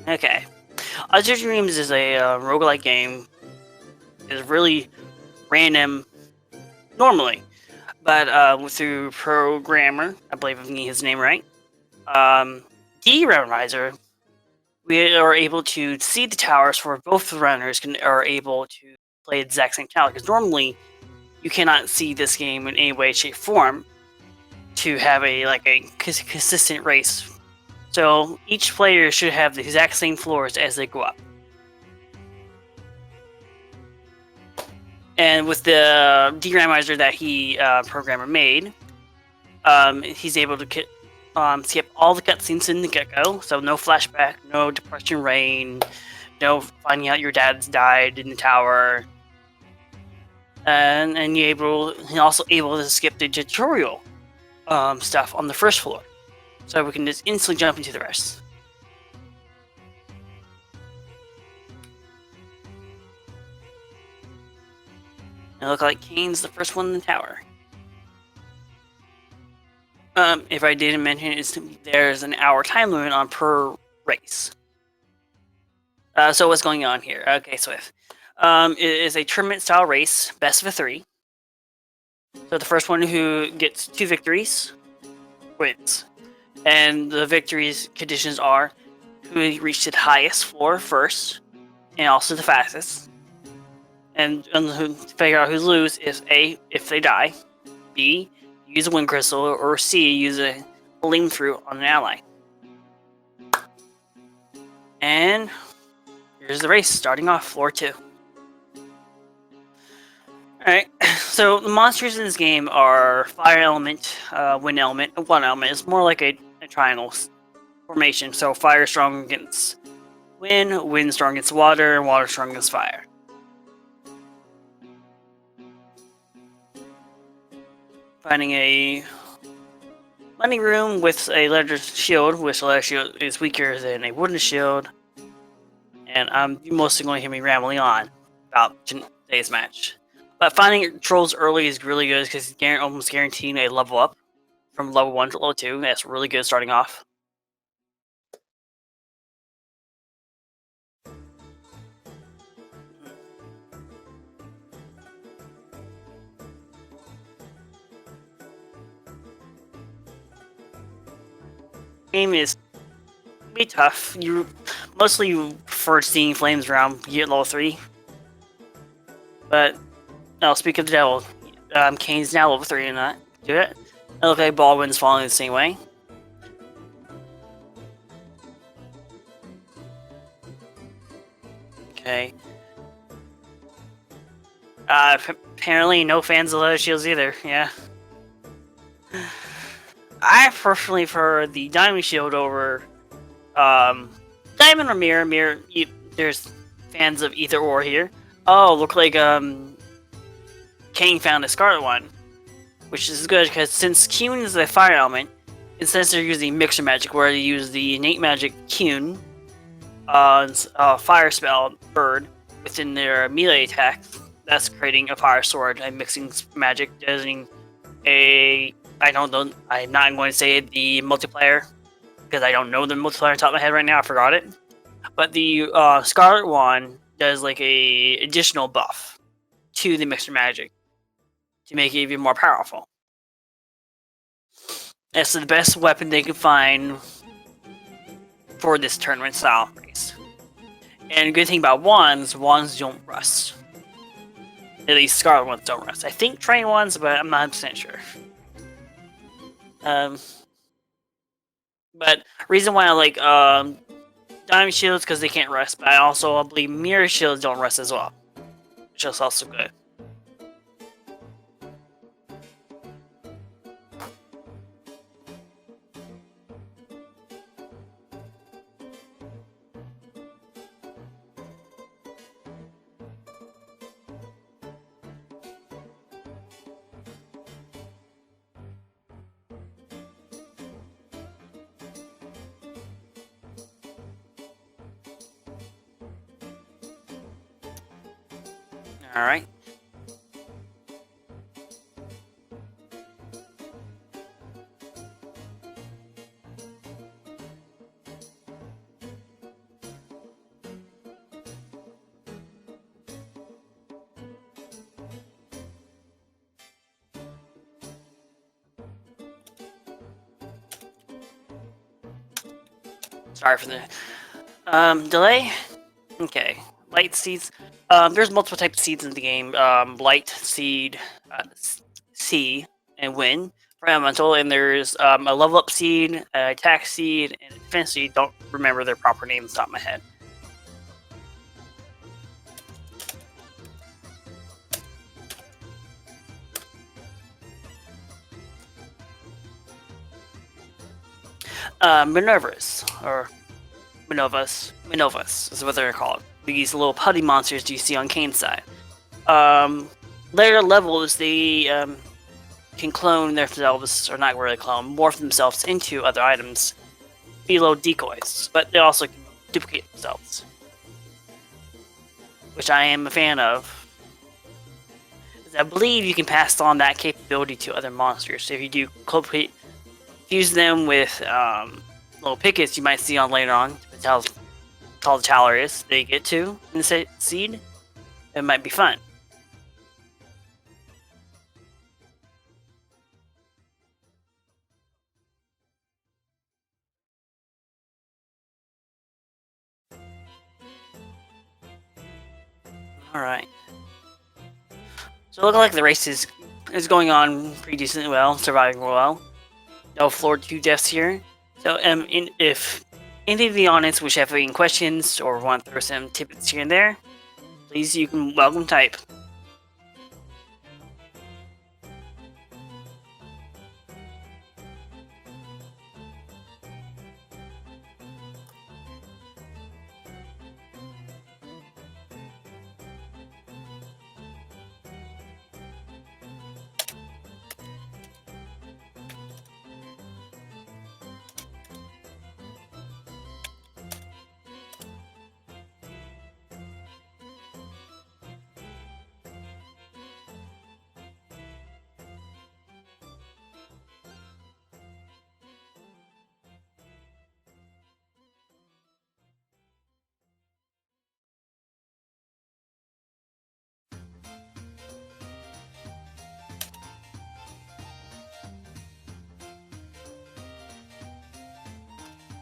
Okay. Azure Dreams is a roguelike game. It's really random normally, but through programmer, I believe I'm getting his name right, D-Randomizer, we are able to see the towers for both the runners are able to play the exact same tower, because normally you cannot see this game in any way, shape, form to have a consistent race. So each player should have the exact same floors as they go up. And with the D-Randomizer that he programmer made, he's able to skip all the cutscenes in the get-go, so no flashback, no Depression Rain, no finding out your dad's died in the tower, and you're also able to skip the tutorial stuff on the first floor, so we can just instantly jump into the rest. It looks like Kaine's the first one in the tower. If I didn't mention, there's an hour time limit on per race. So what's going on here? Okay, Swift. It is a tournament-style race, best of 3. So the first one who gets 2 victories wins. And the victories conditions are who reached the highest floor first, and also the fastest. And to figure out who's lose is A, if they die, B, use a wind crystal, or C, use a flame through on an ally. And here's the race, starting off floor 2. Alright, so the monsters in this game are fire element, wind element, and one element. It's more like a triangle formation. So fire strong against wind, wind strong against water, and water strong against fire. Finding a money room with a leather shield, which a leather shield is weaker than a wooden shield. And I'm mostly going to hear me rambling on about today's match. But finding trolls early is really good because it's almost guaranteeing a level up from level 1 to level 2. That's really good starting off. Game is be tough. You mostly prefer seeing flames around you at level 3. But no, speak of the devil, Kaine's now level 3 and not do it. It looks like Baldwin's falling the same way. Okay. Apparently no fans of leather shields either, yeah. I personally prefer the diamond shield over diamond or mirror. There's fans of either or here. Oh, look like Kaine found a scarlet one, which is good because since Kuhn is a fire element, instead they're using mixture magic where they use the innate magic Kuhn fire spell bird within their melee attack. That's creating a fire sword and mixing magic using a I don't know. I'm not going to say the multiplayer because I don't know the multiplayer on top of my head right now. I forgot it. But the Scarlet one does like a additional buff to the mixture magic to make it even more powerful. That's the best weapon they can find for this tournament style race. And the good thing about wands don't rust. At least Scarlet ones don't rust. I think train ones, but I'm not 100% sure. But reason why I like diamond shields because they can't rust, but I believe mirror shields don't rust as well, which is also good. All right. Sorry for the delay. Okay, light seeds. There's multiple types of seeds in the game. Light seed, sea, and wind for elemental, and there's a level up seed, attack seed, and a defense seed. Don't remember their proper names off my head. Minervas, or Minovas is what they're called. These little putty monsters you see on Kaine's side. Later levels, they can clone themselves, or not really clone, morph themselves into other items, be little decoys, but they also can duplicate themselves, which I am a fan of. I believe you can pass on that capability to other monsters. So if you do fuse them with little pickets you might see on later on, how tall the tower is they get to in the seed, it might be fun. Alright. So it looks like the race is going on pretty decently well, surviving well. No floor 2 deaths here. So if any of the audience wish to have any questions or want to throw some tidbits here and there, please you can welcome type.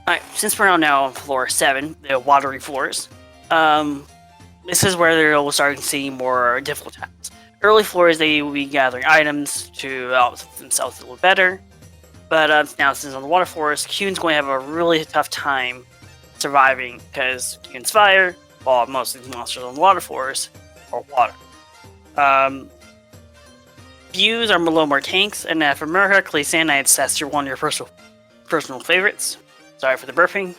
Alright, since we're now on floor 7, the watery floors, this is where they'll start seeing more difficult times. Early floors, they will be gathering items to help themselves a little better, but now since on the water floors, Kuhn's going to have a really tough time surviving because Kuhn's fire, while most of these monsters on the water floors are water. Views are a little more tanks, and for America, Clay Sanites, that's one of your personal favorites. Sorry for the burping.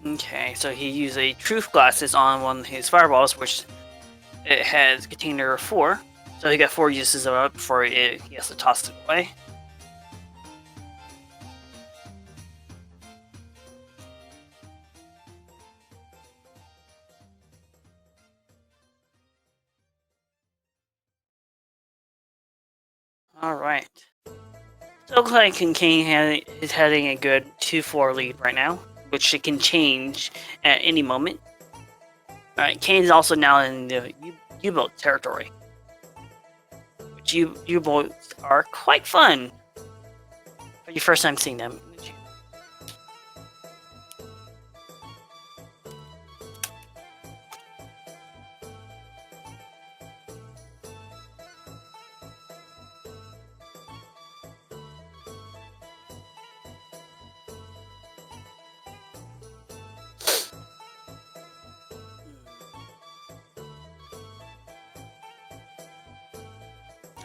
Okay, so he used a truth glasses on one of his fireballs, which it has container 4. So he got 4 uses of it before he has to toss it away. Alright. So it looks like Kaine is having a good 2-4 lead right now, which it can change at any moment. Alright, Kaine's also now in the U-boat territory. Which U-boats are quite fun for your first time seeing them.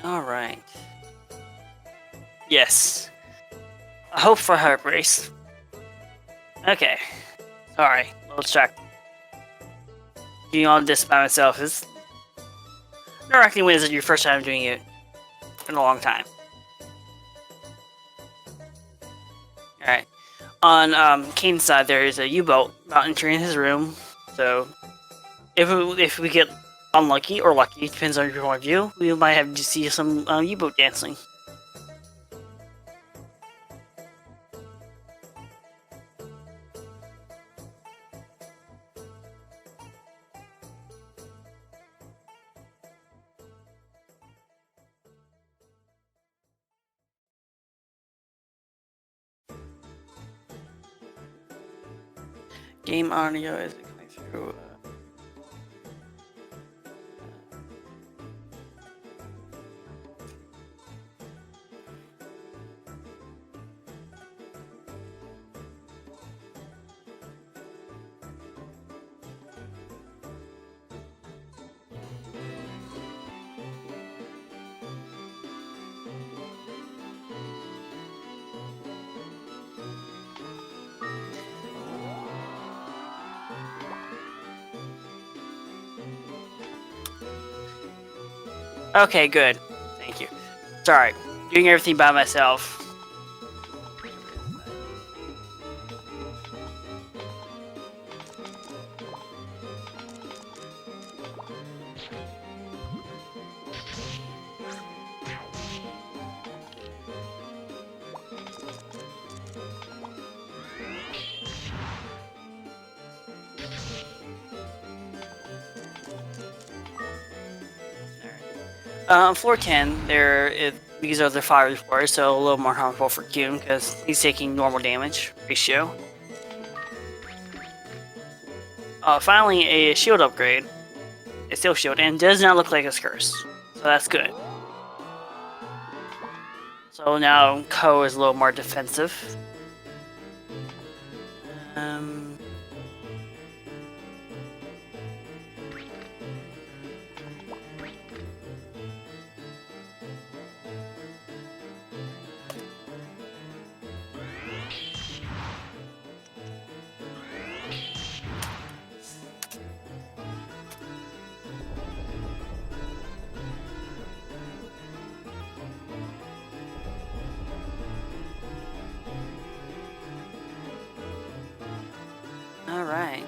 Alright. Yes. I hope for heart race. Okay. Sorry. Let's check. Doing all this by myself is directly when is your first time doing it in a long time. Alright. On Kaine's side, there is a U-boat about entering his room. So, if we get unlucky or lucky, depends on your point of view, we might have to see some U-boat dancing. Game audio is it coming through? Okay, good. Thank you. Sorry, doing everything by myself. Floor 10, these are the fire floors, so a little more harmful for Kuhn because he's taking normal damage ratio. Finally, a shield upgrade. A steel shield, and does not look like a curse, so that's good. So now Ko is a little more defensive. Alright.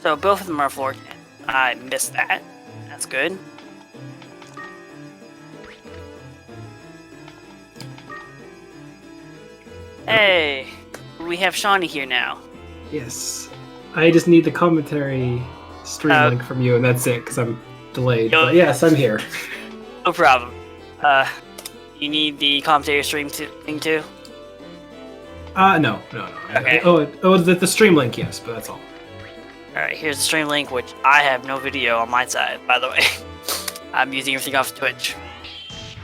So both of them are floor 10. I missed that. That's good. Hey! We have Shawnee here now. Yes. I just need the commentary stream link from you, and that's it, because I'm delayed. But yes, I'm here. No problem. You need the commentary stream thing too? No. Okay. The stream link, yes, but that's all. Alright, here's the stream link, which I have no video on my side, by the way. I'm using everything off Twitch.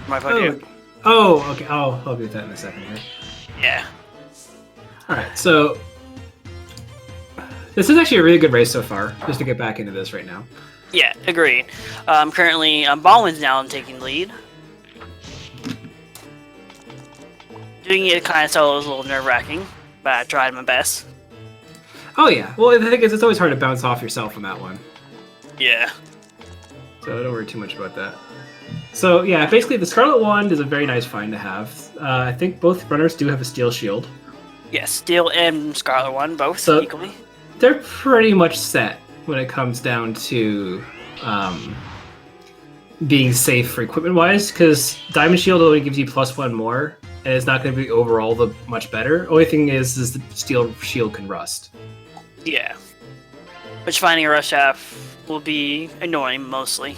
My phone. Okay. I'll help you with that in a second here. Yeah. Alright, so this is actually a really good race so far, just to get back into this right now. Yeah, agreed. Currently, Baldwin's now taking lead. Doing it kind of solo is a little nerve-wracking, but I tried my best. Oh yeah, well the thing is, it's always hard to bounce off yourself on that one. Yeah. So don't worry too much about that. So yeah, basically the Scarlet Wand is a very nice find to have. I think both runners do have a steel shield. Yes, steel and Scarlet Wand, both so equally. They're pretty much set when it comes down to being safe for equipment-wise, because Diamond Shield only gives you +1 more, and it's not going to be overall much better. Only thing is the Steel Shield can rust. Yeah. Which finding a rust shaft will be annoying, mostly.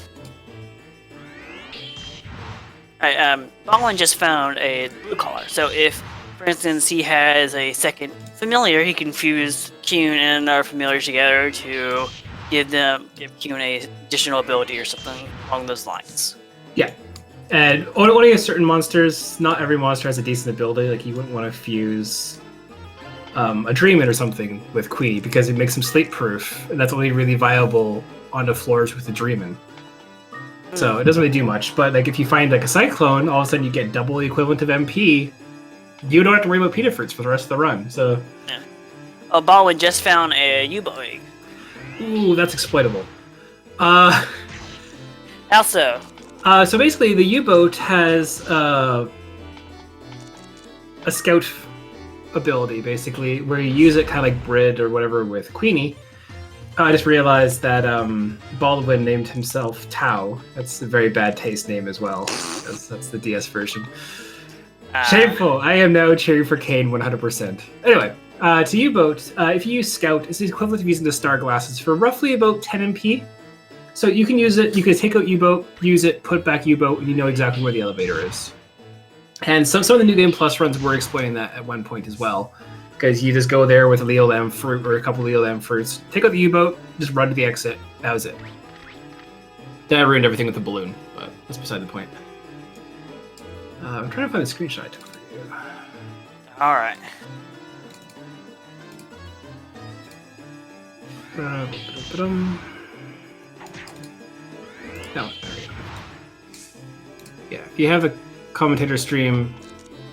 Baldwin just found a blue collar, so if, for instance, he has a second familiar, he can fuse Kuhn and our familiars together to give Kuhn a additional ability or something along those lines. Yeah. And only certain monsters, not every monster has a decent ability. Like, you wouldn't want to fuse a Dreamin' or something with Queenie, because it makes him sleep-proof, and that's only really viable onto floors with the Dreamin'. So it doesn't really do much. But like, if you find like a Cyclone, all of a sudden you get double the equivalent of MP. You don't have to worry about Peter Fruits for the rest of the run. So. Yeah. Oh, Baldwin just found a U-boat egg. Ooh, that's exploitable. How so? So basically, the U-boat has a scout ability, basically, where you use it kind of like Brid or whatever with Queenie. I just realized that Baldwin named himself Tau. That's a very bad taste name as well. That's the DS version. Shameful. I am now cheering for Kaine 100%. Anyway, to U-boat, if you use Scout, it's the equivalent of using the Star Glasses for roughly about 10 MP. So you can use it, you can take out U-boat, use it, put back U-boat, and you know exactly where the elevator is. And some of the New Game Plus runs were explaining that at one point as well. because you just go there with a Leo Lamb fruit or a couple Leo Lamb fruits, take out the U-boat, just run to the exit. That was it. Then I ruined everything with the balloon, but that's beside the point. I'm trying to find the screenshot I took for you. All right. No, there we go. Yeah, if you have a commentator stream,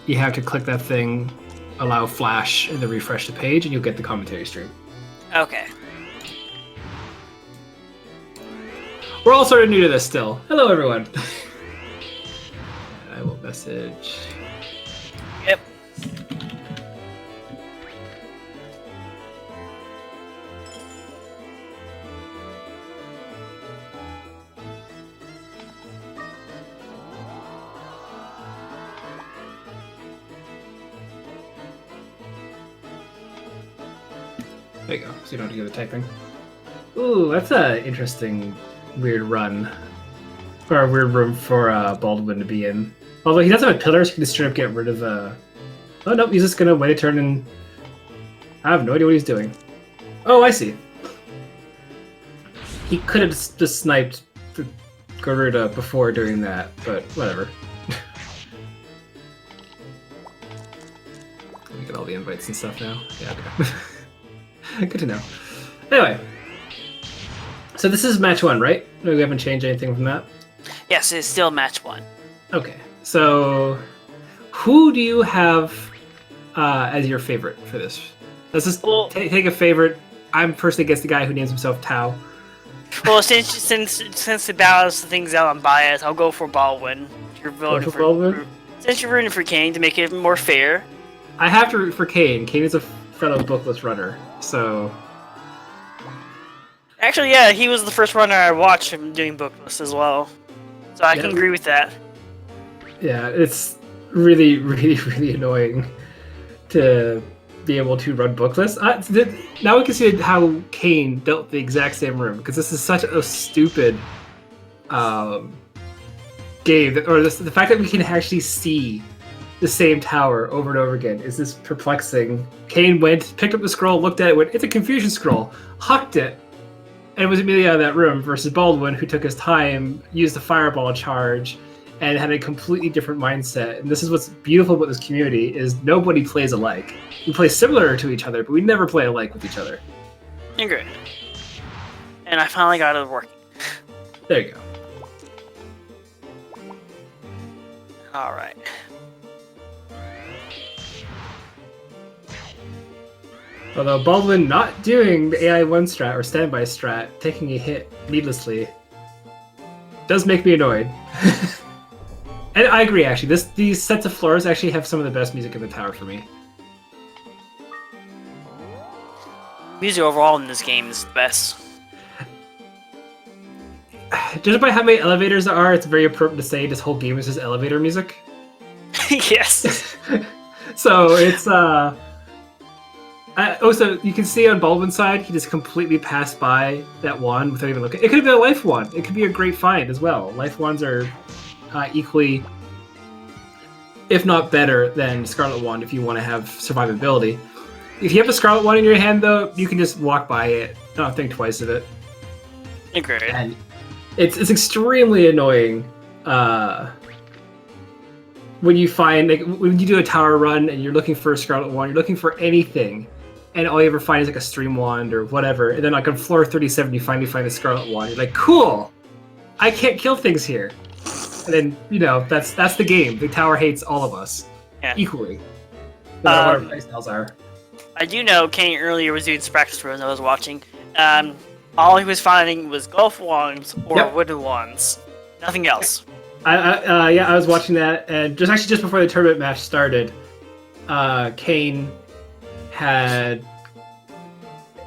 you have to click that thing, allow flash, and then refresh the page, and you'll get the commentary stream. Okay. We're all sort of new to this still. Hello, everyone. I will message. Yep. There you go, so you don't have to do the typing. Ooh, that's a interesting, weird run. Or a weird room for Baldwin to be in. Although he doesn't have pillars, he can just straight up get rid of... Oh, nope, he's just gonna wait a turn and... I have no idea what he's doing. Oh, I see. He could have just sniped the Garuda before doing that, but whatever. Let me get all the invites and stuff now. Yeah, okay. Good to know. Anyway, so this is match 1, right? No, we haven't changed anything from that? Yes, it's still match 1. Okay, so who do you have as your favorite for this? Let's just take a favorite. I'm personally against the guy who names himself Tao. Well, since to balance things out on bias, I'll go for Baldwin. You're voting for Baldwin? Since you're rooting for Kaine to make it more fair. I have to root for Kaine. Kaine is a fellow bookless runner, so... Actually, yeah, he was the first runner I watched him doing bookless as well. So I can agree with that. Yeah, it's really, really, really annoying to be able to run bookless. Now we can see how Kaine built the exact same room, because this is such a stupid game. Or the fact that we can actually see the same tower over and over again is this perplexing. Kaine went, picked up the scroll, looked at it, went, it's a confusion scroll, hucked it, and was immediately out of that room, versus Baldwin, who took his time, used the fireball charge, and had a completely different mindset. And this is what's beautiful about this community, is nobody plays alike. We play similar to each other, but we never play alike with each other. Agreed. And I finally got it working. There you go. Alright. Although Baldwin not doing the AI-1 strat or standby strat, taking a hit needlessly, does make me annoyed. And I agree, actually. These sets of floors actually have some of the best music in the tower for me. Music overall in this game is the best. Judging by how many elevators there are, it's very appropriate to say this whole game is just elevator music. Yes. So it's also, you can see on Baldwin's side, he just completely passed by that wand without even looking. It could have been a life wand. It could be a great find as well. Life wands are equally, if not better, than Scarlet Wand if you want to have survivability. If you have a Scarlet Wand in your hand, though, you can just walk by it, not think twice of it. Agreed. And it's extremely annoying when you find, like, when you do a tower run and you're looking for a Scarlet Wand, you're looking for anything, and all you ever find is like a Stream Wand or whatever, and then like on floor 37 you finally find a Scarlet Wand. You're like, cool! I can't kill things here. And then, you know, that's the game. The tower hates all of us equally. No matter what our playstyles are. I do know Kaine earlier was doing some practice runs I was watching. All he was finding was golf wands or wooden wands. Nothing else. I was watching that, and just before the tournament match started, Kaine had...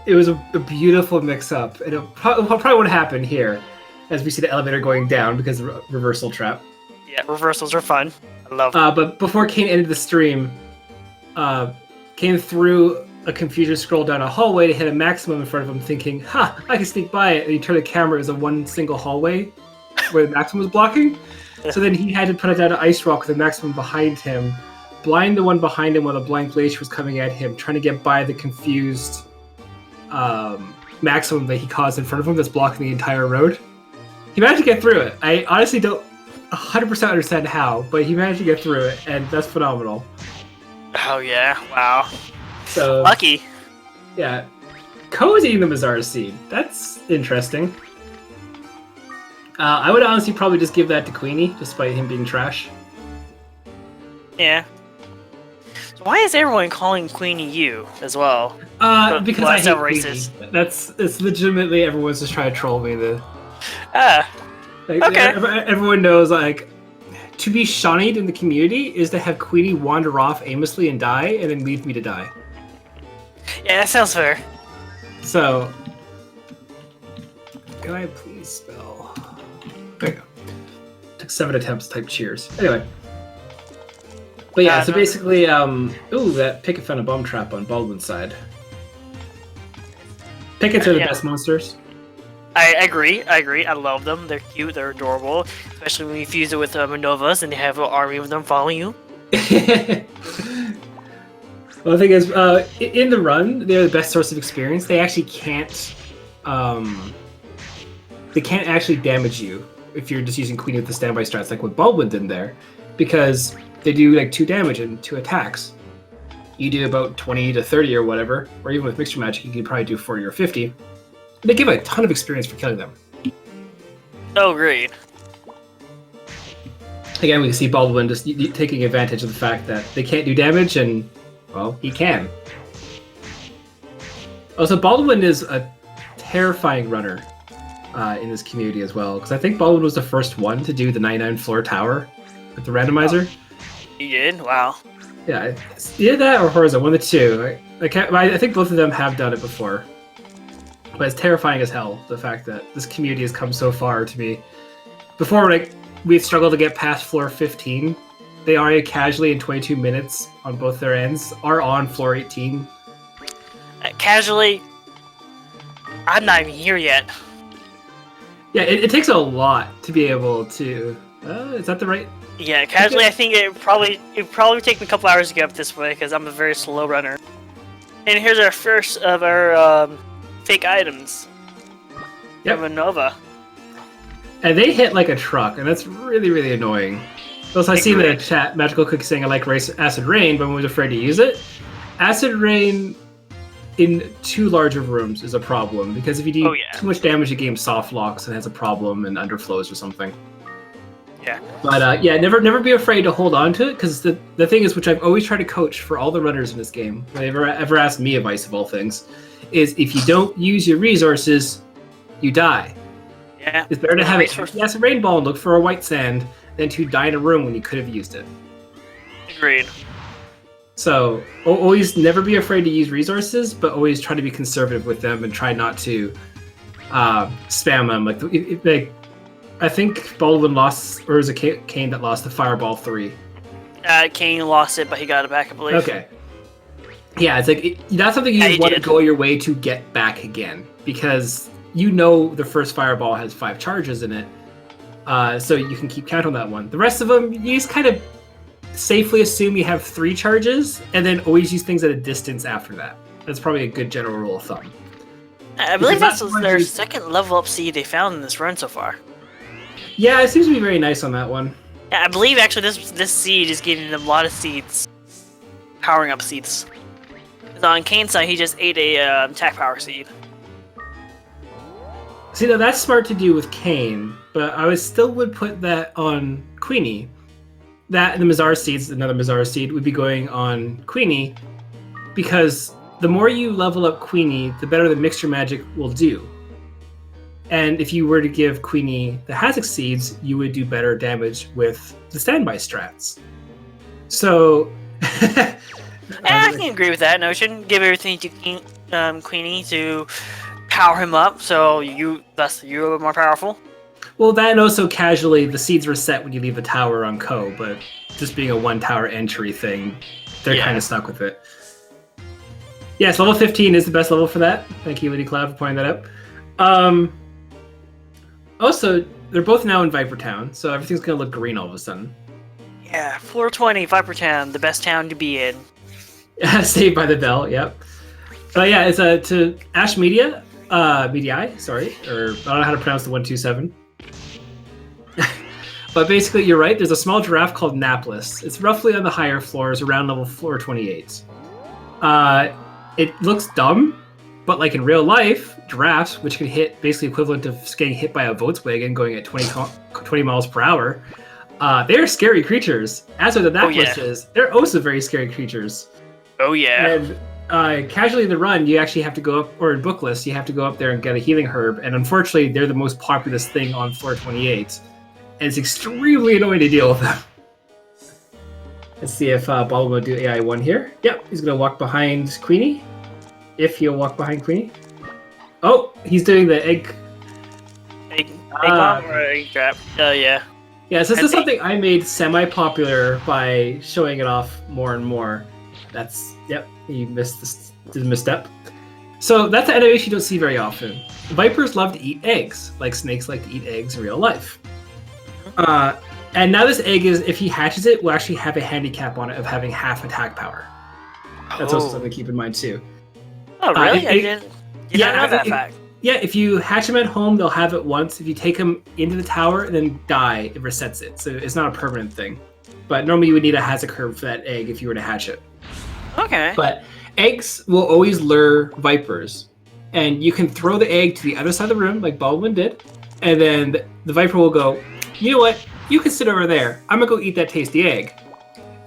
It was a beautiful mix-up, and it probably won't happen here, as we see the elevator going down because of the reversal trap. Yeah, reversals are fun. I love them. But before Kaine ended the stream, Kaine threw a confusion scroll down a hallway to hit a maximum in front of him, thinking, ha, I can sneak by it. And he turned the camera, it was a one single hallway where the maximum was blocking. So then he had to put it down an ice rock with the maximum behind him, blind the one behind him while a blank glacier was coming at him, trying to get by the confused maximum that he caused in front of him that's blocking the entire road. He managed to get through it. I honestly don't 100% understand how, but he managed to get through it, and that's phenomenal. Oh yeah! Wow. So Lucky. Yeah, Ko's eating the Mazara seed. That's interesting. I would honestly probably just give that to Queenie, despite him being trash. Yeah. So why is everyone calling Queenie you as well? Because I hate races. Queenie. It's legitimately everyone's just trying to troll me. Okay. Everyone knows, like, to be shunnied in the community is to have Queenie wander off aimlessly and die, and then leave me to die. Yeah, that sounds fair. So, can I please spell? There you go. Took 7 attempts to type cheers. Anyway. But yeah, so basically, ooh, that Picket found a bomb trap on Baldwin's side. Pickets are the best monsters. I agree. I love them. They're cute. They're adorable. Especially when you fuse it with Minovas and they have an army of them following you. Well, the thing is, in the run, they're the best source of experience. They actually can't, they can't actually damage you if you're just using Queenie with the standby strats, like what Baldwin did there, because they do like 2 damage and 2 attacks. You do about 20 to 30 or whatever, or even with mixture magic, you can probably do 40 or 50. They give a ton of experience for killing them. Oh, great. Again, we can see Baldwin just taking advantage of the fact that they can't do damage, and, well, he can. Also, Baldwin is a terrifying runner in this community as well, because I think Baldwin was the first one to do the 99-floor tower with the randomizer. Oh, you did? Wow. Yeah, either that or Horza, one of the two. I think both of them have done it before. But it's terrifying as hell, the fact that this community has come so far to be... Before, like, we'd struggled to get past floor 15. They already casually, in 22 minutes on both their ends, are on floor 18. Casually, I'm not even here yet. Yeah, it takes a lot to be able to... is that the right... Yeah, casually, I think it probably take me a couple hours to get up this way, because I'm a very slow runner. And here's our first of our... fake items. Yep. From Nova. And they hit like a truck, and that's really, really annoying. Also, I see in the chat, Magical Cookie saying I like Acid Rain, but I was afraid to use it. Acid Rain in too large of rooms is a problem, because if you do too much damage, the game soft locks and has a problem and underflows or something. Yeah. But yeah, never be afraid to hold on to it, because the thing is, which I've always tried to coach for all the runners in this game, when they've ever asked me advice of all things, is if you don't use your resources, you die. Yeah. It's better to have the Acid Rain Ball and look for a white sand than to die in a room when you could have used it. Agreed. So always never be afraid to use resources, but always try to be conservative with them and try not to spam them. Like I think Baldwin lost, or was it Kaine that lost the Fireball 3? Kaine lost it, but he got it back, I believe. Okay. Yeah, it's like that's something you want to go your way to get back again, because you know the first Fireball has 5 charges in it, so you can keep count on that one. The rest of them, you just kind of safely assume you have 3 charges, and then always use things at a distance after that. That's probably a good general rule of thumb. I believe that's their second level up seed they found in this run so far. Yeah, it seems to be very nice on that one. Yeah, I believe actually this seed is giving them a lot of seeds, powering up seeds. On Kaine's side, he just ate a attack power seed. See, now that's smart to do with Kaine, but I still would put that on Queenie. That and the Mazara seeds, another Mazara seed, would be going on Queenie, because the more you level up Queenie, the better the mixture magic will do. And if you were to give Queenie the Hazak seeds, you would do better damage with the standby strats. So... I can agree with that notion. Give everything to Queenie to power him up, so thus you're more powerful. Well, that and also casually, the seeds reset when you leave a tower on Ko, but just being a 1-tower entry thing, they're kind of stuck with it. Yes, level 15 is the best level for that. Thank you, Lady Cloud, for pointing that out. Also, they're both now in Viper Town, so everything's going to look green all of a sudden. Yeah, floor 20, Viper Town, the best town to be in. Saved by the Bell. Yep. Yeah, it's to Ash Media, Medii, sorry, or I don't know how to pronounce the 127. But basically, you're right. There's a small giraffe called Napless. It's roughly on the higher floors, around level floor 28. It looks dumb, but like in real life, giraffes, which can hit basically equivalent of getting hit by a Volkswagen going at 20 miles per hour, they're scary creatures. As are the Naplisses. They're also very scary creatures. Oh yeah. And casually in the run, you actually have to go up, or in book lists, you have to go up there and get a healing herb. And unfortunately, they're the most populous thing on floor 28. And it's extremely annoying to deal with them. Let's see if Baldwin will do AI 1 here. Yep, he's going to walk behind Queenie. If he'll walk behind Queenie. Oh, he's doing the egg. Egg bomb or egg trap? Oh, yeah. Yeah, so this is something I made semi-popular by showing it off more and more. That's, yep, you missed the misstep. So that's an animation you don't see very often. Vipers love to eat eggs, like snakes like to eat eggs in real life. And now this egg is, if he hatches it, will actually have a handicap on it of having half attack power. That's also something to keep in mind too. Oh, really? I didn't know that fact. Yeah, if you hatch them at home, they'll have it once. If you take them into the tower and then die, it resets it. So it's not a permanent thing. But normally you would need a hazard curve for that egg if you were to hatch it. Okay. But eggs will always lure vipers. And you can throw the egg to the other side of the room, like Baldwin did. And then the viper will go, you know what? You can sit over there. I'm going to go eat that tasty egg.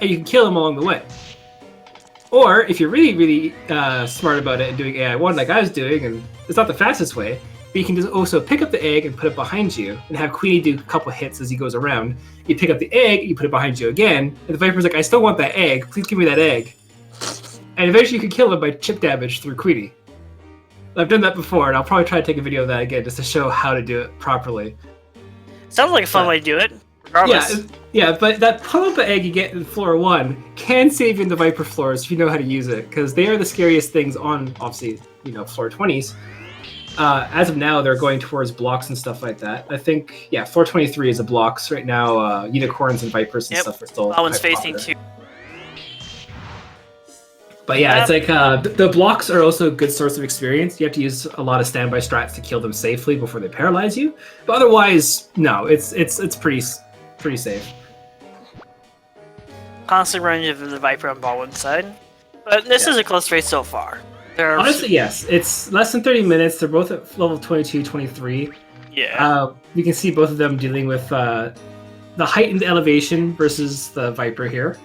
And you can kill him along the way. Or if you're really, really smart about it and doing AI1 like I was doing, and it's not the fastest way, but you can just also pick up the egg and put it behind you and have Queenie do a couple hits as he goes around. You pick up the egg, you put it behind you again, and the Viper's like, I still want that egg. Please give me that egg. And eventually you can kill him by chip damage through Queenie. I've done that before, and I'll probably try to take a video of that again just to show how to do it properly. Sounds like a fun way to do it. Yeah, but that pump egg you get in floor 1 can save in the Viper floors if you know how to use it, because they are the scariest things on, obviously, floor 20s. As of now, they're going towards blocks and stuff like that. I think, floor 23 is a blocks right now. Unicorns and Vipers and stuff are still. That one's facing too. But it's like the blocks are also a good source of experience. You have to use a lot of standby strats to kill them safely before they paralyze you. But otherwise, no, it's pretty safe. Constant range of the Viper on Baldwin's side. But this is a close race so far. Honestly, yes. It's less than 30 minutes. They're both at level 22, 23. Yeah. You can see both of them dealing with the heightened elevation versus the Viper here.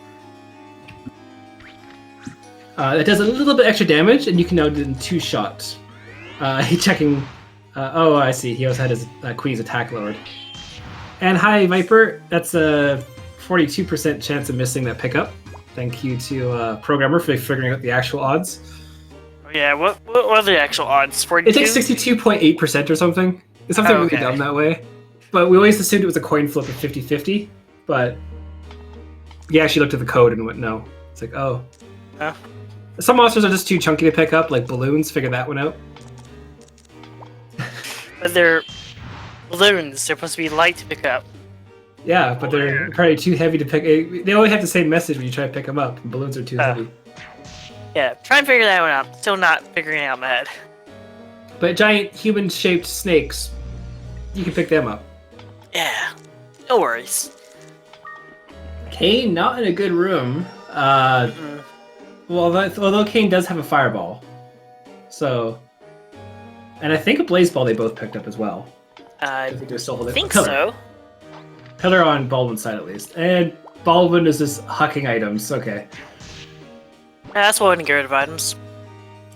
It does a little bit extra damage, and you can now do it in 2 shots. He's checking... oh, I see. He also had his Queen's attack lowered. And hi, Viper. That's a 42% chance of missing that pickup. Thank you to Programmer for figuring out the actual odds. Oh, yeah, what are the actual odds? 42? It's like 62.8% or something. It's something really dumb that way. But we always assumed it was a coin flip of 50-50. But yeah, she looked at the code and went, no. It's like, oh. Huh? Some monsters are just too chunky to pick up, like balloons. Figure that one out. But they're balloons. They're supposed to be light to pick up. Yeah, but they're probably too heavy to pick. They always have the same message when you try to pick them up. Balloons are too heavy. Yeah, try and figure that one out. Still not figuring it out in my head. But giant human-shaped snakes, you can pick them up. Yeah, no worries. Kaine, not in a good room. Well, although Kaine does have a fireball. So... And I think a blaze ball they both picked up as well. I think they're still holding think Pillar. so. Pillar on Baldwin's side at least. And Baldwin is just hucking items. Okay. Yeah, that's one get rid of items.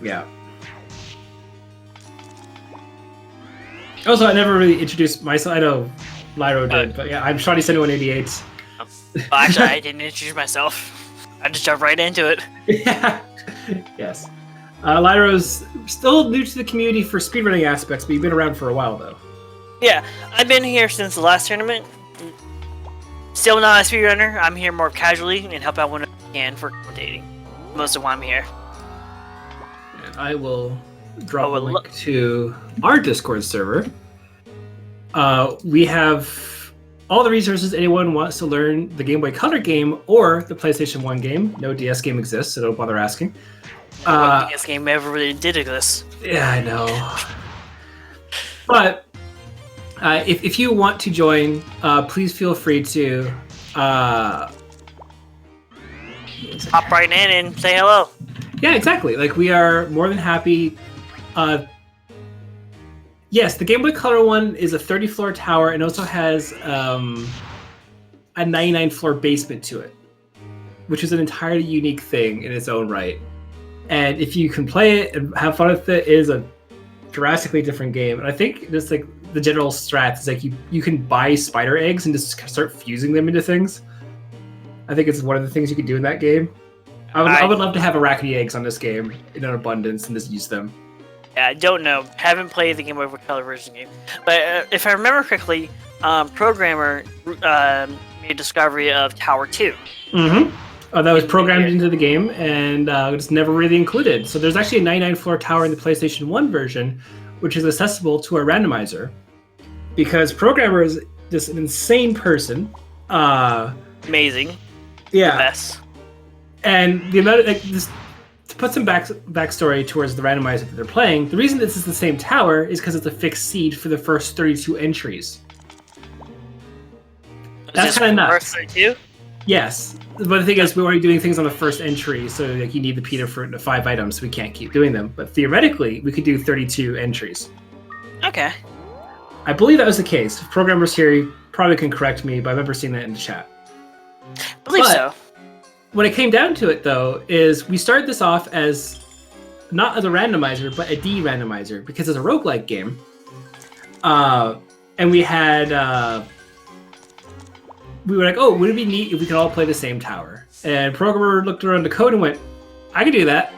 Yeah. Also, I never really introduced myself. I know Lyro did, but yeah, I'm Shawty7188. Well, actually, I didn't introduce myself. I just jumped right into it. Yeah. Yes. Lyro's still new to the community for speedrunning aspects, but you've been around for a while, though. Yeah, I've been here since the last tournament. Still not a speedrunner. I'm here more casually and help out when I can for commentating. Most of why I'm here. And I will drop a link to our Discord server. We have all the resources anyone wants to learn the Game Boy Color game or the PlayStation 1 game. No DS game exists, so don't bother asking. What DS game ever really did exist? Yeah, I know. But if you want to join, please feel free to hop right in and say hello. Yeah, exactly. Like, we are more than happy. Yes, the Game Boy Color one is a 30-floor tower and also has a 99-floor basement to it, which is an entirely unique thing in its own right. And if you can play it and have fun with it, it is a drastically different game. And I think just like the general strat is like you can buy spider eggs and just start fusing them into things. I think it's one of the things you can do in that game. I would love to have Arachne eggs on this game in an abundance and just use them. Yeah, I don't know. Haven't played the Game Boy Color version game. But if I remember correctly, programmer made a discovery of Tower 2. Mm-hmm. That was programmed into the game and it's never really included. So there's actually a 99-floor tower in the PlayStation 1 version, which is accessible to a randomizer. Because programmer is just an insane person. Amazing. Yeah. The best. And the amount of, like, this, to put some backstory towards the randomizer that they're playing, the reason this is the same tower is because it's a fixed seed for the first 32 entries. That's kind of nuts. First 32? Yes. But the thing is, we're already doing things on the first entry, so like you need the Peter for the 5 items, so we can't keep doing them. But theoretically, we could do 32 entries. Okay. I believe that was the case. If programmers here probably can correct me, but I remember seeing that in the chat. I believe so. When it came down to it, though, is we started this off as not as a randomizer, but a de-randomizer, because it's a roguelike game. And we had... we were like, oh, would it be neat if we could all play the same tower? And programmer looked around the code and went, I can do that.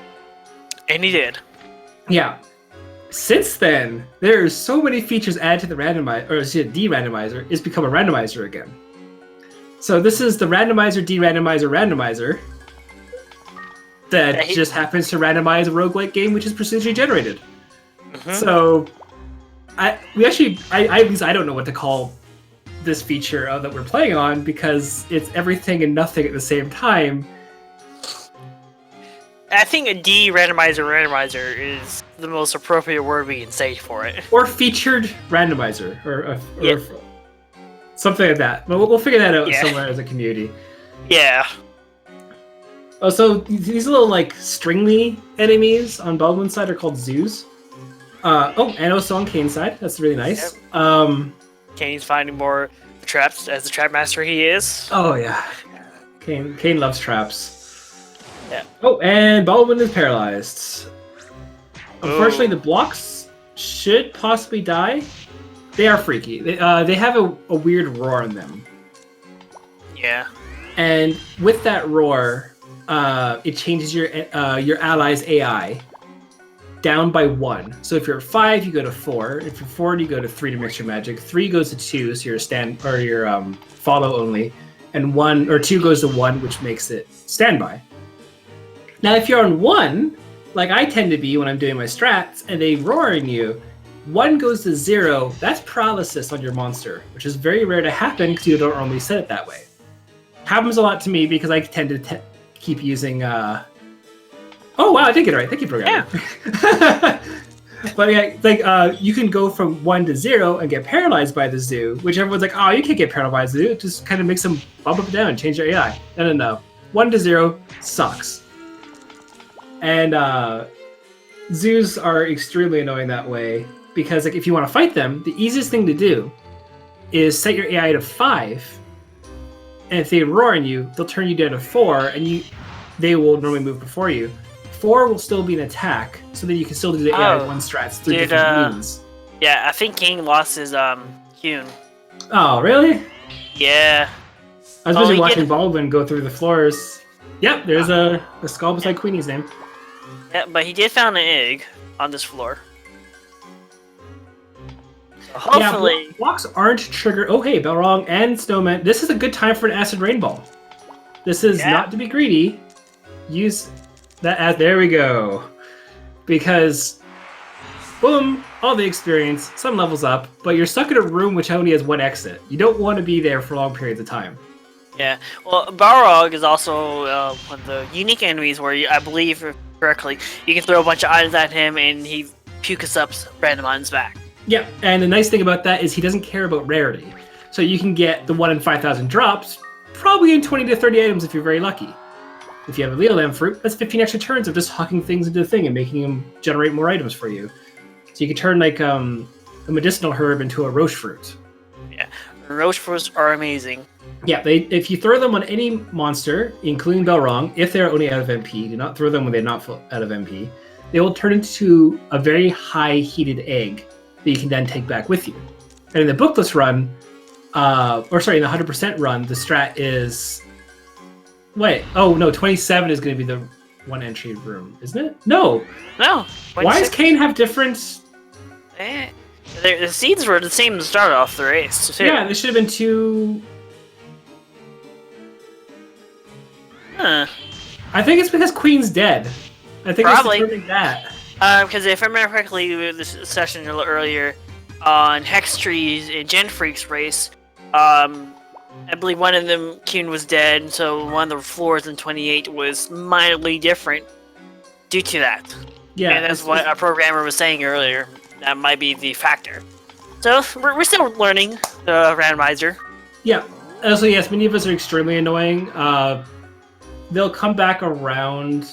And he did. Yeah. Since then, there's so many features added to the randomizer, or de-randomizer, it's become a randomizer again. So this is the randomizer, de-randomizer, randomizer that just happens to randomize a roguelike game which is procedurally generated. Mm-hmm. So at least I don't know what to call this feature that we're playing on, because it's everything and nothing at the same time. I think a de-randomizer is the most appropriate word we can say for it. Or featured randomizer, or something like that. But we'll figure that out somewhere as a community. Yeah. Oh, so these little like stringy enemies on Baldwin's side are called zoos. And also on Kaine's side. That's really nice. Yep. Kaine's finding more traps as the trap master he is. Oh yeah, Kaine loves traps. Yeah. Oh, and Baldwin is paralyzed. Unfortunately, the blocks should possibly die. They are freaky. They have a weird roar in them. Yeah. And with that roar, it changes your ally's AI down by 1. So if you're at 5, you go to 4. If you're 4, you go to 3 to mix your magic. 3 goes to 2, so you're follow only, and 1 or 2 goes to 1, which makes it standby. Now, if you're on 1, like I tend to be when I'm doing my strats, and they roar in you, 1 goes to 0. That's paralysis on your monster, which is very rare to happen because you don't normally set it that way. Happens a lot to me because I tend to keep using. Oh wow, I did get it right. Thank you, programmer. Yeah. But yeah, you can go from 1 to 0 and get paralyzed by the zoo, which everyone's like, oh, you can't get paralyzed by the zoo. It just kind of makes them bump up and down and change their AI. No. 1 to 0 sucks. And zoos are extremely annoying that way because like if you want to fight them, the easiest thing to do is set your AI to 5, and if they roar on you, they'll turn you down to 4, and they will normally move before you. 4 will still be an attack, so then you can still do the AI 1 strats through different means. Yeah, I think Kaine lost his Hune. Oh, really? Yeah. I was busy watching Baldwin go through the floors. Yep, there's a skull beside Queenie's name. Yeah, but he did found an egg on this floor. So hopefully... Yeah, blocks aren't triggered. Oh, hey, Belrong and Snowman. This is a good time for an acid rainball. This is not to be greedy. Use that as... There we go. Because... boom, all the experience, some levels up, but you're stuck in a room which only has one exit. You don't want to be there for long periods of time. Yeah, well, Balrog is also one of the unique enemies where I believe correctly, you can throw a bunch of items at him and he pukas up random items back. Yeah, and the nice thing about that is he doesn't care about rarity. So you can get the 1 in 5,000 drops, probably in 20 to 30 items if you're very lucky. If you have a Leolam fruit, that's 15 extra turns of just hawking things into the thing and making them generate more items for you. So you can turn like a medicinal herb into a roche fruit. Yeah, roche fruits are amazing. Yeah, if you throw them on any monster, including Balrog, if they're only out of MP, do not throw them when they're not out of MP, they will turn into a very high heated egg that you can then take back with you. And in the bookless run, in the 100% run, the strat is... Wait, oh no, 27 is going to be the one entry room, isn't it? No! No! Why does Kaine have different... The seeds were the same to start off the race, too. Yeah, there should have been 2... Huh. I think it's because Queen's dead. I think Probably. It's determining that. Because if I remember correctly, this session a little earlier, on Hex Trees in Gen Freak's race, I believe one of them, Kuhn, was dead, so one of the floors in 28 was mildly different due to that. Yeah, and that's what our programmer was saying earlier. That might be the factor. So, we're still learning the randomizer. Yeah. Also, yes, Minivas are extremely annoying. They'll come back around...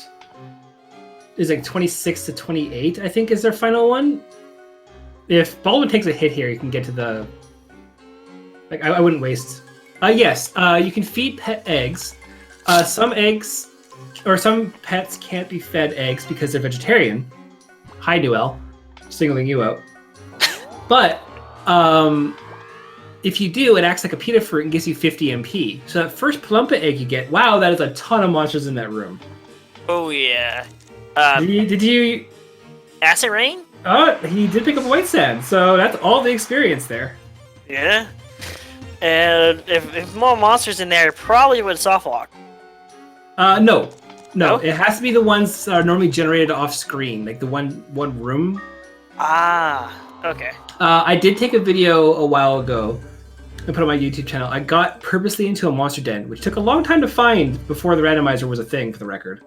Is like 26 to 28, I think, is their final one. If Baldwin takes a hit here, you can get to the... Like, I wouldn't waste... Yes, you can feed pet eggs. Some eggs... Or some pets can't be fed eggs because they're vegetarian. Hi, Noel. Singling you out. But, if you do, it acts like a pita fruit and gives you 50 MP. So that first Palumpa egg you get, wow, that is a ton of monsters in that room. Oh, yeah. Did you... Acid Rain? Oh, he did pick up White Sand, so that's all the experience there. Yeah. And if more monsters in there, probably would soft lock. No. No? It has to be the ones that are normally generated off screen, like the one room. Ah, okay. I did take a video a while ago and put it on my YouTube channel. I got purposely into a monster den, which took a long time to find before the randomizer was a thing, for the record.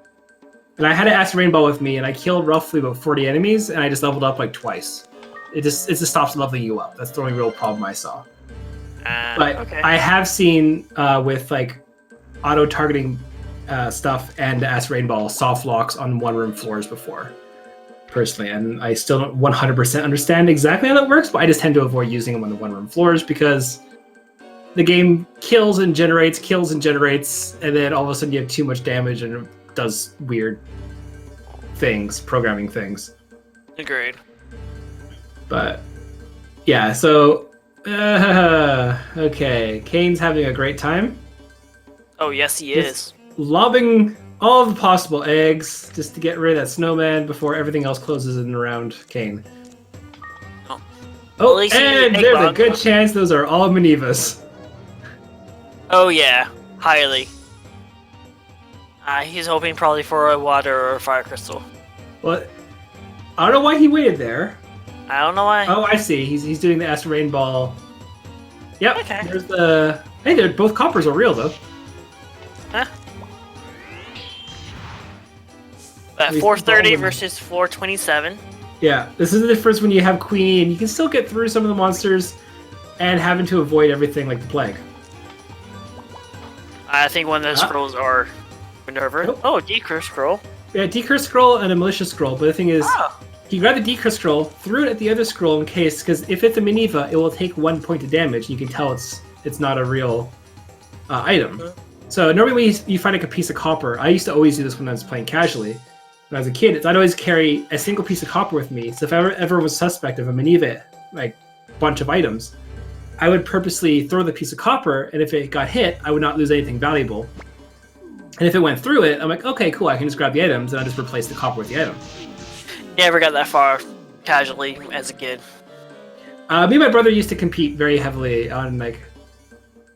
And I had an Acid Rainbow with me, and I killed roughly about 40 enemies, and I just leveled up like twice. It just stops leveling you up. That's the only real problem I saw. But okay. I have seen with like auto-targeting stuff and Acid Rainbow soft locks on one-room floors before, personally, and I still don't 100% understand exactly how that works, but I just tend to avoid using them on the one-room floors because the game kills and generates, and then all of a sudden you have too much damage and it does weird things, programming things. Agreed. But yeah, so okay, Kaine's having a great time. Oh, yes, he is. Lobbing all of the possible eggs just to get rid of that snowman before everything else closes in around Kaine. Oh, and there's a good chance those are all Manivas. Oh, yeah. Highly. He's hoping probably for a water or a fire crystal. Well, I don't know why he waited there. I don't know why. Oh, I see. He's doing the Acid Rain Ball. Yep. Okay. There's the... Hey, they're both coppers are real, though. Huh? 430 versus 427. Yeah, this is the difference when you have Queenie, and you can still get through some of the monsters and having to avoid everything like the plague. I think one of those scrolls are Minerva. Nope. Oh, Decurse scroll. Yeah, Decurse scroll and a malicious scroll, but the thing is, you grab the Decurse scroll, threw it at the other scroll in case, because if it's a Minerva, it will take 1 point of damage, and you can tell it's not a real item. So normally when you find like a piece of copper, I used to always do this when I was playing casually. When I was a kid, I'd always carry a single piece of copper with me. So if I ever was suspect of a Minerva, like bunch of items, I would purposely throw the piece of copper, and if it got hit, I would not lose anything valuable. And if it went through it, I'm like, okay, cool, I can just grab the items, and I'll just replace the copper with the item. Never got that far casually as a kid. Me and my brother used to compete very heavily on, like,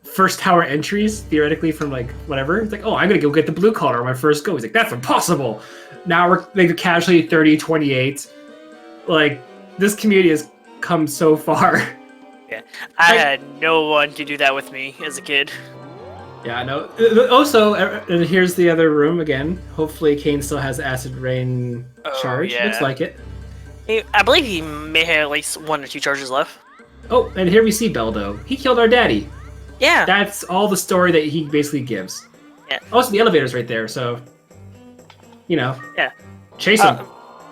first tower entries, theoretically, from, like, whatever. It's like, oh, I'm going to go get the blue collar on my first go. He's like, that's impossible! Now we're like casually 30, 28, like, this community has come so far. Yeah, I had no one to do that with me as a kid. Yeah, I know. Also, here's the other room again. Hopefully, Kaine still has acid rain charge. Yeah. Looks like it. I believe he may have at least 1 or 2 charges left. Oh, and here we see Beldo. He killed our daddy. Yeah. That's all the story that he basically gives. Yeah. Also, the elevator's right there, so Yeah. chase him.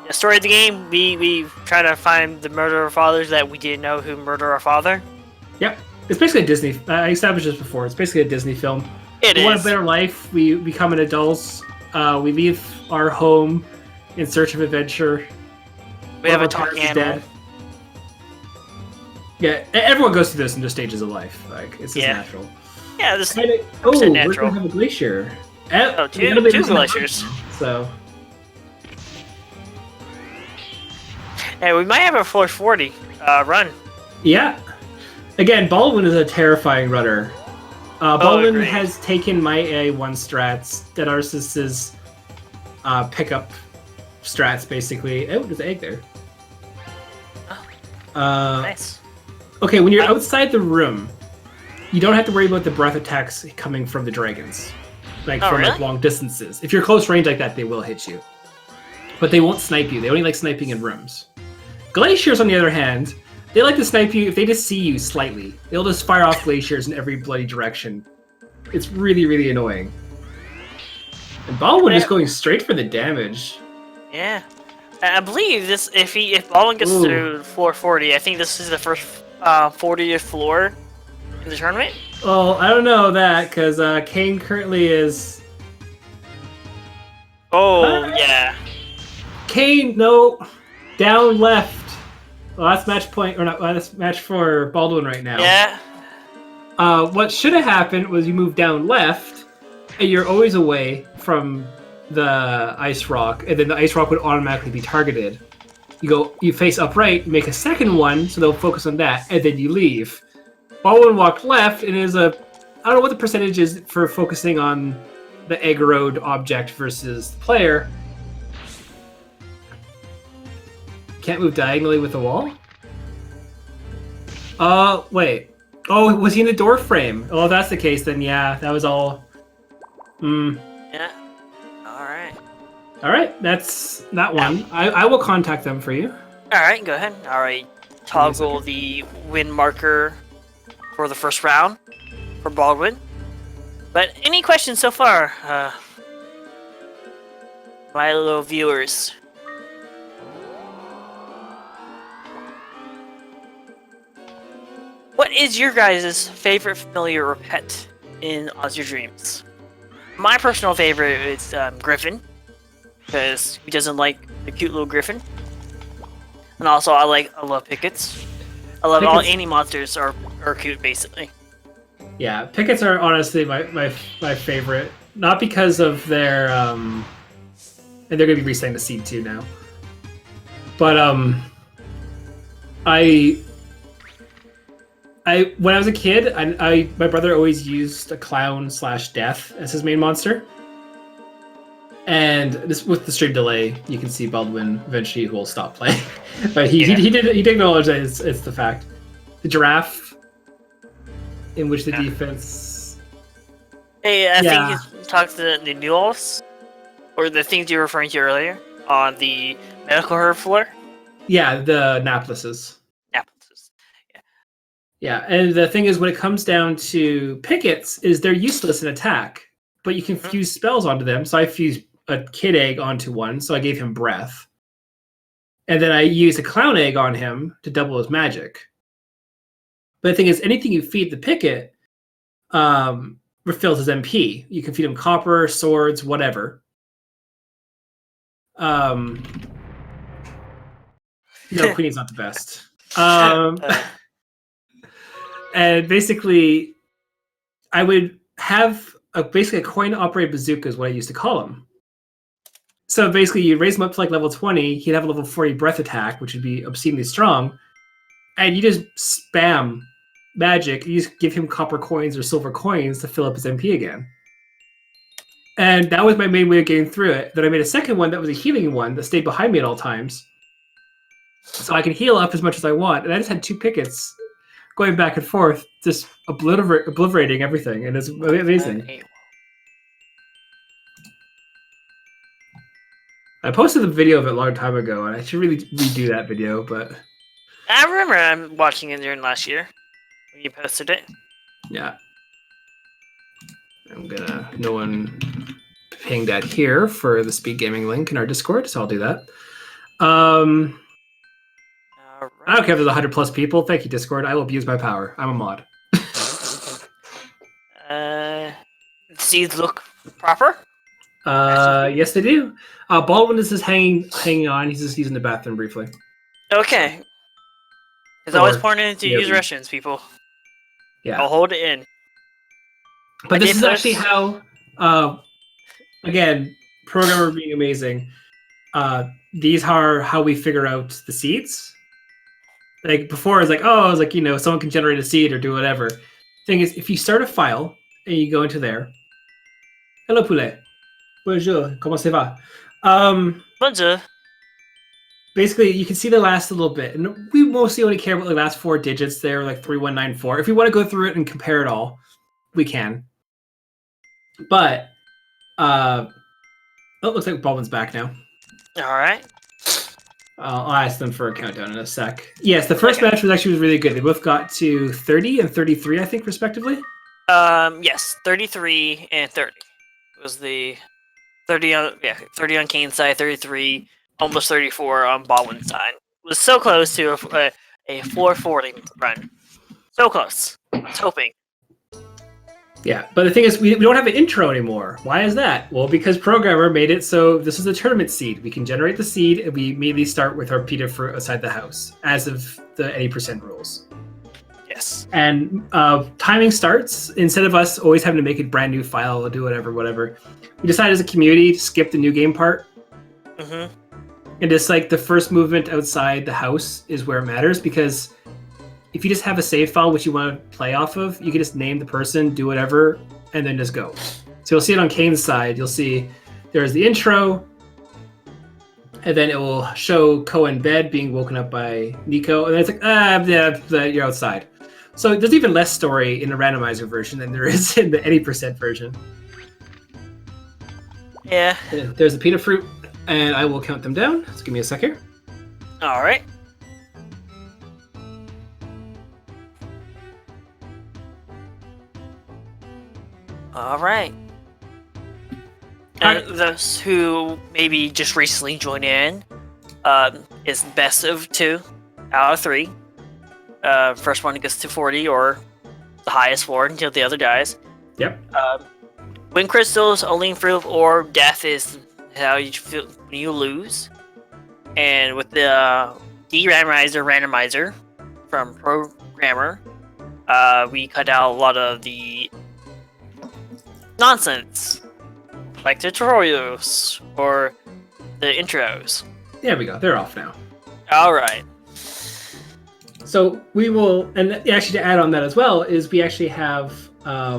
The story of the game: we try to find the murderer fathers that we didn't know who murdered our father. Yep. It's basically a Disney. I established this before. It's basically a Disney film. We want a better life. We become an adults. We leave our home in search of adventure. We have a talking animal. Yeah, everyone goes through this in their stages of life. Like it's just natural. Yeah, this is natural. We're gonna have a glacier. Two glaciers. So. Hey, we might have a 440 run. Yeah. Again, Baldwin is a terrifying runner. Baldwin has taken my A1 strats, Denarcis's pickup strats, basically. Oh, there's an egg there. Nice. Okay, when you're outside the room, you don't have to worry about the breath attacks coming from the dragons. Like, from like long distances. If you're close range like that, they will hit you. But they won't snipe you. They only like sniping in rooms. Glaciers, on the other hand, they like to snipe you if they just see you slightly. They'll just fire off glaciers in every bloody direction. It's really, really annoying. And Baldwin is going straight for the damage. Yeah. I believe this, if Baldwin gets to floor 40, I think this is the first 40th floor in the tournament. Well, I don't know that, because Kaine currently is... yeah. Kaine, no. Down left. Well, that's match point, or not, that's match for Baldwin right now. Yeah. What should have happened was you move down left, and you're always away from the ice rock, and then the ice rock would automatically be targeted. You face upright, make a second one, so they'll focus on that, and then you leave. Baldwin walked left, and is I don't know what the percentage is for focusing on the aggroed object versus the player. Can't move diagonally with the wall? Wait. Oh, was he in the door frame? Oh, if that's the case, then yeah, that was all... Yeah. Alright. Alright, that's that one. I will contact them for you. Alright, go ahead. Alright, toggle the win marker for the first round for Baldwin. But any questions so far, my little viewers? What is your guys' favorite familiar or pet in Azure Dreams? My personal favorite is Griffin, because who doesn't like the cute little Griffin? And also, I love Pickets. I love any monsters are cute, basically. Yeah, Pickets are honestly my favorite. Not because of their and they're gonna be resetting the seed too now. But when I was a kid, my brother always used a clown/death as his main monster. And this, with the stream delay, you can see Baldwin eventually will stop playing. But he did acknowledge that it's the fact. The giraffe, in which the defense. Hey, I think you talked to the Newells, or the things you were referring to earlier on the medical herb floor. Yeah, the Naplises. Yeah, and the thing is, when it comes down to Pickets, is they're useless in attack, but you can fuse spells onto them. So I fused a kid egg onto one, so I gave him breath. And then I used a clown egg on him to double his magic. But the thing is, anything you feed the Picket refills his MP. You can feed him copper, swords, whatever. No, Queenie's not the best. And basically, I would have basically a coin-operated bazooka is what I used to call him. So basically, you raise him up to like level 20, he'd have a level 40 breath attack, which would be obscenely strong, and you just spam magic, you just give him copper coins or silver coins to fill up his MP again. And that was my main way of getting through it. Then I made a second one that was a healing one that stayed behind me at all times. So I can heal up as much as I want. And I just had 2 pickets going back and forth, just obliterating everything. And it's amazing. I posted the video of it a long time ago, and I should really redo that video, but... I remember watching it during last year when you posted it. Yeah. I'm gonna... No one pinged that here for the speed gaming link in our Discord, so I'll do that. I don't care if there's 100 plus people. Thank you, Discord. I will abuse my power. I'm a mod. Seeds look proper? Yes, they do. Baldwin is just hanging on. He's just using the bathroom briefly. Okay. It's always important to use restrooms, people. Yeah. I'll hold it in. But this is actually how, again, programmer being amazing. These are how we figure out the seeds. Like before, it's like, oh, it's like, you know, someone can generate a seed or do whatever. Thing is, if you start a file and you go into there, hello poulet, bonjour, comment ça va? Bonjour. Basically, you can see the last a little bit, and we mostly only care about the last 4 digits there, like 3194. If we want to go through it and compare it all, we can. But it looks like Baldwin's back now. All right. I'll ask them for a countdown in a sec. Yes, the first match was really good. They both got to 30 and 33, I think, respectively. Yes, 33 and 30 was the 30 on 30 on Kaine's side, 33, almost 34 on Baldwin's side. It was so close to a 440 run. So close. I was hoping. Yeah, but the thing is, we don't have an intro anymore. Why is that? Well, because programmer made it so this is a tournament seed. We can generate the seed, and we immediately start with our pita fruit outside the house, as of the 80% rules. Yes. And timing starts, instead of us always having to make a brand new file or do whatever, we decided as a community to skip the new game part. Mm-hmm. And just like the first movement outside the house is where it matters, because if you just have a save file which you want to play off of, you can just name the person, do whatever, and then just go. So you'll see it on Kaine's side. You'll see there's the intro, and then it will show Ko in bed being woken up by Nico, and then it's like, you're outside. So there's even less story in the randomizer version than there is in the 80% version. Yeah. There's the pita fruit, and I will count them down. So give me a sec here. All right. All right. And those who maybe just recently joined in, is best of 2 out of 3. First one gets to 40 or the highest 4 until the other dies. Yep. Win crystals, only improve, or death is how you feel when you lose. And with the randomizer from programmer, we cut out a lot of the nonsense, like tutorials or the intros. There we go. They're off now. All right. So we will, and actually to add on that as well, is we actually have, there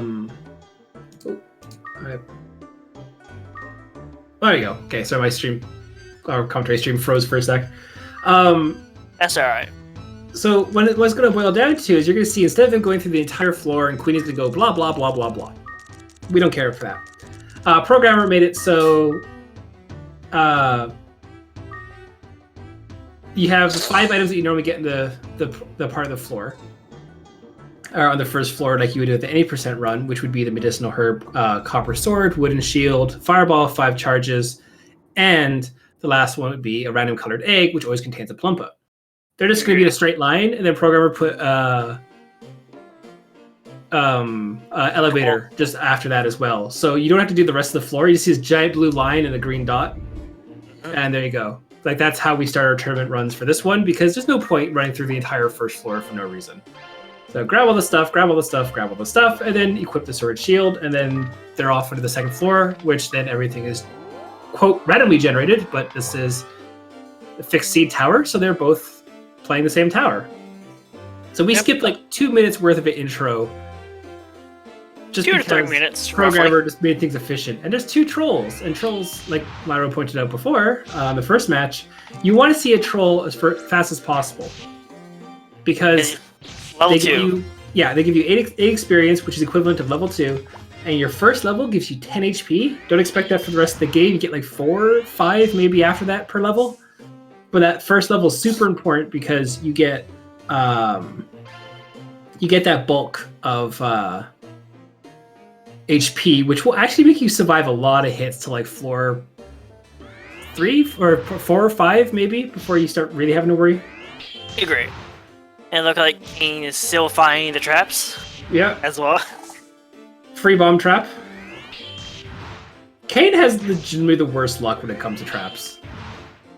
you go. Okay, so my our commentary stream froze for a sec. That's all right. So what's going to boil down to is you're going to see, instead of him going through the entire floor and Queenie's going to go blah, blah, blah, blah, blah. We don't care for that. Programmer made it so you have 5 items that you normally get in the part of the floor, or on the first floor, like you would do at the 80% run, which would be the medicinal herb, copper sword, wooden shield, fireball, 5 charges, and the last one would be a random colored egg, which always contains a plumpa. They're just going to be in a straight line, and then programmer put elevator just after that as well. So you don't have to do the rest of the floor. You just see this giant blue line and a green dot, and there you go. Like, that's how we start our tournament runs for this one, because there's no point running through the entire first floor for no reason. So grab all the stuff, and then equip the sword shield, and then they're off into the second floor, which then everything is, quote, randomly generated, but this is a fixed seed tower, so they're both playing the same tower. So we skipped like 2 minutes worth of an intro just 2 to because 3 minutes, programmer roughly. just made things efficient. And there's 2 trolls, and trolls, like Lyra pointed out before, the first match, you want to see a troll as fast as possible because Level they 2. give you 8 experience, which is equivalent of level 2, and your first level gives you 10 HP. Don't expect that for the rest of the game. You get like 4, 5 maybe after that per level. But that first level is super important because you get that bulk of HP, which will actually make you survive a lot of hits to like floor 3 or 4 or 5 maybe before you start really having to worry. Agree. And look like Kaine is still finding the traps Yeah. as well. Free bomb trap. Kaine has legitimately the worst luck when it comes to traps.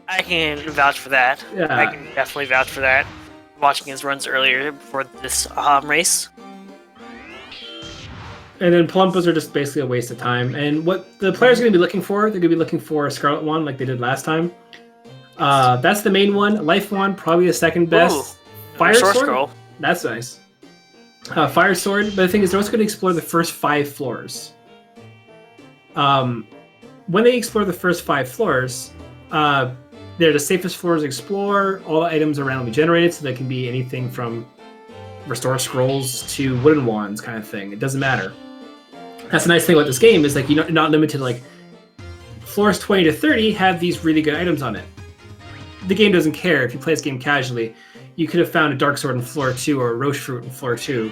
I can vouch for that. Yeah. I can definitely vouch for that. Watching his runs earlier before this race. And then Palumpas are just basically a waste of time. And what the players are going to be looking for, they're going to be looking for a Scarlet Wand like they did last time. That's the main one. Life Wand, probably the second best. Ooh, Fire Source Sword? Scroll. That's nice. Fire Sword, but the thing is, they're also going to explore the first 5 floors. When they explore the first 5 floors, they're the safest floors to explore. All the items are randomly generated, so they can be anything from restore scrolls to wooden wands kind of thing. It doesn't matter. That's the nice thing about this game is like you're not limited to like floors 20 to 30 have these really good items on it. The game doesn't care if you play this game casually. You could have found a Dark Sword in floor 2 or a Roche Fruit in floor 2.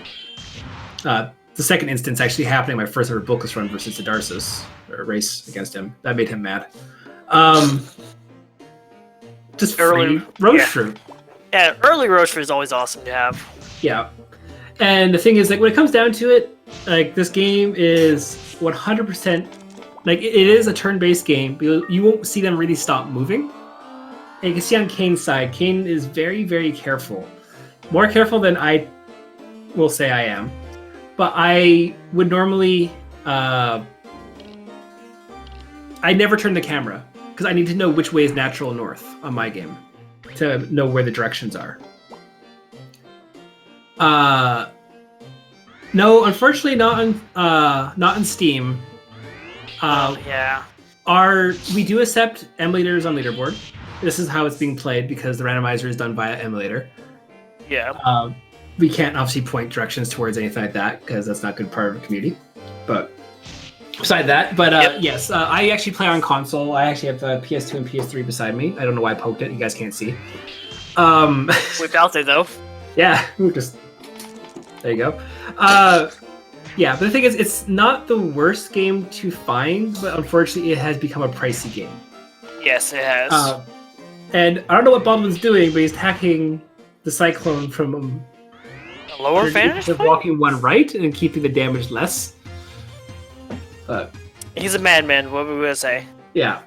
The second instance actually happening my first ever Bulkus run versus the Darcis, or race against him. That made him mad. Just Early- free Roche yeah. Fruit. Yeah, early Roche Fruit is always awesome to have. Yeah. And the thing is, like, when it comes down to it, like, this game is 100%, like, it is a turn-based game. You won't see them really stop moving. And you can see on Kaine's side, Kaine is very, very careful. More careful than I will say I am. But I would normally, I never turn the camera, because I need to know which way is natural north on my game, to know where the directions are. No, unfortunately, not on Steam. Yeah. We do accept emulators on leaderboard. This is how it's being played because the randomizer is done via emulator. Yeah. We can't obviously point directions towards anything like that because that's not good part of the community. But beside that, yes, I actually play on console. I actually have the PS2 and PS3 beside me. I don't know why I poked it. You guys can't see. Whipped out there though. Yeah, just there you go. Yeah, but the thing is, it's not the worst game to find, but unfortunately, it has become a pricey game. Yes, it has. And I don't know what Baldwin's doing, but he's hacking the Cyclone from A lower vantage point? walking one right and keeping the damage less. But He's a madman, what we would say. yeah.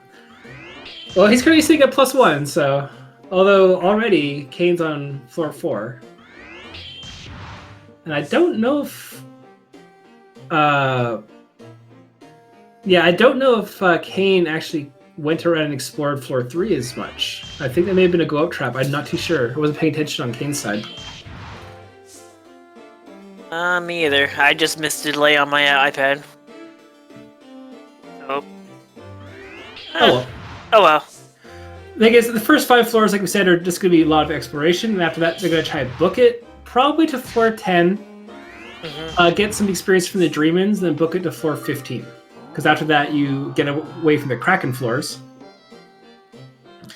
Well, he's currently sitting at +1, so although already Kaine's on floor 4. And I don't know if I don't know if Kaine actually went around and explored floor 3 as much. I think that may have been a go-out trap. I'm not too sure. I wasn't paying attention on Kaine's side. Me either. I just missed the delay on my iPad. So. Oh well. The thing is, the first 5 floors, like we said, are just going to be a lot of exploration, and after that, they're going to try and book it, probably to floor 10, get some experience from the Dreamins, then book it to floor 15. Because after that, you get away from the Kraken floors.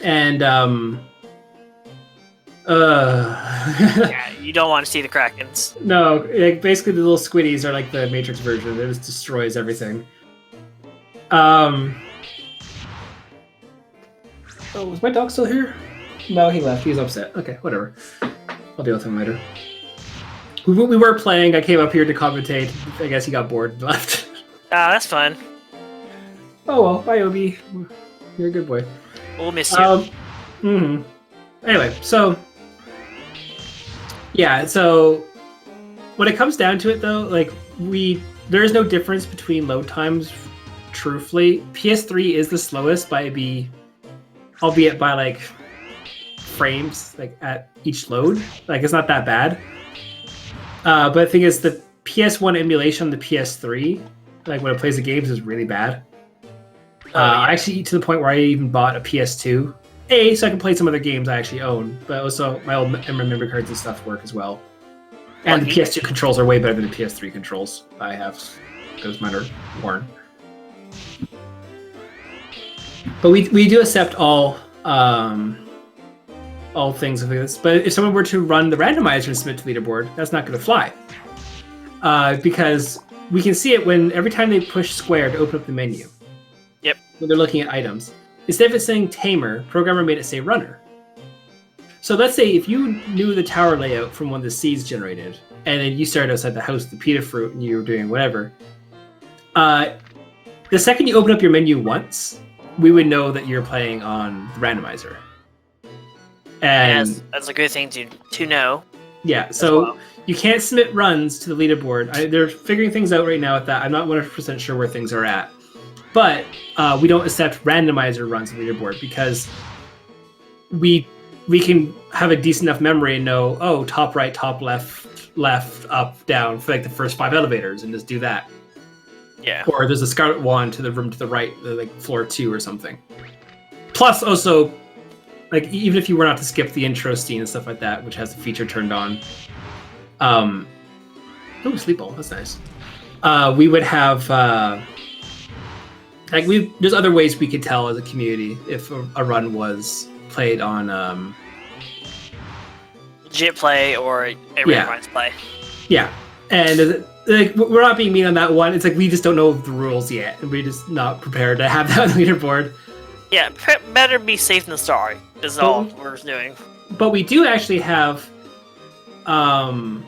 And, Yeah, you don't want to see the Krakens. no, basically the little squiddies are like the Matrix version. It just destroys everything. Oh, was my dog still here? No, he left. He was upset. Okay, whatever. I'll deal with him later. We were playing. I came up here to commentate. I guess he got bored and left. Ah, that's fun. Oh well, bye Obi. You're a good boy. We'll miss you. Anyway, so yeah, so when it comes down to it though, like there is no difference between load times, truthfully. PS3 is the slowest albeit by like frames like at each load. Like it's not that bad. But the thing is the PS1 emulation on the PS3, like when it plays the games, is really bad. Oh, yeah. Actually, to the point where I even bought a PS2. So I can play some other games I actually own, but also my old memory cards and stuff work as well. And the PS2 controls are way better than the PS3 controls I have, because mine are worn. But we do accept all things of this. But if someone were to run the randomizer and submit to leaderboard, that's not going to fly. Because we can see it when every time they push square to open up the menu. Yep. When they're looking at items. Instead of it saying tamer, programmer made it say runner. So let's say if you knew the tower layout from one of the seeds generated, and then you started outside the house with the pita fruit and you were doing whatever, the second you open up your menu once, we would know that you're playing on the randomizer. And yes, that's a good thing to know. Yeah, so you can't submit runs to the leaderboard. They're figuring things out right now with that. I'm not 100% sure where things are at. But we don't accept randomizer runs to the leaderboard because we can have a decent enough memory and know, oh, top right, top left, up, down for like the first 5 elevators and just do that. Yeah. Or there's a scarlet wand to the room to the right, like floor 2 or something. Plus also, like even if you were not to skip the intro scene and stuff like that, which has the feature turned on. Sleep ball, that's nice. We would have there's other ways we could tell as a community if a run was played on legit play or a randomized play. Yeah. And like we're not being mean on that one. It's like we just don't know the rules yet, and we're just not prepared to have that on the leaderboard. Yeah, better be safe than sorry. Is all we're doing. But we do actually have Rando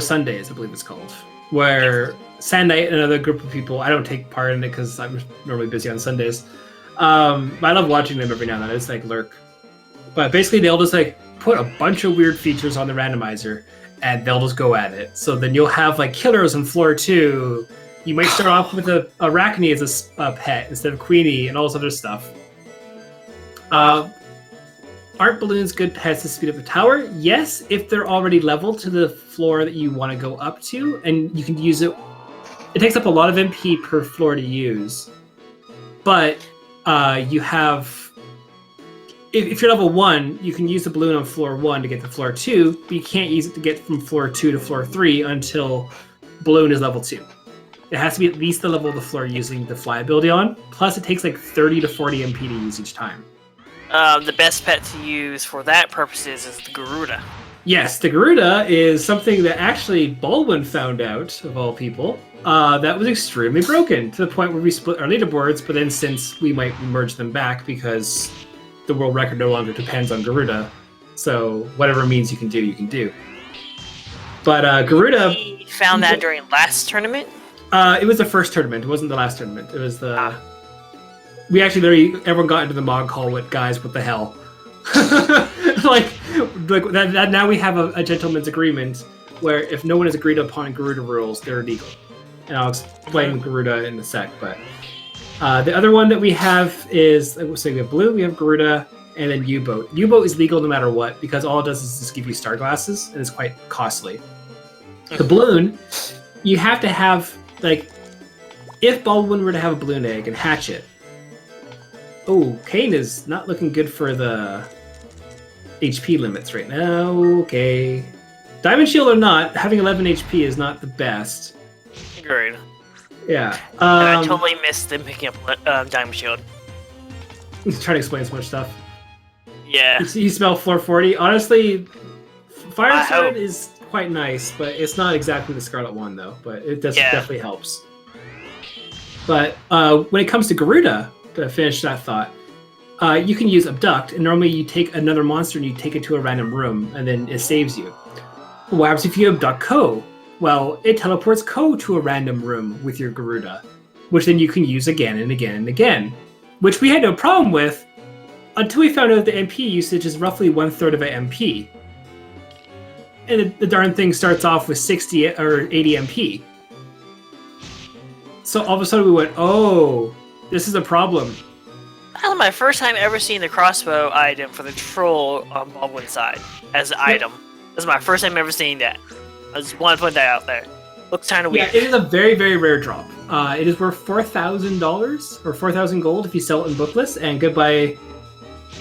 Sundays, I believe it's called, where Sandite and another group of people. I don't take part in it because I'm normally busy on Sundays. I love watching them every now and then. It's like lurk. But basically, they'll just like put a bunch of weird features on the randomizer, and they'll just go at it. So then you'll have like killers on floor 2. You might start off with a Arachne as a pet instead of Queenie and all this other stuff. Aren't balloons good pets to speed up a tower? Yes, if they're already leveled to the floor that you want to go up to, and you can use it. It takes up a lot of MP per floor to use. But you have... If you're level 1, you can use the balloon on floor 1 to get to floor 2, but you can't use it to get from floor 2 to floor 3 until balloon is level 2. It has to be at least the level of the floor using the fly ability on. Plus, it takes like 30 to 40 MP to use each time. The best pet to use for that purposes is the Garuda. Yes, the Garuda is something that actually Baldwin found out, of all people, that was extremely broken, to the point where we split our leaderboards, but then since we might merge them back because the world record no longer depends on Garuda, so whatever means you can do, you can do. But Garuda... We found that during last tournament? It was the first tournament. It wasn't the last tournament. It was the... We actually literally... Everyone got into the mod call with, guys, what the hell? like that. Now we have a gentleman's agreement where if no one has agreed upon Garuda rules, they're illegal. And I'll explain Garuda in a sec, but... the other one that we have is... So we have Blue, we have Garuda, and then U-Boat. U-Boat is legal no matter what, because all it does is just give you star glasses, and it's quite costly. The balloon, you have to have... Like, if Baldwin were to have a balloon egg and hatch it... Oh, Kaine is not looking good for the HP limits right now. Okay. Diamond Shield or not, having 11 HP is not the best. Agreed. Yeah. And I totally missed them picking up Diamond Shield. He's trying to explain so much stuff. Yeah. You smell floor 40. Honestly, Fire Sword is quite nice, but it's not exactly the Scarlet one, though. But it definitely helps. But when it comes to Garuda, to finish that thought, you can use Abduct, and normally you take another monster and you take it to a random room, and then it saves you. What happens if you abduct Ko? Well, it teleports Ko to a random room with your Garuda, which then you can use again and again and again, which we had no problem with until we found out the MP usage is roughly 1/3 of an MP. And the darn thing starts off with 60 or 80 MP. So all of a sudden we went, oh, this is a problem. That was my first time ever seeing the crossbow item for the troll on Baldwin's side as an item. This is my first time ever seeing that. I just want to put that out there. Looks kind of Yeah, weird. it is a very, very rare drop. It is worth $4,000 or 4,000 gold if you sell it in bookless. And goodbye,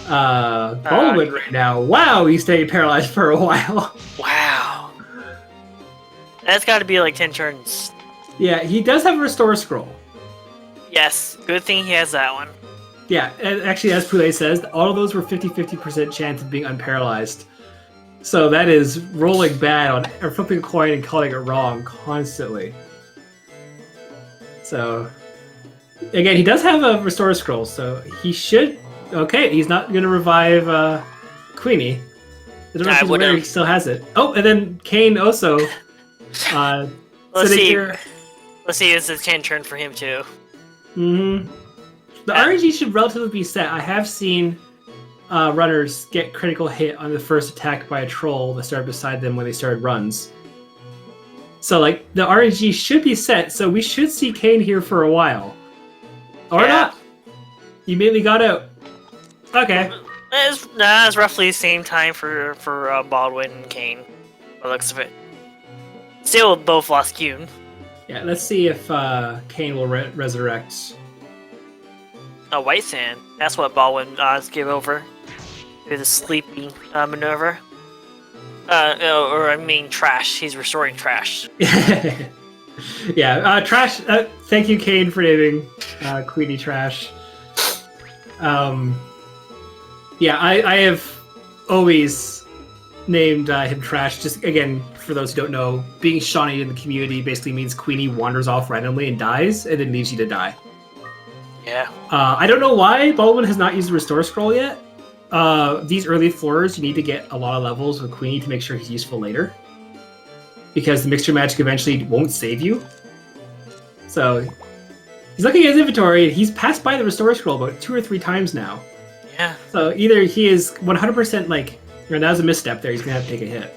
Baldwin right now. Wow, he stayed paralyzed for a while. Wow. That's got to be like 10 turns. Yeah, he does have a restore scroll. Yes, good thing he has that one. Yeah, and actually, as Poulet says, all of those were 50-50% chance of being unparalyzed. So that is rolling bad on, or flipping a coin and calling it wrong constantly. So, again, he does have a restore scroll, so he should. Okay, he's not going to revive Queenie. I don't know if he's aware he still has it. Oh, and then Kaine also. Let's see. Let's see. It's a 10 turn for him too. The RNG should relatively be set. I have seen runners get critical hit on the first attack by a troll that started beside them when they started runs. So, like, the RNG should be set, so we should see Kaine here for a while. Or not. You mainly got out. Okay. It's roughly the same time for Baldwin and Kaine, by the looks of it. Still both lost Qune. Yeah, let's see if Kaine will resurrect. A white sand. That's what Baldwin gave over. With a sleeping maneuver. Or I mean trash. He's restoring trash. Yeah, trash. Thank you, Kaine, for naming Queenie trash. Yeah, I have always named him trash. Just again, for those who don't know, being Shawnee in the community basically means Queenie wanders off randomly and dies, and then leaves you to die. Yeah. I don't know why Baldwin has not used the restore scroll yet. These early floors, you need to get a lot of levels with Queenie to make sure he's useful later. Because the mixture magic eventually won't save you. So, he's looking at his inventory, and he's passed by the restore scroll about 2 or 3 times now. Yeah. So either he is 100% like, that was a misstep there, he's going to have to take a hit.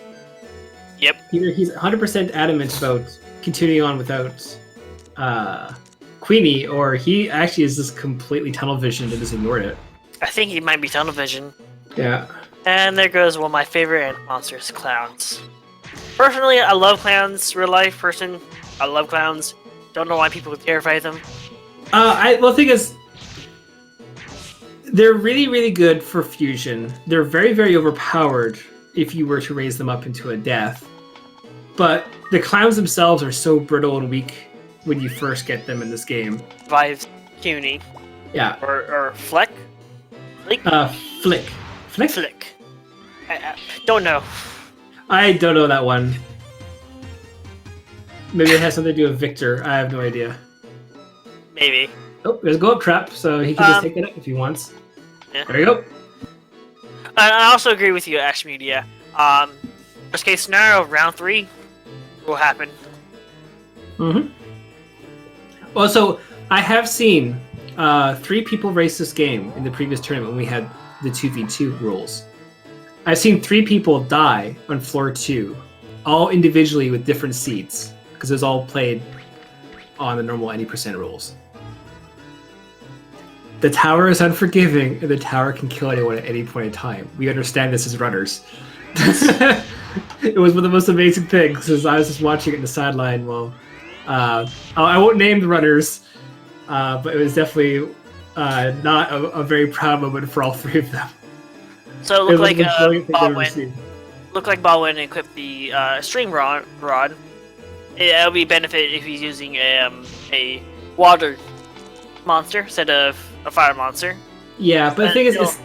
Yep. Either he's 100% adamant about continuing on without Queenie, or he actually is just completely tunnel visioned and just ignored it. I think he might be tunnel vision. Yeah. And there goes one of my favorite ant monsters, clowns. Personally, I love clowns. Real life person, I love clowns. Don't know why people terrify them. The thing is, they're really, really good for fusion. They're very, very overpowered if you were to raise them up into a death. But the clowns themselves are so brittle and weak when you first get them in this game. Revives Cuny. Yeah. Or Fleck? Flick. Flick. I don't know. I don't know that one. Maybe it has something to do with Victor. I have no idea. Maybe. Oh, there's a go-up trap, so he can just take it up if he wants. Yeah. There you go. I also agree with you, Ash Media. Worst case scenario, round 3 will happen. Mm-hmm. Well, so I have seen 3 people race this game in the previous tournament when we had the 2v2 rules. I've seen 3 people die on floor 2, all individually with different seeds, because it was all played on the normal 90% rules. The tower is unforgiving, and the tower can kill anyone at any point in time. We understand this as runners. It was one of the most amazing things, because I was just watching it in the sideline while... I won't name the runners, but it was definitely not a very proud moment for all 3 of them. So it looked like Baldwin equipped the stream rod. It'll be benefit if he's using a water monster instead of a fire monster. Yeah, but the thing is, it's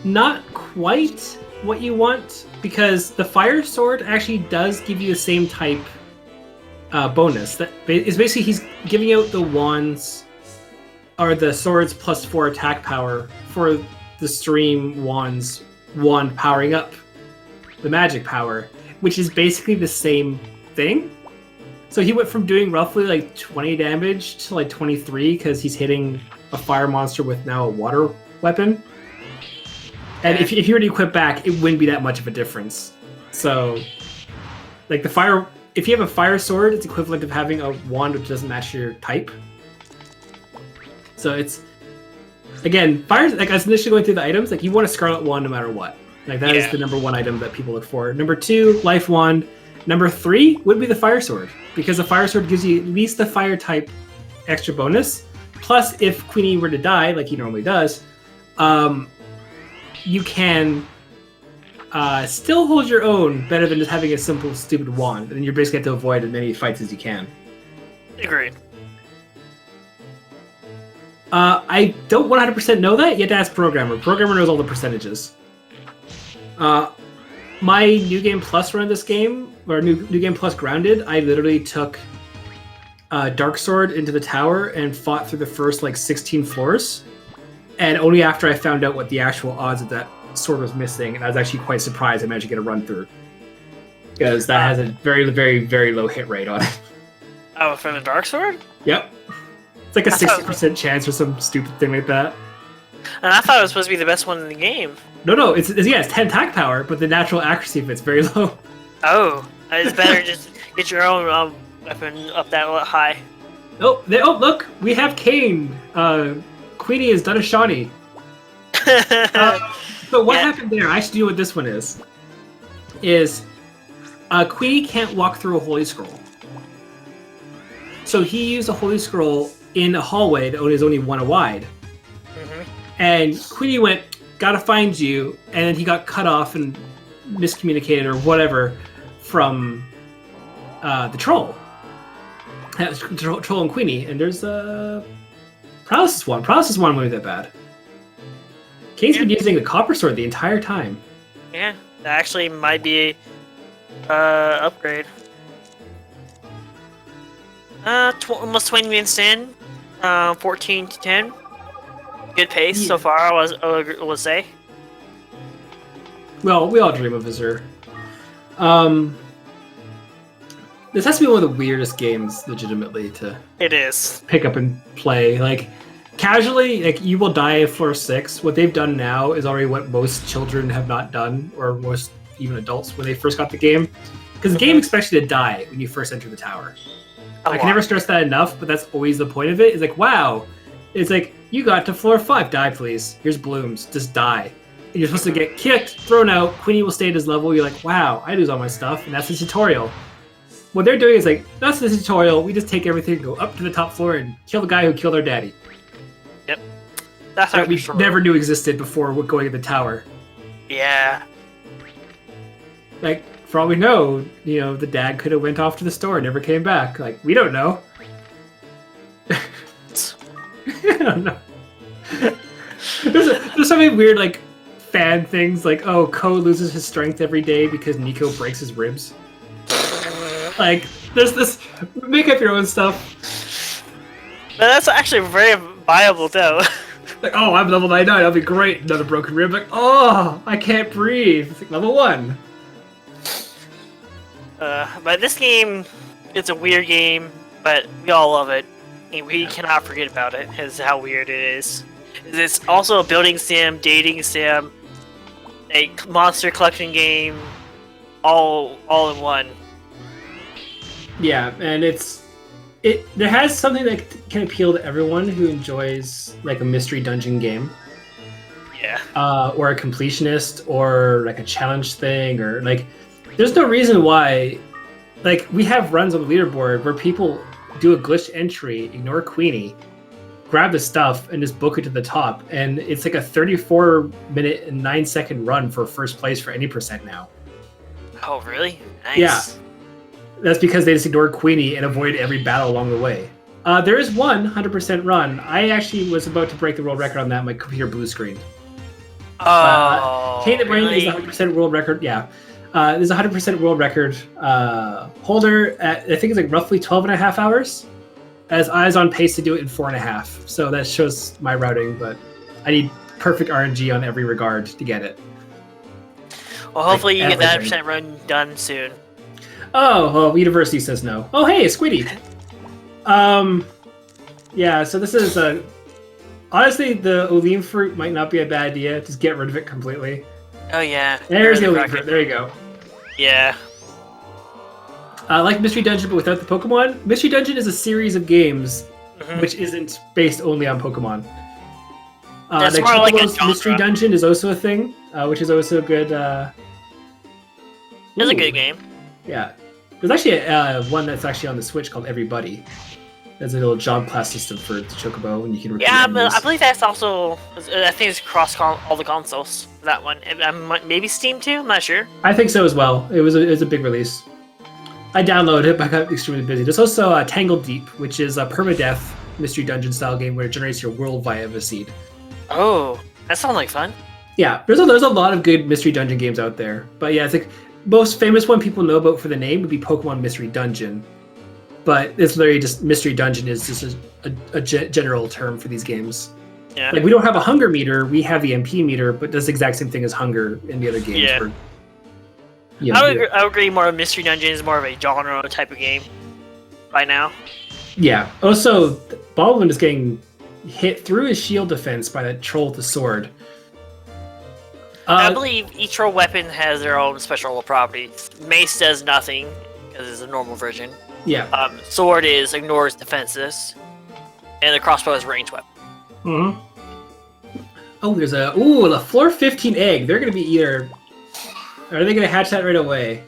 not quite what you want, because the fire sword actually does give you the same type bonus. That is basically he's giving out the wands or the swords plus 4 attack power for the stream wand powering up the magic power, which is basically the same thing. So he went from doing roughly like 20 damage to like 23 because he's hitting a fire monster with now a water weapon. And if you were to equip back, it wouldn't be that much of a difference. So, like the fire, if you have a fire sword, it's equivalent of having a wand which doesn't match your type. So it's, again, fire. Like I was initially going through the items, like you want a scarlet wand no matter what. Like that is the number 1 item that people look for. Number 2, life wand, Number 3 would be the Fire Sword, because the Fire Sword gives you at least the Fire type extra bonus. Plus, if Queenie were to die, like he normally does, you can still hold your own better than just having a simple, stupid wand. And you basically have to avoid as many fights as you can. Agreed. I don't 100% know that. You have to ask Programmer. Programmer knows all the percentages. My New Game Plus run this game, or New Game Plus Grounded, I literally took Dark Sword into the tower and fought through the first 16 floors. And only after I found out what the actual odds of that sword was missing, and I was actually quite surprised I managed to get a run through. Because that has a very, very, very low hit rate on it. Oh, from the Dark Sword? Yep. It's like a 60% chance or some stupid thing like that. And I thought it was supposed to be the best one in the game. No, it's 10 attack power, but the natural accuracy of it's very low. Oh, it's better just get your own weapon up that high. Oh, look, we have Kaine. Queenie has done a Shawnee. So what happened there? I should do what this one is Queenie can't walk through a Holy Scroll. So he used a Holy Scroll in a hallway that is only 1 wide. Mm-hmm. And Queenie went, gotta find you, and then he got cut off and miscommunicated or whatever from the troll. Troll and Queenie, and there's Paralysis one. Paralysis one won't be that bad. Kaine's been using the Copper Sword the entire time. Yeah, that actually might be a upgrade. Almost 20 minutes in, 14 to 10. Good pace so far, I will say. Well, we all dream of Azure. This has to be one of the weirdest games, legitimately, to It is. pick up and play. Casually, you will die at floor 6. What they've done now is already what most children have not done, or most even adults when they first got the game. Because the game expects you to die when you first enter the tower. I can never stress that enough, but that's always the point of it. It's wow. It's you got to floor 5. Die, please. Here's blooms. Just die. And you're supposed to get kicked, thrown out. Queenie will stay at his level. You're wow, I lose all my stuff. And that's the tutorial. What they're doing is that's the tutorial. We just take everything, go up to the top floor, and kill the guy who killed our daddy. Yep. That's that we never knew existed before going to the tower. Yeah. For all we know, the dad could have went off to the store and never came back. We don't know. I don't know. There's so many weird, fan things, Ko loses his strength every day because Nico breaks his ribs. There's this, make up your own stuff. But that's actually very viable, though. I'm level 99, I'll be great. Another broken rib, I can't breathe. It's level 1. But this game, it's a weird game, but we all love it. And we cannot forget about it, is how weird it is. It's also a building sim, dating sim, a monster collection game, all in one. Yeah, and there has something that can appeal to everyone who enjoys a mystery dungeon game. Yeah. Or a completionist, or a challenge thing, or there's no reason why. We have runs on the leaderboard where people do a glitch entry, ignore Queenie, grab the stuff, and just book it to the top. And it's a 34-minute and 9-second run for first place for any percent now. Oh, really? Nice. Yeah. That's because they just ignored Queenie and avoided every battle along the way. There is one 100% run. I actually was about to break the world record on that. My computer blue screened. KaineTheBrain really? is the 100% world record. Yeah. There's a 100% world record holder at, I think it's roughly 12 and a half hours. As I was on pace to do it in 4.5. So that shows my routing, but I need perfect RNG on every regard to get it. Well, hopefully you get that 100% run done soon. Oh, well, University says no. Oh, hey, Squiddy. Yeah, so this is honestly, the Olim fruit might not be a bad idea. Just get rid of it completely. Oh, yeah. There's the Olim fruit. There you go. Yeah. Like Mystery Dungeon, but without the Pokemon. Mystery Dungeon is a series of games which isn't based only on Pokemon. That's more like a genre. Mystery Dungeon is also a thing, which is also a good. It's a good game. Yeah. There's actually one that's actually on the Switch called Everybody. There's a little job class system for Chocobo, and you can recruit enemies. I believe that's also. I think it's across all the consoles. That one, maybe Steam too. I'm not sure. I think so as well. It was a big release. I downloaded it, but I got extremely busy. There's also Tangled Deep, which is a permadeath mystery dungeon style game where it generates your world via a seed. Oh, that sounds like fun. Yeah, there's a lot of good mystery dungeon games out there, but yeah, it's like most famous one people know about for the name would be Pokemon Mystery Dungeon, but it's literally just Mystery Dungeon is just a general term for these games. Yeah. Like we don't have a hunger meter, we have the MP meter, but does the exact same thing as hunger in the other games. Yeah. Where, you know, I would agree. More Mystery Dungeon is more of a genre type of game by now. Yeah. Also, Baldwin is getting hit through his shield defense by that troll with the sword. I believe each roll weapon has their own special properties. Mace does nothing because it's a normal version. Yeah. Sword ignores defenses, and the crossbow is ranged weapon. Mm-hmm. Oh, there's a floor 15 egg. They're gonna be either. Are they gonna hatch that right away?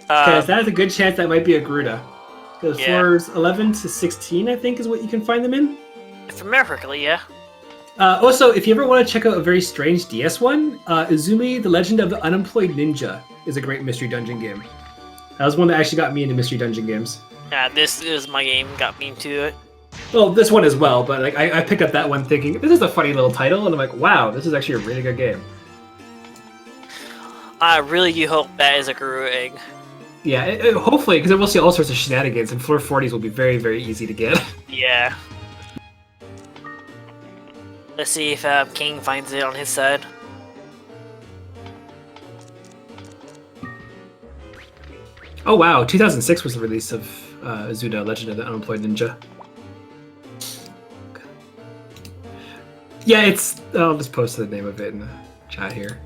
Because that is a good chance that might be a Gruda. Because floors 11 to 16, I think, is what you can find them in. If I remember correctly, yeah. Also, if you ever want to check out a very strange DS one, Izumi, The Legend of the Unemployed Ninja is a great mystery dungeon game. That was one that actually got me into mystery dungeon games. Yeah, this is my game, got me into it. Well, this one as well, but like I picked up that one thinking, this is a funny little title, and I'm like, wow, this is actually a really good game. I really do hope that is a Guru egg. Yeah, hopefully, because we'll see all sorts of shenanigans, and floor 40s will be very, very easy to get. Yeah. Let's see if King finds it on his side. Oh wow, 2006 was the release of Azuda, Legend of the Unemployed Ninja. Yeah, I'll just post the name of it in the chat here.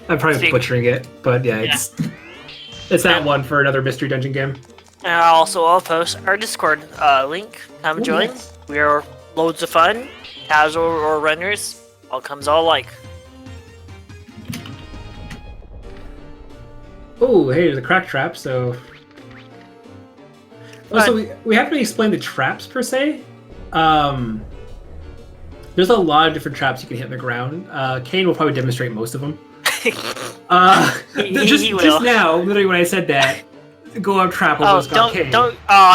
I'm probably butchering it, but yeah, it's that one for another mystery dungeon game. And I'll post our Discord link. Come join. Yes. We are loads of fun. Casual or runners, all comes all alike. Oh, hey, there's a crack trap, so... Also, we haven't really explained the traps, per se. There's a lot of different traps you can hit in the ground. Kaine will probably demonstrate most of them. Just now, literally when I said that, go up trap almost got Kaine.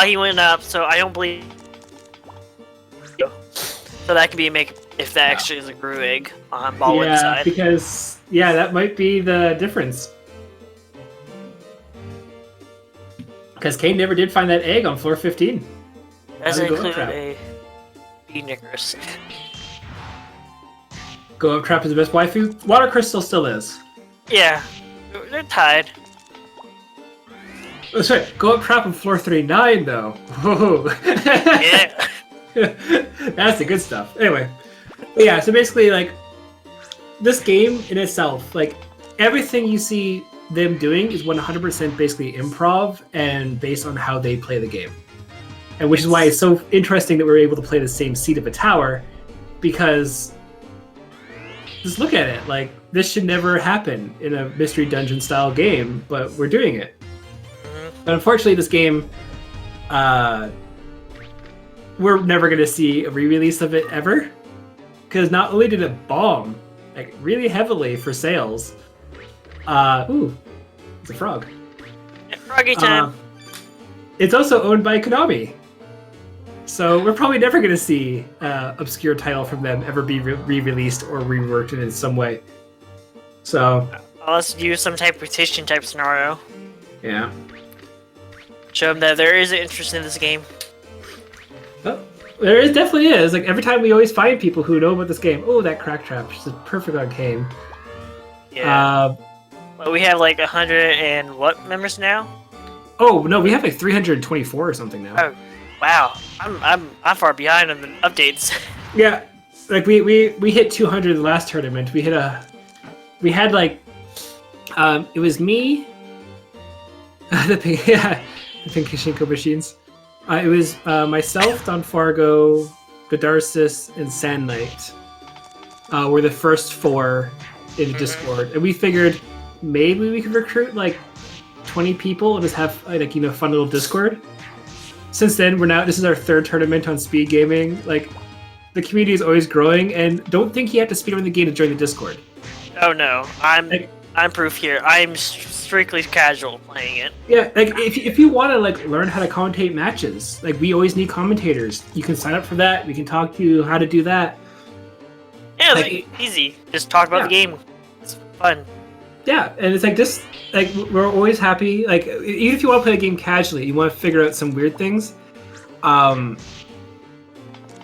He went up, so I don't believe... So that could be a if that actually is a Gru egg on Baldwin's side. Yeah, because that might be the difference. Because Kaine never did find that egg on floor 15. Doesn't include a Nickers. Go up trap is the best waifu. Water Crystal still is. Yeah, they're tied. That's right. Go up trap on floor 39 though. Whoa. Yeah. That's the good stuff. Anyway, yeah, so basically, like, this game in itself, like, everything you see them doing is 100% basically improv and based on how they play the game. And which is why it's so interesting that we're able to play the same seat of a tower, because just look at it, like, this should never happen in a mystery dungeon style game, but we're doing it. But unfortunately, this game, we're never going to see a re-release of it ever, because not only did it bomb, like, really heavily for sales. Ooh, it's a frog. Froggy time. It's also owned by Konami, so we're probably never going to see obscure title from them ever be re-released or reworked in some way. So let's do some type of petition type scenario. Yeah. Show them that there is an interest in this game. Oh, there definitely is. Like, every time we always find people who know about this game. Oh, that crack trap. She's perfect on Kaine. Yeah. Well, we have like 100 and what members now? Oh no, we have like 324 or something now. Oh, wow. I'm far behind on the updates. Yeah, like we hit 200 the last tournament. We had like it was me, the pink Kishinko machines. It was myself, Don Fargo, Godarsis, and Sand Knight were the first 4 in Discord, and we figured maybe we could recruit like 20 people and just have fun little Discord. Since then, this is our third tournament on speed gaming. Like, the community is always growing, and don't think you have to speedrun the game to join the Discord. Oh no, I'm proof here. I'm strictly casual playing it. Yeah, like if you want to learn how to commentate matches, we always need commentators. You can sign up for that. We can talk to you how to do that. Yeah, it's easy. Just talk about the game. It's fun. Yeah, and it's this. We're always happy. Even if you want to play a game casually, you want to figure out some weird things.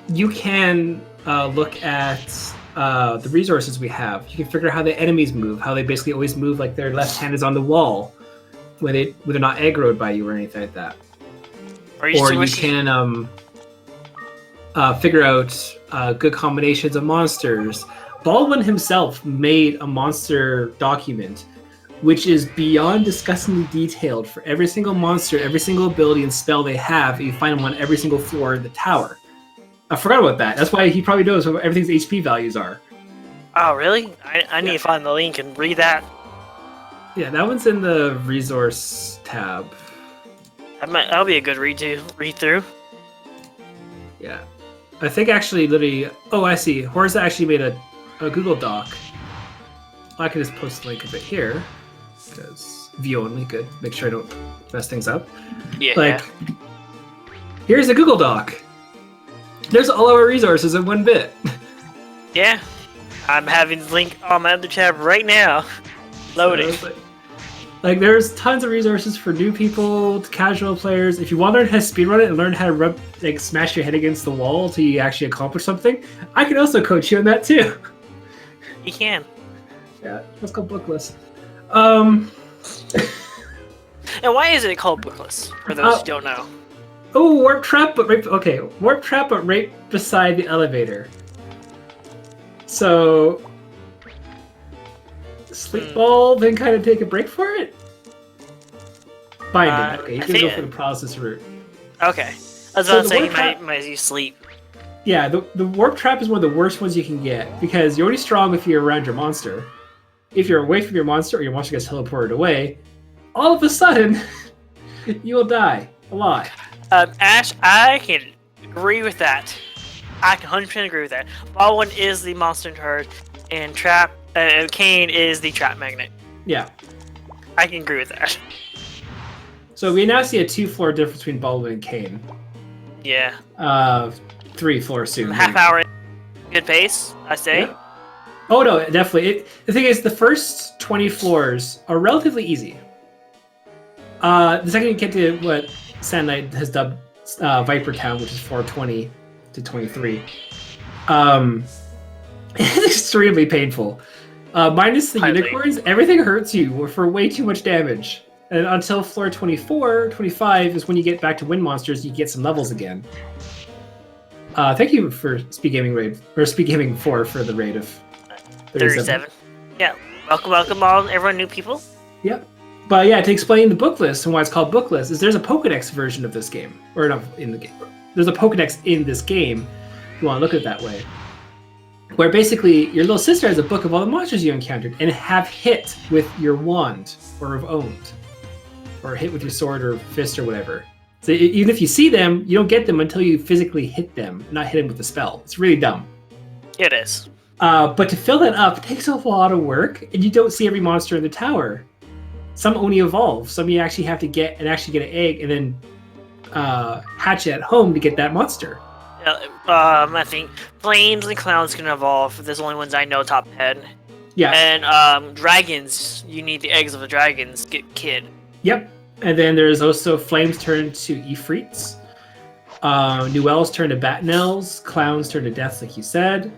You can look at the resources we have. You can figure out how the enemies move. How they basically always move their left hand is on the wall, when they're not aggroed by you or anything like that. Or you can figure out good combinations of monsters. Baldwin himself made a monster document, which is beyond disgustingly detailed for every single monster, every single ability and spell they have. And you find them on every single floor of the tower. I forgot about that. That's why he probably knows what everything's HP values are. Oh, really? I need to find the link and read that. Yeah, that one's in the resource tab. That'll be a good read through. Yeah. I think actually, literally... Oh, I see. Horza actually made a Google Doc. I can just post the link of it here. Because view only, good. Make sure I don't mess things up. Yeah. Here's a Google Doc. There's all our resources in one bit. Yeah. I'm having the link on my other tab right now. Loading. So there's tons of resources for new people, casual players. If you want to learn how to speedrun it and learn how to smash your head against the wall till you actually accomplish something, I can also coach you on that too. You can. Yeah, that's called Bookless. And why is it called Bookless? For those who don't know. Oh, warp trap, but right beside the elevator. So, sleep ball, then kind of take a break for it. Binding. Okay, you can go for the paralysis route. Okay, I was about to say you might use sleep. Yeah, the warp trap is one of the worst ones you can get because you're only strong if you're around your monster. If you're away from your monster or your monster gets teleported away, all of a sudden you will die a lot. Ash, I can agree with that. I can 100% agree with that. Baldwin is the monster in charge, and Kaine is the trap magnet. Yeah. I can agree with that. So we now see a 2-floor difference between Baldwin and Kaine. Yeah. 3 floors soon. Half hour. Good pace, I say. Yeah. Oh no, definitely. The thing is, the first 20 floors are relatively easy. The second you get to what Sand Knight has dubbed Viper Town, which is 420 to 23. It's extremely painful. Minus the unicorns, everything hurts you for way too much damage. And until floor 24, 25 is when you get back to wind monsters, you get some levels again. Thank you for Speed Gaming 4 for the raid of 37. Yeah, welcome all everyone new people. Yep. But yeah, to explain the book list and why it's called book list is there's a Pokedex version of this game. Or not in the game. There's a Pokedex in this game, if you want to look at it that way. Where basically your little sister has a book of all the monsters you encountered and have hit with your wand or have owned. Or hit with your sword or fist or whatever. So even if you see them, you don't get them until you physically hit them, not hit them with a spell. It's really dumb. It is. But to fill that up takes a lot of work, and you don't see every monster in the tower. Some only evolve. Some you actually have to get an egg and then hatch it at home to get that monster. I think flames and clowns can evolve. There's only ones I know top 10. Yeah. And dragons, you need the eggs of the dragons get kid. Yep. And then there's also flames turn to Ifrits. Newells turn to Batinels. Clowns turn to deaths, like you said.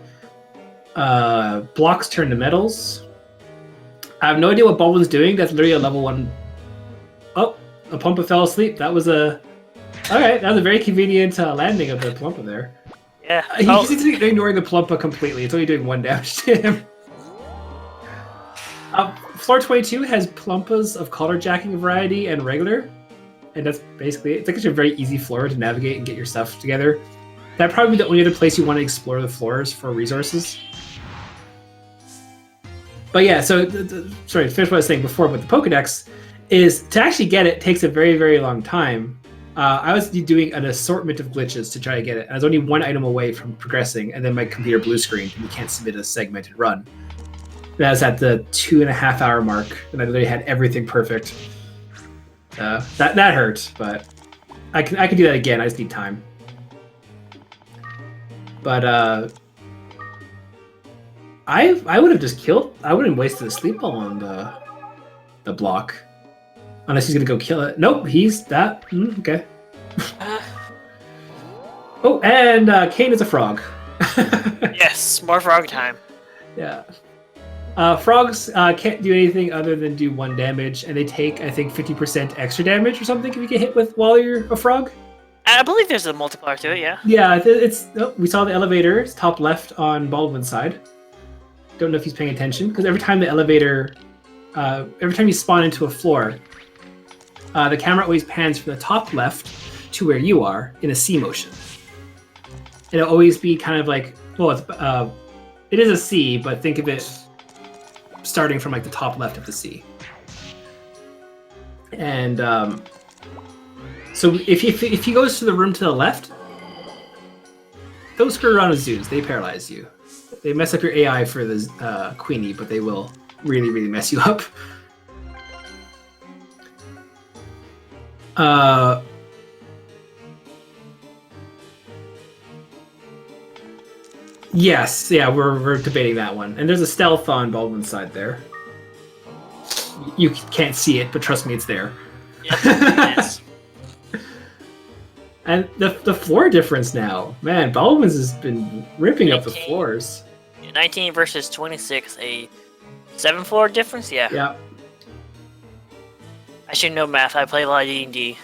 Blocks turn to metals. I have no idea what Baldwin's doing. That's literally a level 1. Oh, a Plumpa fell asleep. That was a... Alright, that was a very convenient landing of the Plumpa there. Yeah. He's ignoring the Plumpa completely. It's only doing 1 damage to him. Floor 22 has Plumpas of collarjacking variety and regular. And that's basically it. It's actually a very easy floor to navigate and get your stuff together. That'd probably be the only other place you want to explore the floors for resources. But yeah, so sorry, to finish what I was saying before with the Pokedex, is to actually get it takes a very, very long time. I was doing an assortment of glitches to try to get it. I was only one item away from progressing, and then my computer blue screened, and you can't submit a segmented run. And I was at the 2.5 hour mark, and I literally had everything perfect. That hurt, but I can do that again. I just need time. But I would have just killed. I wouldn't have wasted a sleep ball on the block. Unless he's gonna go kill it. Nope, he's that. Okay. Oh, and Kaine is a frog. Yes, more frog time. Yeah. Frogs can't do anything other than do 1 damage, and they take, I think, 50% extra damage or something if you get hit with while you're a frog. I believe there's a multiplier to it, yeah. Yeah, it's. Oh, we saw the elevator. It's top left on Baldwin's side. Don't know if he's paying attention, because every time the elevator, every time you spawn into a floor, the camera always pans from the top left to where you are in a C motion. It'll always be kind of like, well, it is a C, but think of it starting from like the top left of the C. And so if he goes to the room to the left, don't screw around with zoos. They paralyze you. They mess up your AI for the Queenie, but they will really, really mess you up. Yes, yeah, we're debating that one. And there's a stealth on Baldwin's side there. You can't see it, but trust me, it's there. Yep, it is. And the floor difference now. Man, Baldwin's has been ripping up the floors. 19 versus 26, a 7-floor difference? Yeah. Yeah. I should know math. I play a lot of D&D.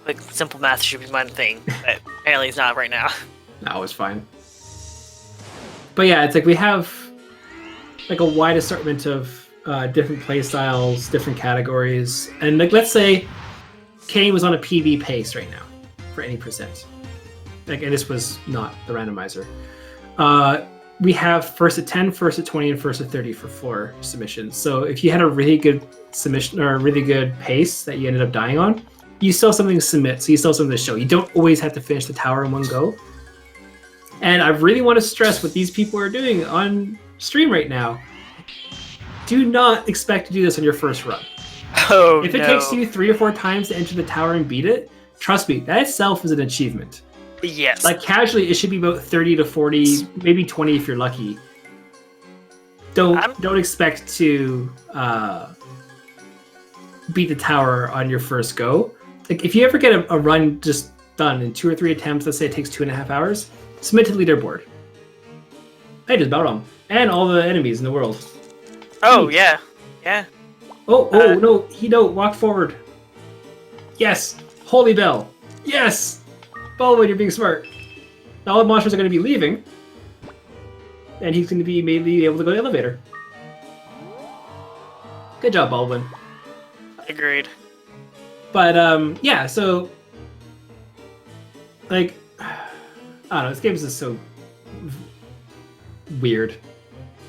Quick, simple math should be my thing, but apparently it's not right now. No, it's fine. But yeah, it's like we have like a wide assortment of different play styles, different categories, and like let's say Kaine was on a PB pace right now for any percent. Like, and this was not the randomizer. We have first at 10, first at 20, and first at 30 for floor submissions. So if you had a really good submission or a really good pace that you ended up dying on, you still have something to submit, so you still have something to show. You don't always have to finish the tower in one go. And I really want to stress what these people are doing on stream right now. Do not expect to do this on your first run. Oh, if it takes you 3 or 4 times to enter the tower and beat it, trust me, that itself is an achievement. Yes. Like casually, it should be about 30 to 40, maybe 20 if you're lucky. Don't expect to beat the tower on your first go. Like if you ever get a run just done in 2 or 3 attempts, let's say it takes 2.5 hours, submit to the leaderboard. I just about them. And all the enemies in the world. Oh, yeah. Yeah. Oh, no, walk forward. Yes, holy bell. Yes, Baldwin, you're being smart. All the monsters are going to be leaving, and he's going to be maybe able to go to the elevator. Good job, Baldwin. Agreed. But, yeah, so, like, I don't know, this game is just so weird.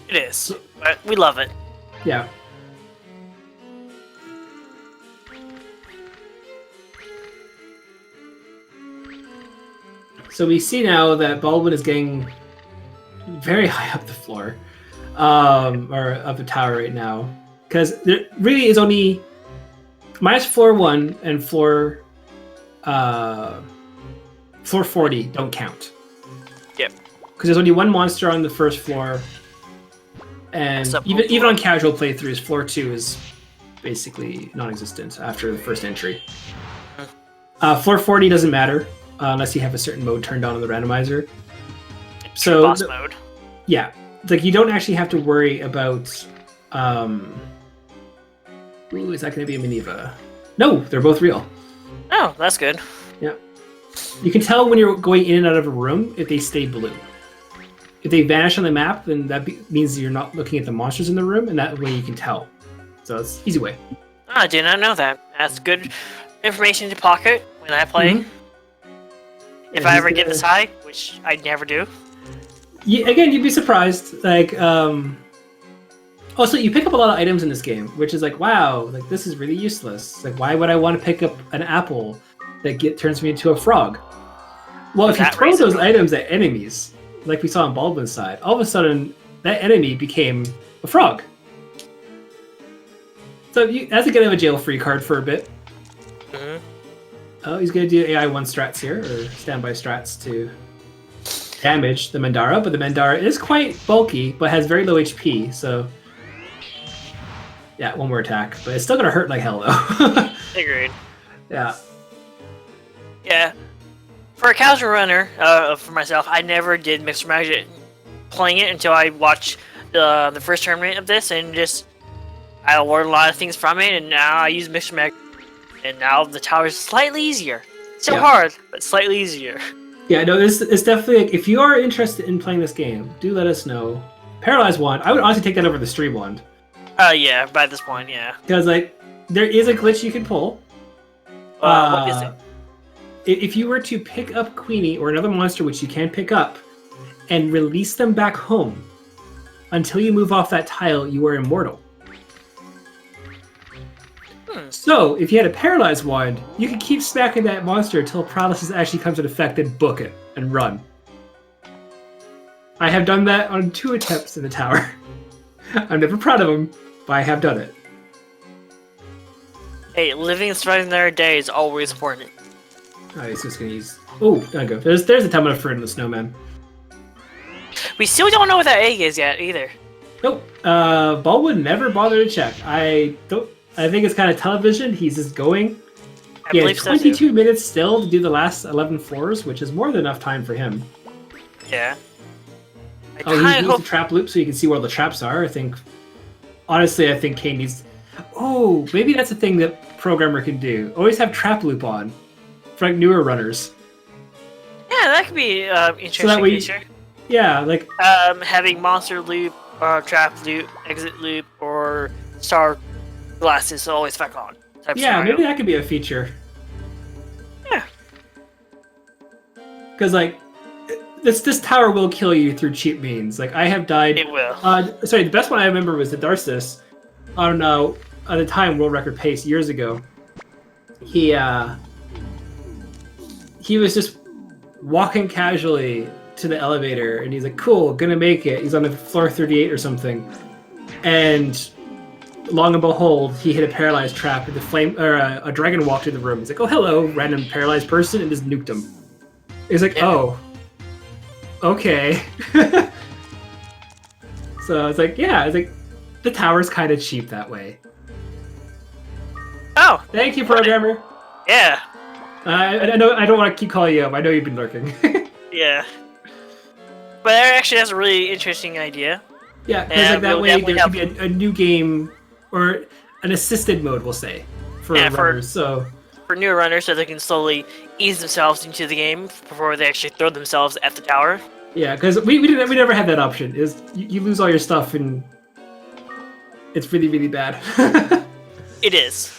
It is, but we love it. Yeah. So we see now that Baldwin is getting very high up the floor, or up the tower right now, because there really is only minus floor 1 and floor 40 don't count. Yep. Because there's only one monster on the first floor, and even on casual playthroughs, floor 2 is basically non-existent after the first entry. Floor 40 doesn't matter. Unless you have a certain mode turned on in the randomizer. So boss mode. Yeah, like you don't actually have to worry about. Ooh, is that going to be a Minerva? No, they're both real. Oh, that's good. Yeah, you can tell when you're going in and out of a room if they stay blue. If they vanish on the map, then that means you're not looking at the monsters in the room, and that way you can tell. So it's an easy way. Oh, I did not know that. That's good information to pocket when I play. Mm-hmm. If I ever get this high, which I never do. Yeah, again, you'd be surprised. Like, Also, you pick up a lot of items in this game, which is like, wow, like this is really useless. Like, why would I want to pick up an apple that turns me into a frog? Well, if you throw those items at enemies, like we saw on Baldwin's side, all of a sudden that enemy became a frog. So that's a get out of a jail free card for a bit. Mm-hmm. Oh, he's going to do AI 1 strats here, or standby strats to damage the Mandara, but the Mandara is quite bulky, but has very low HP, so... Yeah, one more attack, but it's still going to hurt like hell, though. Agreed. Yeah. Yeah. For a casual runner, for myself, I never did Mixed Magic playing it until I watched the first tournament of this, and just... I learned a lot of things from it, and now I use Mixed Magic, and now the tower is slightly easier. Still hard, but slightly easier. Yeah, no, it's definitely, like, if you are interested in playing this game, do let us know. Paralyze Wand, I would honestly take that over the Stream Wand. Yeah, by this point, yeah. Because, like, there is a glitch you can pull. What is it? If you were to pick up Queenie or another monster, which you can pick up, and release them back home, until you move off that tile, you are immortal. So, if you had a Paralyze Wand, you could keep smacking that monster until paralysis actually comes into effect and book it and run. I have done that on 2 attempts in the tower. I'm never proud of them, but I have done it. Hey, living and surviving their day is always important. Oh, he's just gonna use... Oh, there we go. There's a Temple of Fruit in the Snowman. We still don't know what that egg is yet, either. Nope. Baldwin never bothered to check. I think it's kind of television. He's just going. I believe 22 minutes still to do the last 11 floors, which is more than enough time for him. Yeah. He used the trap loop so you can see where all the traps are. Honestly, I think Kaine needs... Oh, maybe that's a thing that programmer can do. Always have trap loop on for like newer runners. Yeah, that could be interesting. So that way, yeah, like having monster loop, trap loop, exit loop, or star glasses always back on. Yeah, maybe that could be a feature. Yeah. Because like this tower will kill you through cheap means. Like I have died. It will. Sorry, the best one I remember was the Darcis. On at the time world record pace years ago. He was just walking casually to the elevator, and he's like, "Cool, gonna make it." He's on the floor 38 or something, and long and behold, he hit a paralyzed trap, and a dragon walked through the room. He's like, "Oh, hello, random paralyzed person," and just nuked him. He's like, "Oh, okay." So it's like, yeah, it's like the tower's kind of cheap that way. Oh, thank you, programmer. Yeah. I know. I don't want to keep calling you up. I know you've been lurking. Yeah. But that actually has a really interesting idea. Yeah, because like that way there could be a new game or an assisted mode, we'll say, for runners. For newer runners, so they can slowly ease themselves into the game before they actually throw themselves at the tower. Yeah, because we never had that option. You lose all your stuff and it's really, really bad. It is.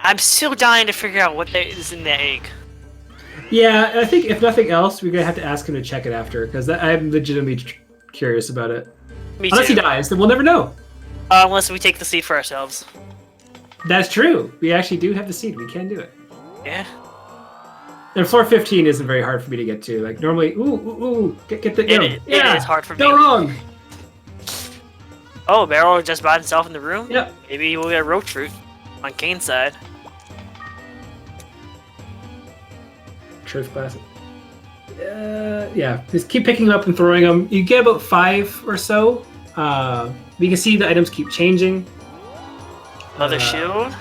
I'm still dying to figure out what is in that egg. Yeah, I think if nothing else, we're gonna have to ask him to check it after, because I'm legitimately curious about it. Me Unless too. he dies, then we'll never know. Unless we take the seed for ourselves. That's true. We actually do have the seed. We can do it. Yeah. And floor 15 isn't very hard for me to get to. Like normally, get the. It is hard for me. Go wrong. Oh, Beryl just bought himself in the room? Yep. Maybe we'll get a roach root on Kaine's side. Truth classic. Yeah, just keep picking them up and throwing them. You get about 5 or so. We can see the items keep changing. Another shield.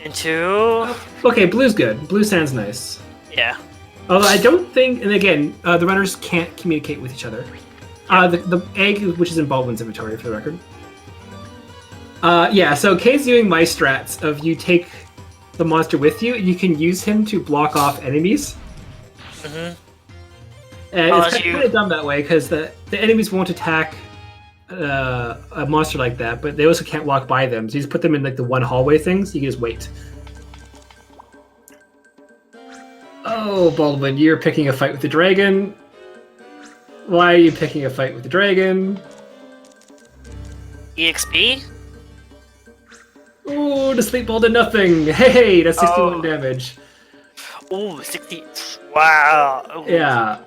Into... Okay, blue's good. Blue sounds nice. Yeah. Although I don't think, and again, the runners can't communicate with each other. The egg, which is in Baldwin's inventory for the record. Yeah, so Kaine's doing my strats of you take the monster with you, and you can use him to block off enemies. Mm-hmm. It's kind of dumb that way, because the enemies won't attack a monster like that, but they also can't walk by them, so you just put them in like the one hallway thing, so you can just wait. Oh, Baldwin, you're picking a fight with the dragon. Why are you picking a fight with the dragon? EXP? Ooh, the sleep ball did nothing. Hey, that's 61 damage. Ooh, 60. Wow. Ooh. Yeah.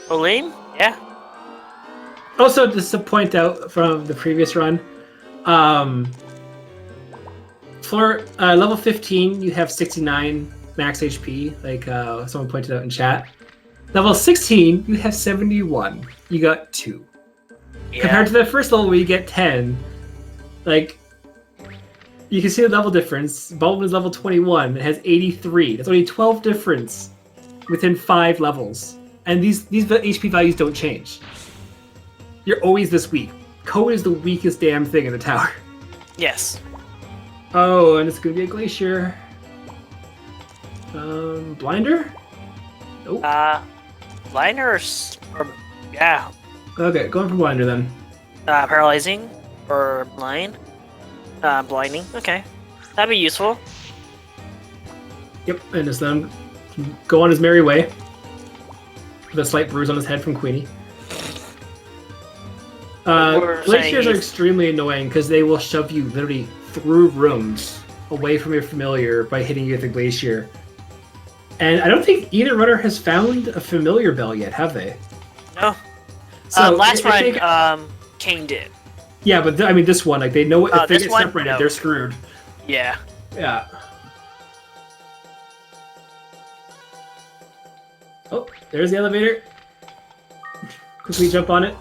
Olim? Yeah. Also, just to point out from the previous run, for level 15, you have 69 max HP, like someone pointed out in chat. Level 16, you have 71. You got 2. Yeah. Compared to the first level where you get 10, like, you can see the level difference. Baldwin is level 21. It has 83. That's only 12 difference within 5 levels. And these HP values don't change. You're always this weak. Code is the weakest damn thing in the tower. Yes. Oh, and it's going to be a glacier. Blinder? Nope. Blinder or yeah. Okay, going for blinder then. Paralyzing or blind? Blinding. Okay, that'd be useful. Yep, and just let him go on his merry way. With a slight bruise on his head from Queenie. Glaciers are extremely annoying because they will shove you literally through rooms away from your familiar by hitting you with a glacier. And I don't think either runner has found a familiar bell yet, have they? No. So last run, Kaine did. Yeah, but I mean, this one, like, they know if they get separated, no. They're screwed. Yeah. Yeah. Oh, there's the elevator. Quickly jump on it.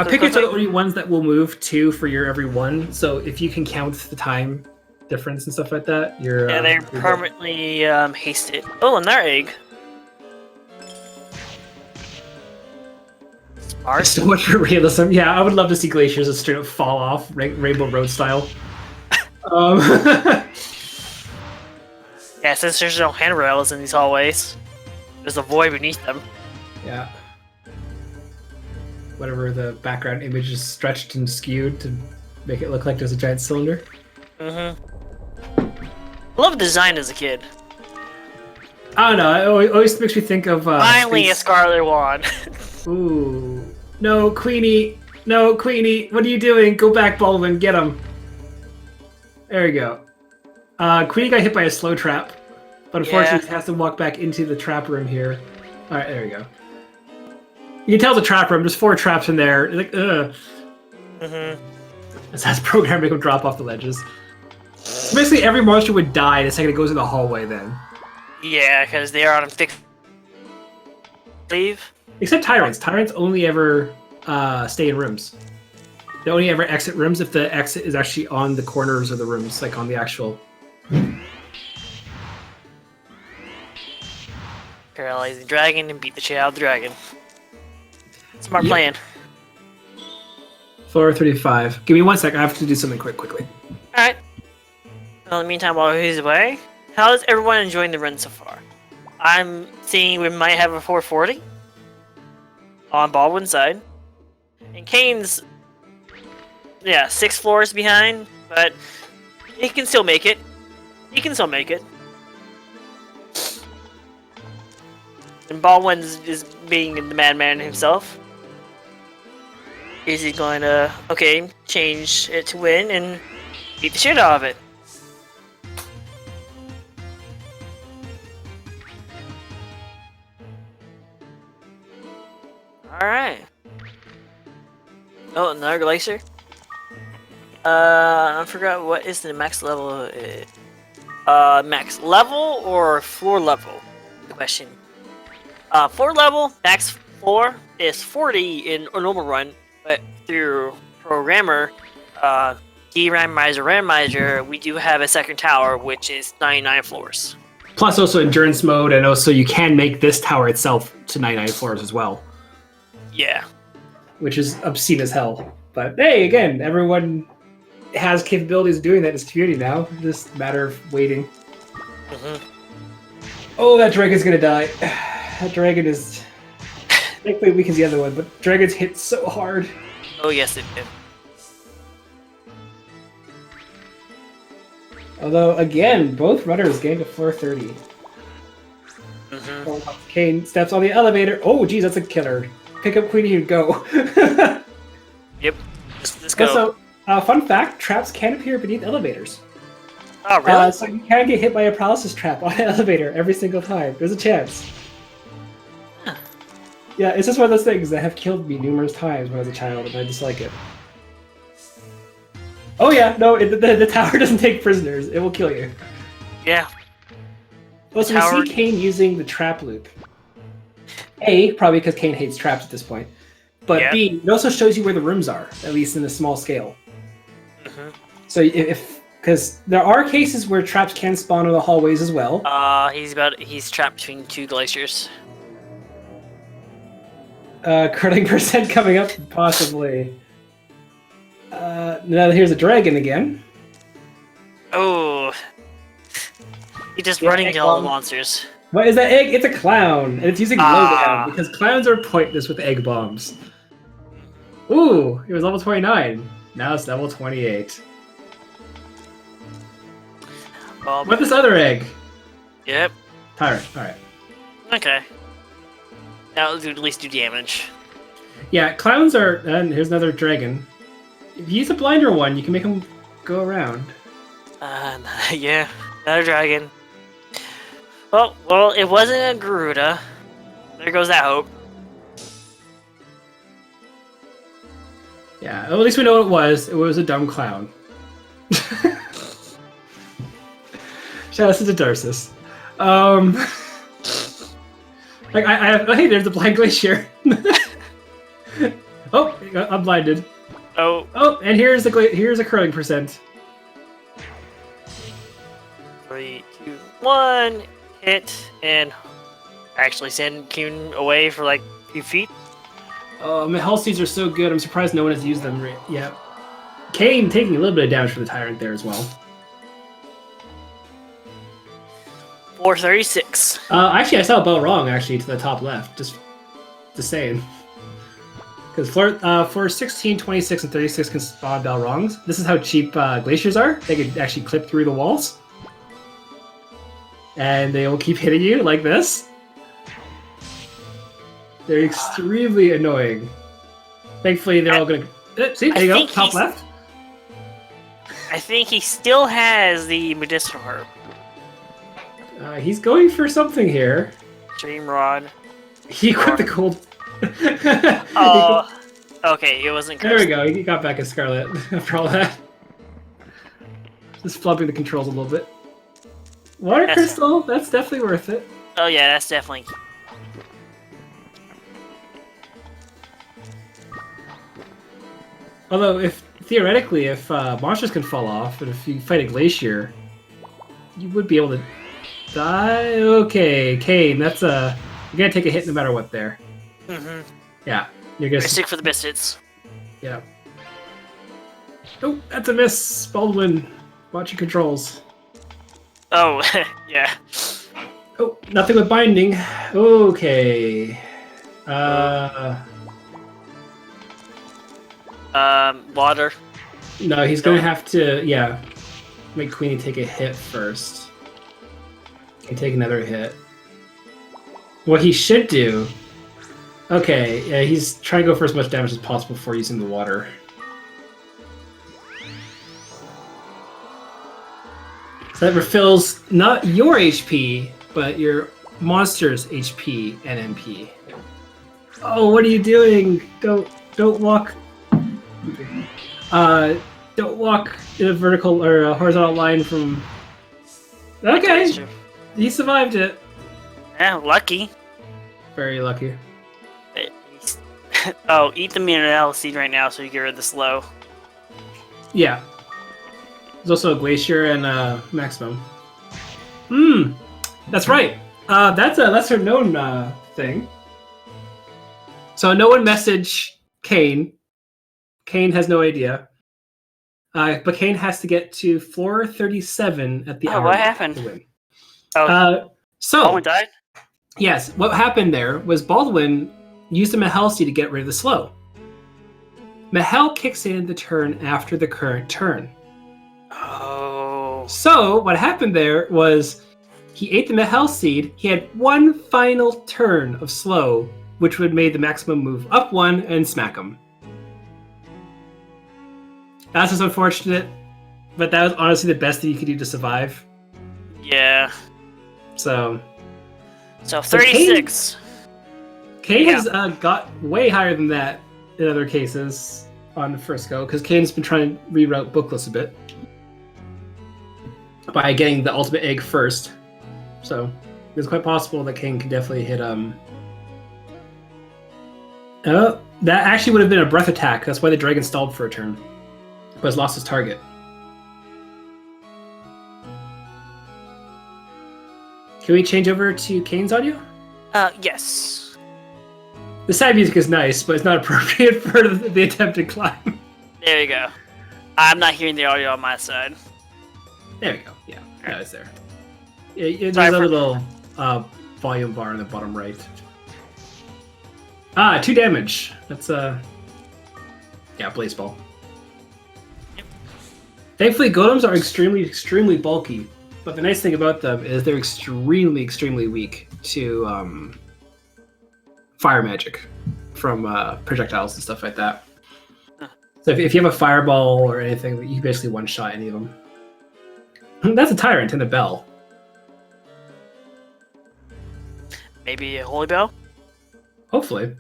Pickets are the only ones that will move 2 for your every 1. So if you can count the time difference and stuff like that, you're they're permanently hasted. Oh, another egg. Smart. So much for realism. Yeah, I would love to see glaciers just straight up fall off, Rainbow Road style. Yeah, since there's no handrails in these hallways, there's a void beneath them. Yeah. Whatever the background image is stretched and skewed to make it look like there's a giant cylinder. Mm-hmm. I love design as a kid. I don't know, it always makes me think of... Finally, a Scarlet Wand. Ooh. No, Queenie! No, Queenie! What are you doing? Go back, Baldwin. Get him. There we go. Queenie got hit by a slow trap. But unfortunately, has to walk back into the trap room here. Alright, there we go. You can tell it's a trap room. There's 4 traps in there. Like, ugh. Mm-hmm. That's programmed to make them drop off the ledges. So basically, every monster would die the second it goes in the hallway then. Yeah, because they are on a fixed leave. Except Tyrants. Tyrants only ever stay in rooms. They only ever exit rooms if the exit is actually on the corners of the rooms, like on the actual... Paralyze the dragon and beat the shit out of the dragon. Smart plan. Floor 35. Give me 1 sec. I have to do something quickly. Alright. Well, in the meantime, while he's away, how is everyone enjoying the run so far? I'm seeing we might have a 440 on Baldwin's side. And Kaine's, 6 floors behind, but he can still make it. He can still make it. And Baldwin is being the madman himself. Is he going to, change it to win and beat the shit out of it? Alright. Oh, another glacier? I forgot what is the max level. Max level or floor level? The question. Floor level, max floor is 40 in a normal run, but through Programmer, Randomizer, we do have a second tower, which is 99 floors. Plus also endurance mode, and also you can make this tower itself to 99 floors as well. Yeah. Which is obscene as hell. But hey, again, everyone has capabilities of doing that in this community now. Just a matter of waiting. Mm-hmm. Oh, that dragon's gonna die. That dragon is... Thankfully weakens the other one, but dragons hit so hard. Oh yes, it did. Although, again, both runners gained to floor 30. Mm-hmm. Kaine steps on the elevator. Oh, geez, that's a killer. Pick up Queenie and go. Yep. Let's go. Also, fun fact, traps can appear beneath elevators. Oh, really? So you can get hit by a paralysis trap on an elevator every single time. There's a chance. Huh. Yeah, it's just one of those things that have killed me numerous times when I was a child, and I dislike it. Oh yeah, no, the tower doesn't take prisoners. It will kill you. Yeah. Also, we see Kaine using the trap loop. A, probably because Kaine hates traps at this point. But Yeah. B, it also shows you where the rooms are, at least in a small scale. Mm-hmm. So because there are cases where traps can spawn in the hallways as well. He's trapped between two glaciers. Critting percent coming up, possibly. Now here's a dragon again. Oh. He's just Yeah, running egg into all the bomb. monsters. What is that egg? It's a clown, and it's using lowdown because clowns are pointless with egg bombs. Ooh, it was level 29. Now it's level 28. What this other egg? Yep. Tyrant. All right. Okay. That'll at least do damage. Yeah, clowns are. And here's another dragon. If you use a blinder one, you can make them go around. Yeah. Another dragon. Well, it wasn't a Garuda. There goes that hope. Yeah, well, at least we know what it was. It was a dumb clown. Shout out to Darcis. Like I have. Oh, hey, there's the blind glacier. Oh, I'm blinded. Oh. Oh, and here's a curling percent. 3, 2, 1. Hit and actually send Kuhn away for like a few feet. Oh, my health seeds are so good. I'm surprised no one has used them yet. Kaine taking a little bit of damage for the tyrant there as well. 436. Actually, I saw a bell wrong actually to the top left. Just saying. Because for 16, 26, and 36 can spawn bell wrongs. This is how cheap glaciers are. They can actually clip through the walls. And they will keep hitting you like this. They're extremely annoying. Thankfully, they're all gonna... See, there you go, top left. I think he still has the medicinal herb. He's going for something here. Dream Rod. He equipped the gold... Oh, okay, it wasn't cursed. There we go, he got back his Scarlet after all that. Just flubbing the controls a little bit. Water crystal, that's definitely worth it. Oh yeah, that's definitely. Although, theoretically, if monsters can fall off, and if you fight a glacier, you would be able to die. Okay, Kaine, that's you're gonna take a hit no matter what there. Mm-hmm. Yeah, you're gonna stick for the biscuits. Yeah. Oh, that's a miss, Baldwin. Watch your controls. Oh, yeah. Oh, nothing with binding. Okay. Water. No, he's gonna have to, make Queenie take a hit first. And take another hit. What he should do... Okay, yeah, he's trying to go for as much damage as possible before using the water. So that refills not your HP, but your monster's HP and MP. Oh, what are you doing? Don't walk. Don't walk in a vertical or a horizontal line from. Okay, he survived it. Yeah, lucky. Very lucky. Oh, eat the mineral seed right now so you get rid of the slow. Yeah. There's also a glacier and maximum. That's right. That's a lesser known thing. So no one message Kaine. Kaine has no idea. But Kaine has to get to floor 37 at the hour. What happened? To win. Baldwin died? Yes, what happened there was Baldwin used a Mahelsi to get rid of the slow. Mahel kicks in the turn after the current turn. Oh. So what happened there was he ate the Mahel seed. He had one final turn of slow, which would make the maximum move up one and smack him. That's just unfortunate, but that was honestly the best thing you could do to survive. Yeah. So 36. Kaine has got way higher than that in other cases on the first go, because Kaine's been trying to reroute Bookless a bit by getting the ultimate egg first. So it's quite possible that Kaine can definitely hit Oh, that actually would have been a breath attack. That's why the dragon stalled for a turn, but has lost his target. Can we change over to Kaine's audio? Yes. The side music is nice, but it's not appropriate for the attempted climb. There you go. I'm not hearing the audio on my side. There we go. Yeah, no, it's there. There's a little volume bar in the bottom right. 2 damage. That's Blaze Ball. Yep. Thankfully, golems are extremely bulky, but the nice thing about them is they're extremely weak to fire magic from projectiles and stuff like that. So if you have a fireball or anything, you can basically one-shot any of them. That's a tyrant and a bell. Maybe a holy bell? Hopefully.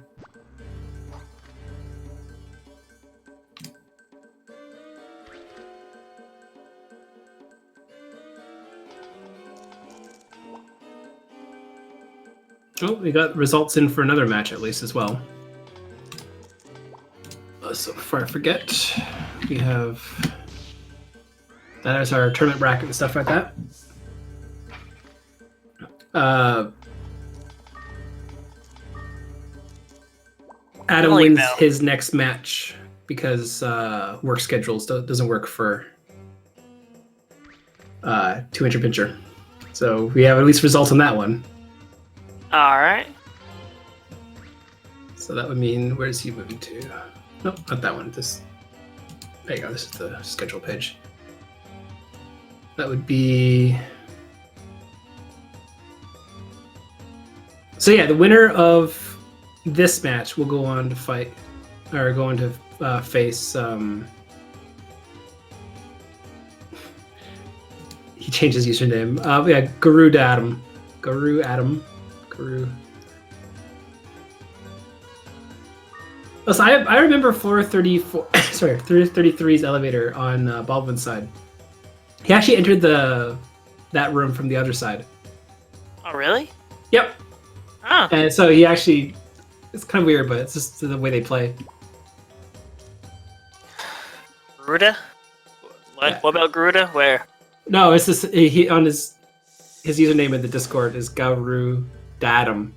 Oh, we got results in for another match at least as well. So before I forget, we have that is our tournament bracket and stuff like that. Adam wins his next match because work schedules doesn't work for 2-incher pincher. So we have at least results on that one. Alright. So that would mean, where is he moving to? Nope, not that one. There you go, this is the schedule page. That would be... So yeah, the winner of this match will go on to fight, or go on to face... He changed his username. Guru Adam. Guru. Listen, I remember floor 34, sorry, 33's elevator on Baldwin's side. He actually entered that room from the other side. Oh, really? Yep. Oh. And so he actually, it's kind of weird, but it's just the way they play. Garuda? What? Yeah. What about Garuda? Where? No, it's just he on his username in the Discord is Guru Dadam.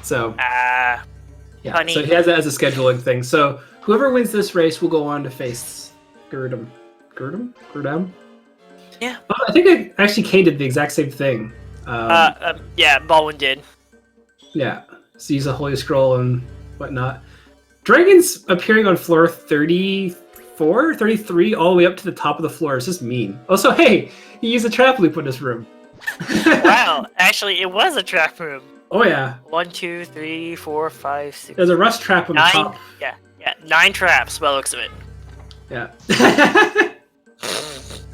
So yeah, funny. So he has that as a scheduling thing. So whoever wins this race will go on to face Gurdam. Yeah. Oh, I think actually Kaine did the exact same thing. Yeah, Baldwin did. Yeah. So use a holy scroll and whatnot. Dragons appearing on floor 34, 33, all the way up to the top of the floor is just mean. Also, hey, he used a trap loop in this room. Wow, actually, it was a trap room. Oh yeah. 1, 2, 3, 4, 5, 6. There's a rust trap on the top. Yeah, 9 traps by the looks of it. Yeah.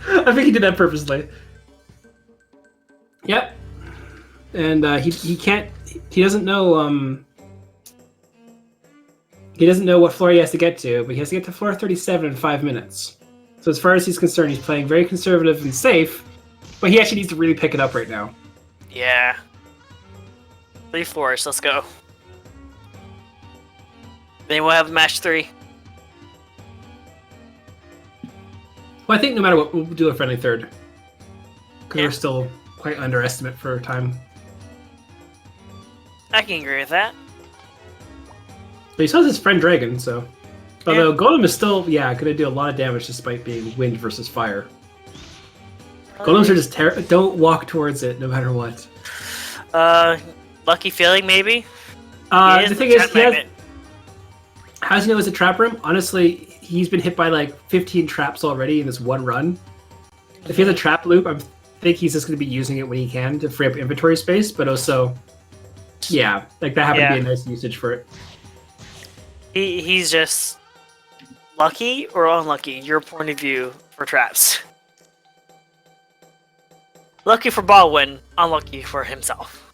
I think he did that purposely. Yep. And he can't. He doesn't know. He doesn't know what floor he has to get to, but he has to get to floor 37 in 5 minutes. So as far as he's concerned, he's playing very conservative and safe, but he actually needs to really pick it up right now. Yeah. 3 floors, let's go. Then we'll have match 3. Well, I think no matter what, we'll do a friendly third. Because Yeah. we're still quite underestimate for time. I can agree with that. But he still has his friend Dragon, so... Although Golem is still, going to do a lot of damage despite being wind versus fire. Golems are just don't walk towards it no matter what. Lucky feeling, maybe? The thing is, how does he know it's a trap room? Honestly, he's been hit by like 15 traps already in this one run. If he has a trap loop, I think he's just going to be using it when he can to free up inventory space, but also, like that happened to be a nice usage for it. He's just lucky or unlucky? Your point of view for traps. Lucky for Baldwin, unlucky for himself.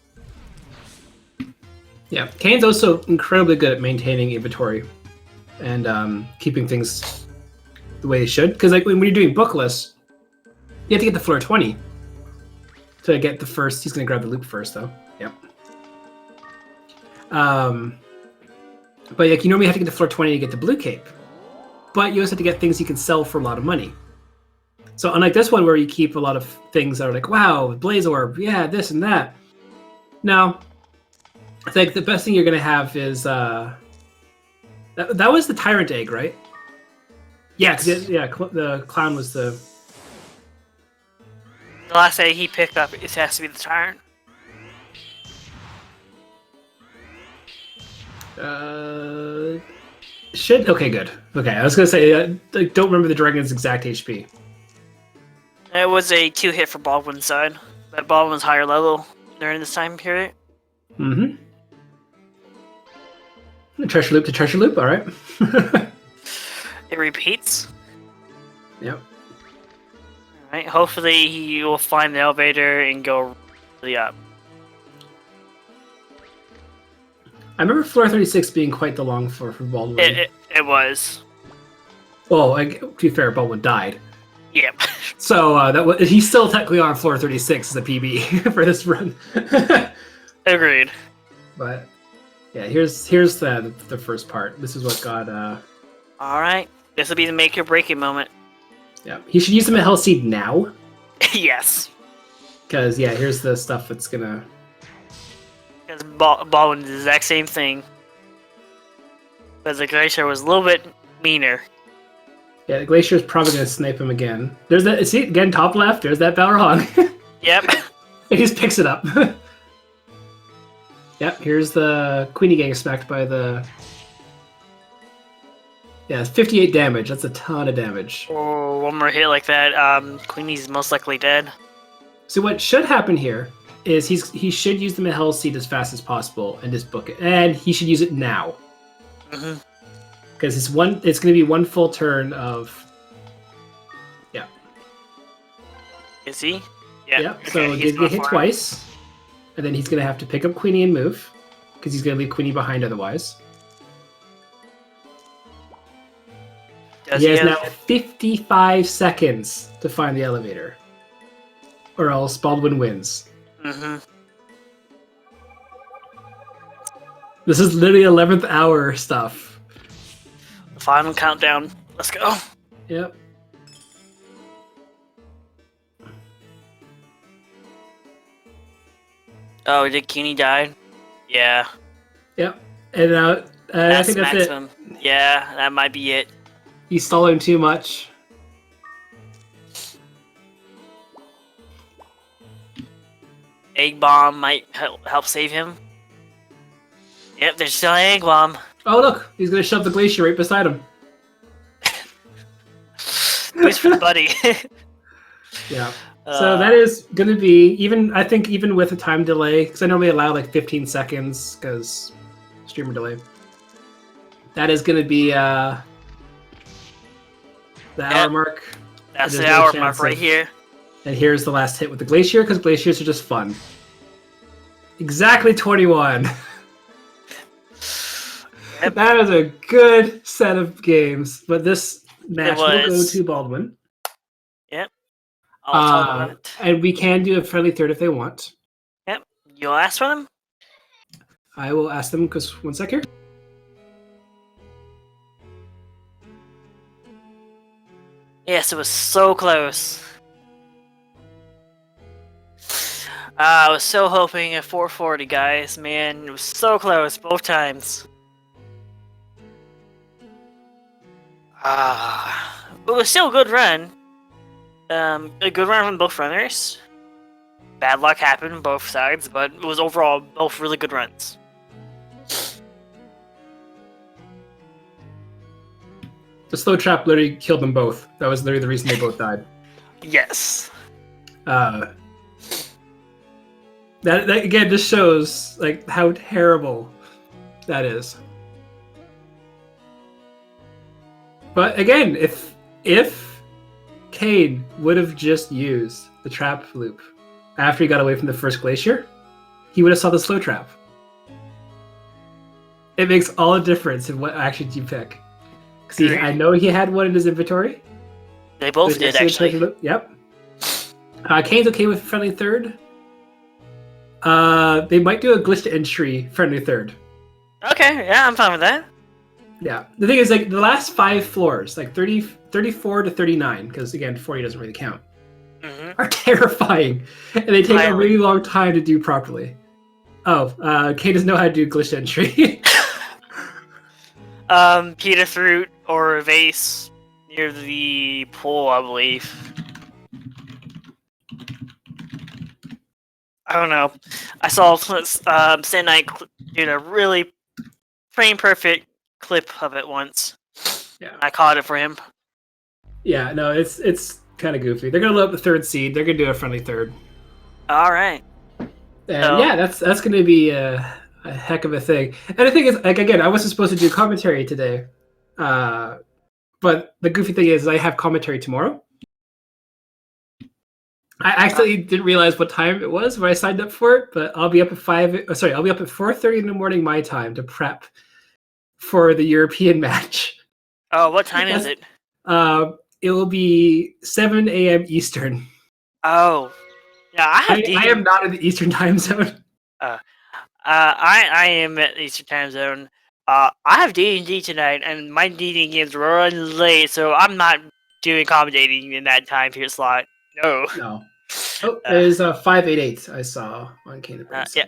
Yeah, Kaine's also incredibly good at maintaining inventory and keeping things the way they should. Because like when you're doing book lists, you have to get the floor 20 to get the first. He's gonna grab the loop first, though. Yep. But like you normally have to get the floor 20 to get the blue cape, but you also have to get things you can sell for a lot of money. So unlike this one where you keep a lot of things that are like, wow, blaze orb, yeah, this and that. No, I think the best thing you're gonna have is that was the tyrant egg, right? Yeah, the clown was the last egg he picked up. It has to be the tyrant. Should okay, good. Okay, I was gonna say I don't remember the dragon's exact HP. It was a 2-hit for Baldwin's side. But Baldwin was higher level during this time period. Mm-hmm. The treasure loop to treasure loop. All right. It repeats. Yep. Alright, hopefully he will find the elevator and go really up. I remember floor 36 being quite the long floor for Baldwin. It was. Well, to be fair, Baldwin died. Yep. So that was, he's still technically on floor 36 as a PB for this run. Agreed. But yeah, here's the first part. This is what got. Alright, this will be the make or break it moment. Yeah, he should use the Hell Seed now. Yes. Because yeah, here's the stuff that's gonna. Because Baldwin did the exact same thing. But the Glacier was a little bit meaner. Yeah, the Glacier's probably gonna snipe him again. There's that. See again, top left. There's that Balrog. Yep. He just picks it up. Yep. Here's the Queenie getting smacked by the. Yeah, it's 58 damage. That's a ton of damage. Oh, one more hit like that. Queenie's most likely dead. So what should happen here is he should use the Mahel Seed as fast as possible and just book it, and he should use it now. Mm-hmm. Because it's going to be one full turn of. Yeah. Is he? Yeah. Yeah. Okay, So he's going to hit twice, and then he's going to have to pick up Queenie and move, because he's going to leave Queenie behind otherwise. He has now 55 seconds to find the elevator, or else Baldwin wins. Mm-hmm. This is literally 11th hour stuff. The final countdown. Let's go. Yep. Oh, did Keeney die? Yeah. Yep. And I think that's maximum. It. Yeah, that might be it. He's stalling too much. Egg bomb might help save him. Yep, there's still an egg bomb. Oh look, he's gonna shove the Glacier right beside him. Please for the buddy. Yeah. So that is gonna be I think even with a time delay, because I normally allow like 15 seconds because streamer delay. That is gonna be the hour mark. That's the hour mark right here. And here's the last hit with the Glacier, because Glaciers are just fun. Exactly 21. Yep. That is a good set of games, but this match will go to Baldwin. Yep. I'll talk about it. And we can do a friendly third if they want. Yep. You'll ask for them? I will ask them, because one sec here. Yes, it was so close. I was so hoping at 440, guys. Man, it was so close both times. It was still a good run. A good run from both runners. Bad luck happened on both sides, but it was overall both really good runs. The slow trap literally killed them both. That was literally the reason they both died. Yes. That again just shows like how terrible that is. But again, if Kaine would have just used the trap loop after he got away from the first glacier, he would have saw the slow trap. It makes all the difference in what actions you pick. See, I know he had one in his inventory. They both did, actually. Yep. Kaine's okay with friendly third. They might do a glitched entry friendly third. Okay, yeah, I'm fine with that. Yeah. The thing is, like, the last 5 floors, like 34 to 39, because, again, 40 doesn't really count, are terrifying. And they take a really long time to do properly. Oh, Kaine doesn't know how to do glitched entry. Peter Fruit or a vase near the pool, I believe. I don't know. I saw Sand Knight did a really frame perfect clip of it once. Yeah, I caught it for him. Yeah, no, it's kind of goofy. They're gonna load up the third seed. They're gonna do a friendly third. All right. And yeah, that's gonna be a heck of a thing. And the thing is, like, again, I wasn't supposed to do commentary today, but the goofy thing is I have commentary tomorrow. I actually didn't realize what time it was when I signed up for it, but I'll be up at I'll be up at 4:30 in the morning my time to prep for the European match. Oh, what time is it? It will be 7 a.m. Eastern. Oh, yeah, I am not in the Eastern time zone. I am at the Eastern time zone. I have D&D tonight, and my D&D games run late, so I'm not doing commentating in that time period slot. No. Oh, there's 588 I saw on KaineTheBrain. Yeah,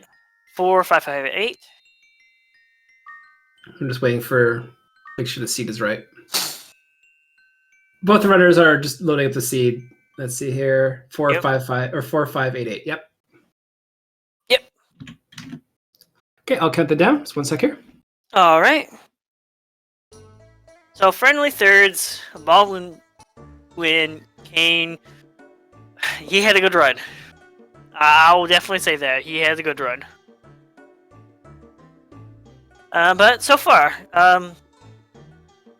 45588. I'm just waiting for make sure the seed is right. Both the runners are just loading up the seed. Let's see here, 455 or 4588. Yep. Okay, I'll count that down. Just 1 sec here. All right. So friendly thirds, Baldwin, Kaine. He had a good run. I will definitely say that he had a good run. But so far, what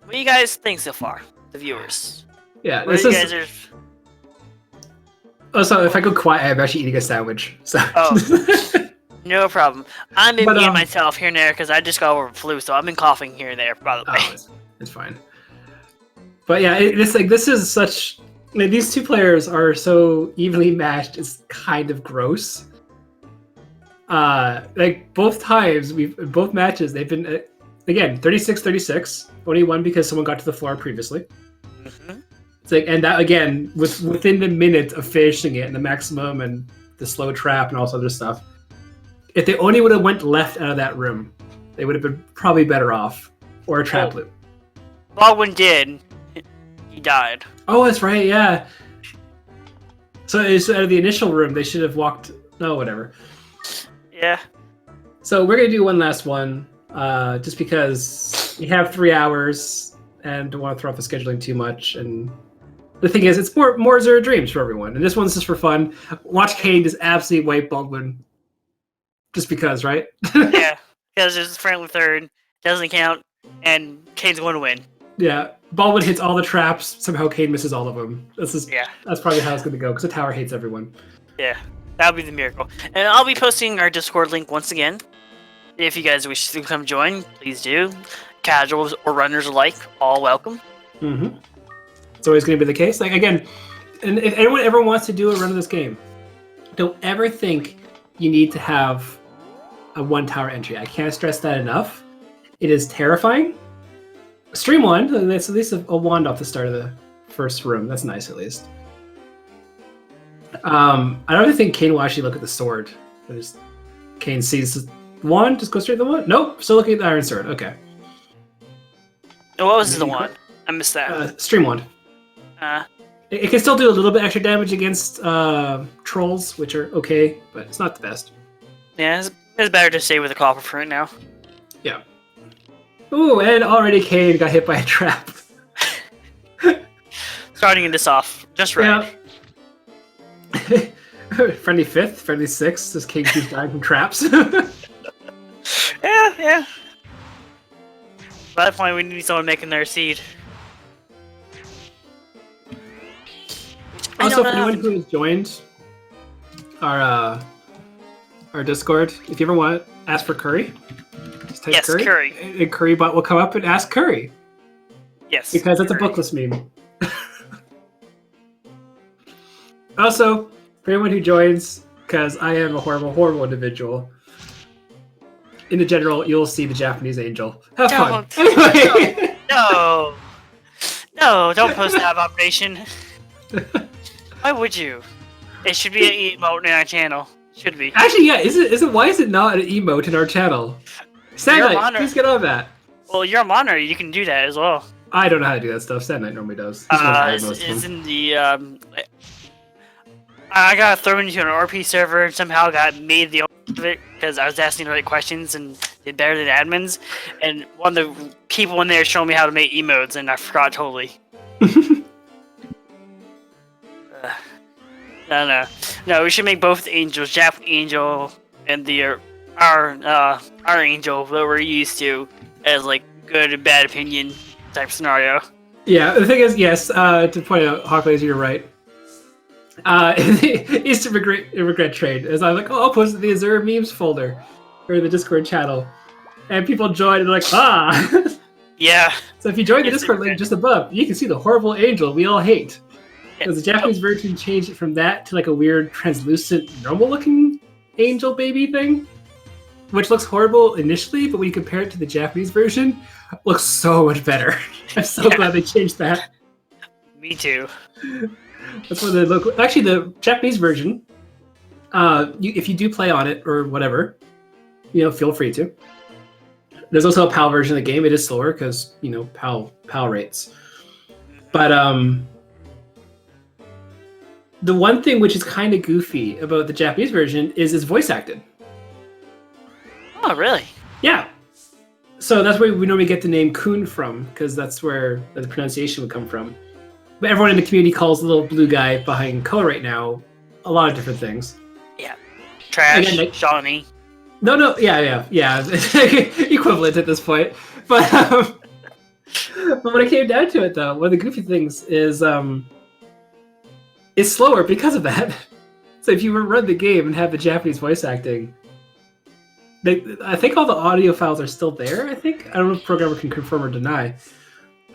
do you guys think so far, the viewers? Yeah, this is. Oh, so if I go quiet, I'm actually eating a sandwich. So. Oh, no problem. I'm being myself here and there because I just got over flu, so I've been coughing here and there. By the way, it's fine. But yeah, it's like this is such. I mean, these two players are so evenly matched. It's kind of gross. Like both times, both matches, they've been again 36-36. Only one because someone got to the floor previously. It's like, and that again was within the minute of finishing it and the maximum and the slow trap and all this other stuff. If they only would have went left out of that room, they would have been probably better off, or a trap loop. Baldwin did. He died. Oh, that's right. Yeah. So out of the initial room, they should have walked. No, whatever. Yeah. So we're gonna do one last one, just because we have 3 hours and don't want to throw off the scheduling too much. And the thing is, it's more Azure Dreams for everyone, and this one's just for fun. Watch Kaine just absolutely wipe Baldwin, just because, right? Yeah, because it's friendly third, doesn't count, and Kaine's going to win. Yeah, Baldwin hits all the traps. Somehow Kaine misses all of them. That's probably how it's going to go, because the tower hates everyone. Yeah, that'll be the miracle. And I'll be posting our Discord link once again. If you guys wish to come join, please do. Casuals or runners alike, all welcome. Mm-hmm. It's always going to be the case. Like, again, and if anyone ever wants to do a run of this game, don't ever think you need to have a one tower entry. I can't stress that enough. It is terrifying. Stream one, that's at least a wand off the start of the first room. That's nice, at least. I don't even think Kaine will actually look at the sword. Kaine sees the wand, just go straight to the wand. Nope, still looking at the iron sword. Okay. What was the wand? I missed that. Stream wand. It can still do a little bit extra damage against trolls, which are okay, but it's not the best. Yeah, it's better to stay with the copper for right now. Yeah. Ooh, and already Kaine got hit by a trap. Starting this off just right. Yeah. Friendly 5th, friendly 6th, as Kaine keeps dying from traps. Yeah. By that point, we need someone making their seed. Also, for anyone who has joined our Discord, if you ever want, ask for Curry. Just type Curry. And Currybot will come up and ask Curry. Yes. Because it's a bookless meme. Also, for anyone who joins, because I am a horrible, horrible individual, in the general, you'll see the Japanese angel. Have fun. Anyway. No, don't post that abomination. Why would you? It should be an emote in our channel. Should be. Actually, yeah. Why is it not an emote in our channel? Sandknight, please get on that. Well, you're a monitor. You can do that as well. I don't know how to do that stuff. Sandknight normally does. It's in the I got thrown into an RP server and somehow got made the owner of it because I was asking the right questions and did better than admins. And one of the people in there showed me how to make emotes, and I forgot totally. No. We should make both angels, Jap Angel and the our angel that we're used to, as like good and bad opinion type scenario. Yeah, the thing is, yes. To point out, Hawklaser, you're right. It's a regret trade. As I'm like, I'll post it in the Azure memes folder or the Discord channel, and people join and they're like, Yeah. So if you join the Discord link just above, you can see the horrible angel we all hate. Because the Japanese version changed it from that to like a weird translucent, normal-looking angel baby thing, which looks horrible initially, but when you compare it to the Japanese version, it looks so much better. I'm so glad they changed that. Me too. That's what they look. Actually, the Japanese version, if you do play on it or whatever, feel free to. There's also a PAL version of the game. It is slower because PAL rates. But the one thing which is kind of goofy about the Japanese version is it's voice acted. Oh, really? Yeah. So that's where we normally get the name Kun from, because that's where the pronunciation would come from. But everyone in the community calls the little blue guy behind Ko right now a lot of different things. Yeah. Trash, again, Shawnee. No, yeah. Equivalent at this point. But when it came down to it, though, one of the goofy things is it's slower because of that. So if you run the game and have the Japanese voice acting, I think all the audio files are still there. I don't know if the programmer can confirm or deny.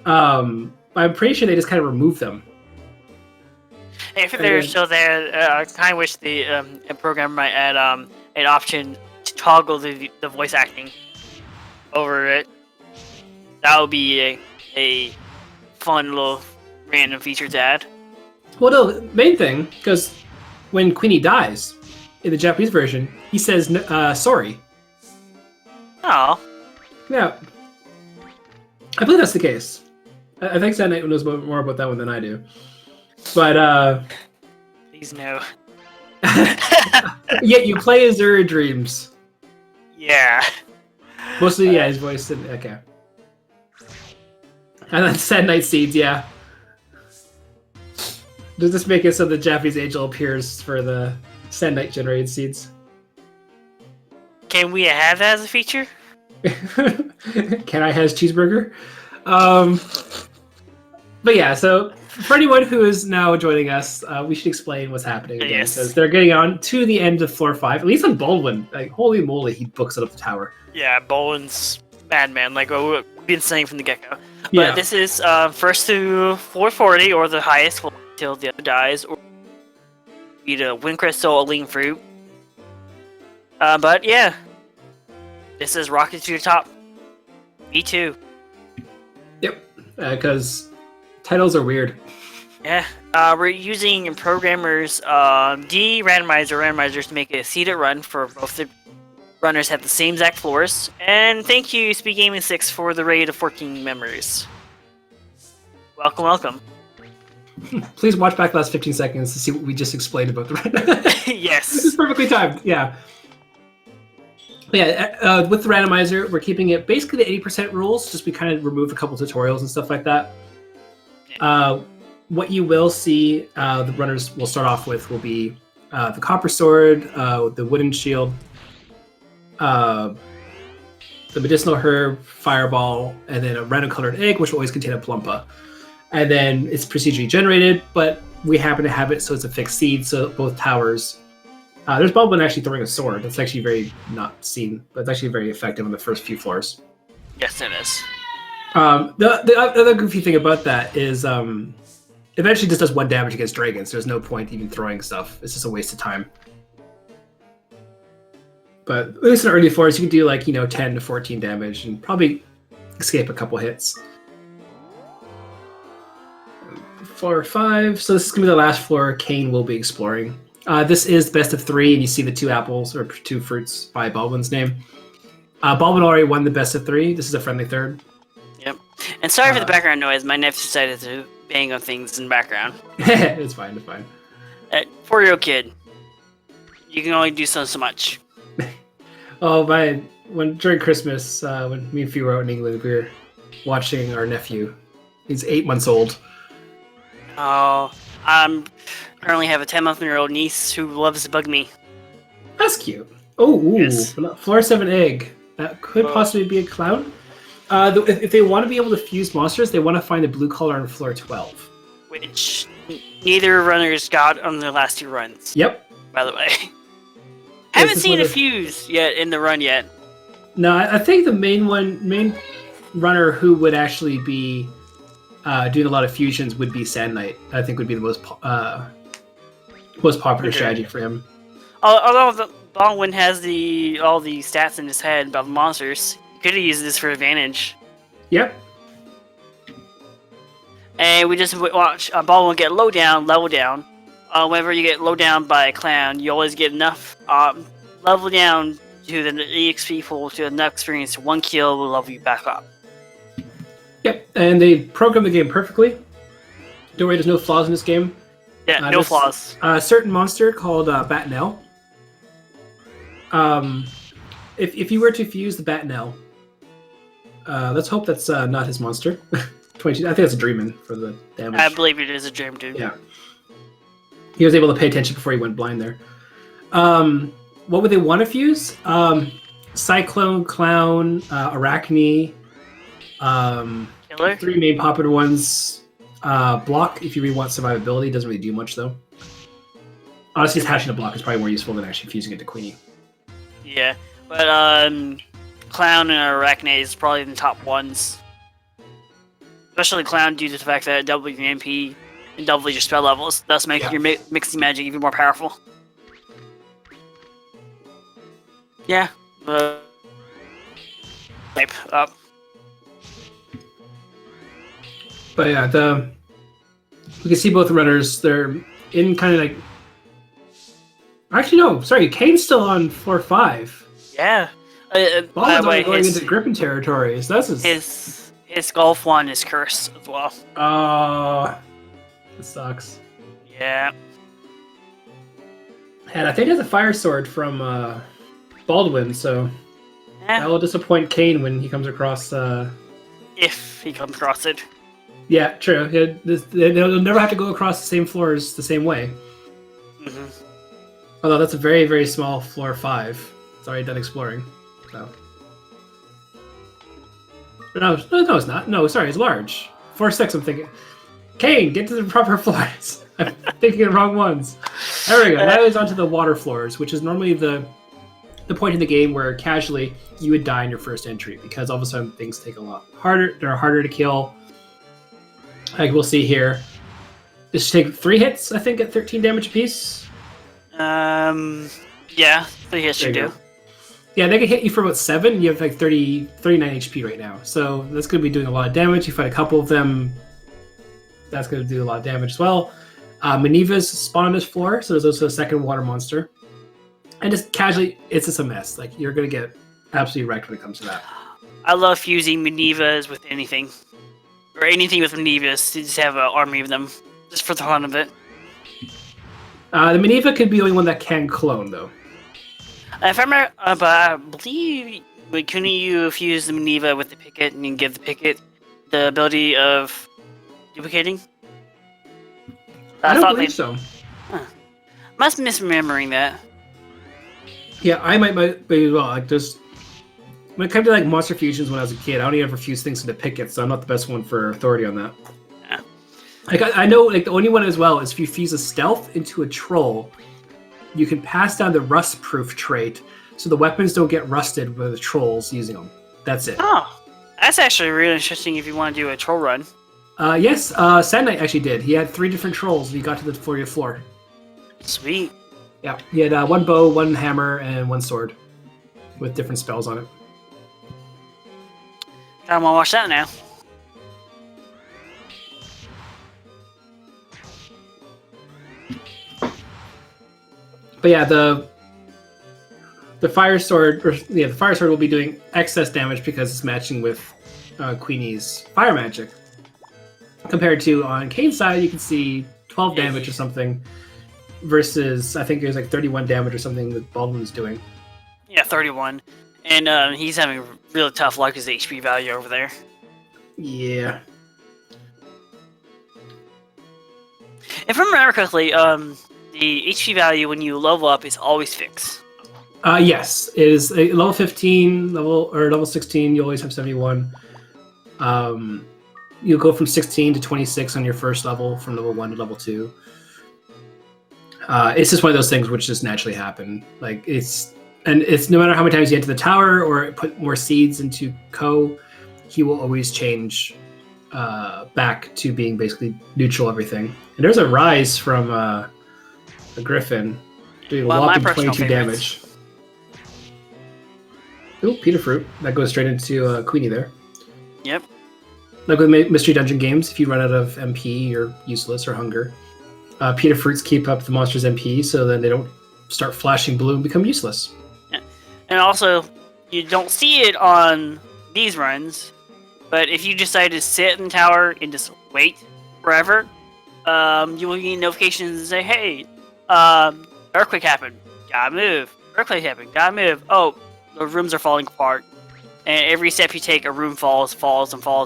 I'm pretty sure they just kind of removed them. If they're still there, I kind of wish the programmer might add an option to toggle the voice acting over it. That would be a fun little random feature to add. Well, no, the main thing, because when Queenie dies in the Japanese version, he says sorry. Oh. Yeah. I believe that's the case. I think Sandknight knows more about that one than I do. But, please no. Yet you play Azure Dreams. Yeah. Mostly, his voice. Okay. And then Sandknight Seeds, yeah. Does this make it so the Japanese angel appears for the Sandknight generated seeds? Can we have that as a feature? Can I have cheeseburger? But yeah, so for anyone who is now joining us, we should explain what's happening again. Yes. Because they're getting on to the end of floor 5. At least on Baldwin. Like, holy moly, he books it up the tower. Yeah, Baldwin's madman, like what we've been saying from the get-go. But Yeah. this is first to 440, or the highest until the other dies, or eat a wind crystal, a lean fruit. But yeah, this is rocket to the top. Me too. Yep, because titles are weird. Yeah, we're using programmers randomizers to make a seeded run for both the runners have the same exact floors. And thank you, Speed Gaming 6, for the raid of 14 members. Welcome. Please watch back the last 15 seconds to see what we just explained about the run. Yes. This is perfectly timed, yeah. Yeah, with the randomizer, we're keeping it basically the 80% rules, just we kind of remove a couple tutorials and stuff like that. Yeah. What you will see, the runners will start off with will be the copper sword, the wooden shield, the medicinal herb, fireball, and then a random colored egg, which will always contain a plumpa. And then it's procedurally generated, but we happen to have it so it's a fixed seed, so both towers. There's Baldwin actually throwing a sword. That's actually very not seen, but it's actually very effective on the first few floors. Yes, it is. The other goofy thing about that is eventually just does 1 damage against dragons. There's no point even throwing stuff. It's just a waste of time. But at least in early floors, you can do like 10 to 14 damage and probably escape a couple hits. Floor 5. So this is gonna be the last floor Kaine will be exploring. This is best of 3, and you see the 2 apples or 2 fruits by Baldwin's name. Baldwin already won the best of 3. This is a friendly third. Yep. And sorry for the background noise. My nephew decided to bang on things in the background. It's fine. It's fine. 4-year-old kid. You can only do so much. Oh, during Christmas, when me and Fee were out in England, we were watching our nephew. He's 8 months old. Oh, currently have a 10-month-old niece who loves to bug me. That's cute. Oh, ooh, Yes. Floor 7 egg. That could possibly be a clown. If they want to be able to fuse monsters, they want to find a blue color on floor 12. Which neither runners got on their last 2 runs. Yep. By the way. Haven't is seen what a fuse yet in the run yet. No, I think the main runner who would actually be doing a lot of fusions would be Sand Knight. I think would be the most popular strategy for him. Although the Baldwin has all the stats in his head about the monsters, he could have used this for advantage. Yep. And we just watch Baldwin get level down. Whenever you get low down by a clown, you always get enough level down to the EXP pool to enough experience. 1 kill will level you back up. Yep, and they programmed the game perfectly. Don't worry, there's no flaws in this game. Yeah, no flaws. A certain monster called Batinelle. If you were to fuse the Batinelle, let's hope that's not his monster. 22. I think that's a Dreamin' for the damage. I believe it is a dream, dude. Yeah. He was able to pay attention before he went blind there. What would they want to fuse? Cyclone, Clown, Arachne. Killer? 3 main popular ones. Block, if you really want survivability, doesn't really do much though. Honestly, hatching a block is probably more useful than actually fusing it to Queenie. Yeah, but Clown and Arachne is probably the top ones. Especially Clown due to the fact that it doubles your MP and doubles your spell levels, thus making your mixing magic even more powerful. Yeah. Type up. But yeah, we can see both runners. They're in kind of like. Actually, no. Sorry, Kaine's still on floor 5. Yeah. Baldwin's already going into Griffin territory. So that's his golf one is cursed as well. That sucks. Yeah. And I think there's a fire sword from Baldwin, so that will disappoint Kaine when he comes across. If he comes across it. Yeah, true. They'll never have to go across the same floors the same way. Mm-hmm. Although that's a very, very small floor 5. It's already done exploring. So. No, it's not. No, sorry, it's large. Floor 6, I'm thinking. Kaine, get to the proper floors. I'm thinking of the wrong ones. There we go. That is onto the water floors, which is normally the point in the game where casually you would die in your first entry because all of a sudden things take a lot harder. They're harder to kill. Like we'll see here. This should take 3 hits, I think, at 13 damage apiece. Yeah, 3 hits should do. Yeah, they can hit you for about 7. You have like 39 HP right now. So that's going to be doing a lot of damage. You fight a couple of them, that's going to do a lot of damage as well. Minerva's spawn on this floor, so there's also a second water monster. And just casually, it's just a mess. Like, you're going to get absolutely wrecked when it comes to that. I love fusing Minervas with anything. Or anything with Minervas, to just have an army of them. Just for the fun of it. The Minerva could be the only one that can clone, though. If I remember, but I believe, couldn't you fuse the Minerva with the Picket and give the Picket the ability of duplicating? I don't believe so. Huh. Must be misremembering that. Yeah, I might be as well. Like, just when it comes to like monster fusions when I was a kid, I only ever fuse things into Picket, so I'm not the best one for authority on that. Like I know, like the only one as well is if you fuse a stealth into a troll, you can pass down the rust-proof trait, so the weapons don't get rusted with the trolls using them. That's it. Oh, that's actually really interesting if you want to do a troll run. Yes, Sand Knight actually did. He had 3 different trolls when he got to the 40th floor. Sweet. Yeah, he had 1 bow, 1 hammer, and 1 sword with different spells on it. I want to watch that now. But yeah, the fire sword, the fire sword will be doing excess damage because it's matching with Queenie's fire magic. Compared to on Kaine's side, you can see 12 damage or something, versus I think it was like 31 damage or something that Baldwin's doing. Yeah, 31, and he's having really tough luck with his HP value over there. Yeah. If I remember correctly, the HP value when you level up is always fixed. Yes, it is level 15, level 16. You always have 71. You'll go from 16 to 26 on your first level, from level 1 to level 2. It's just one of those things which just naturally happen. Like it's no matter how many times you enter the tower or put more seeds into Ko, he will always change back to being basically neutral everything. And there's a rise from a Griffin doing a whopping 22 damage. Ooh, Peter Fruit. That goes straight into Queenie there. Yep. Like with Mystery Dungeon games, if you run out of MP, you're useless, or hunger. Peter Fruits keep up the monster's MP, so then they don't start flashing blue and become useless. Yeah. And also, you don't see it on these runs, but if you decide to sit in the tower and just wait forever, you will get notifications and say, hey, earthquake happened, gotta move. Earthquake happened, gotta move. Oh, the rooms are falling apart. And every step you take, a room falls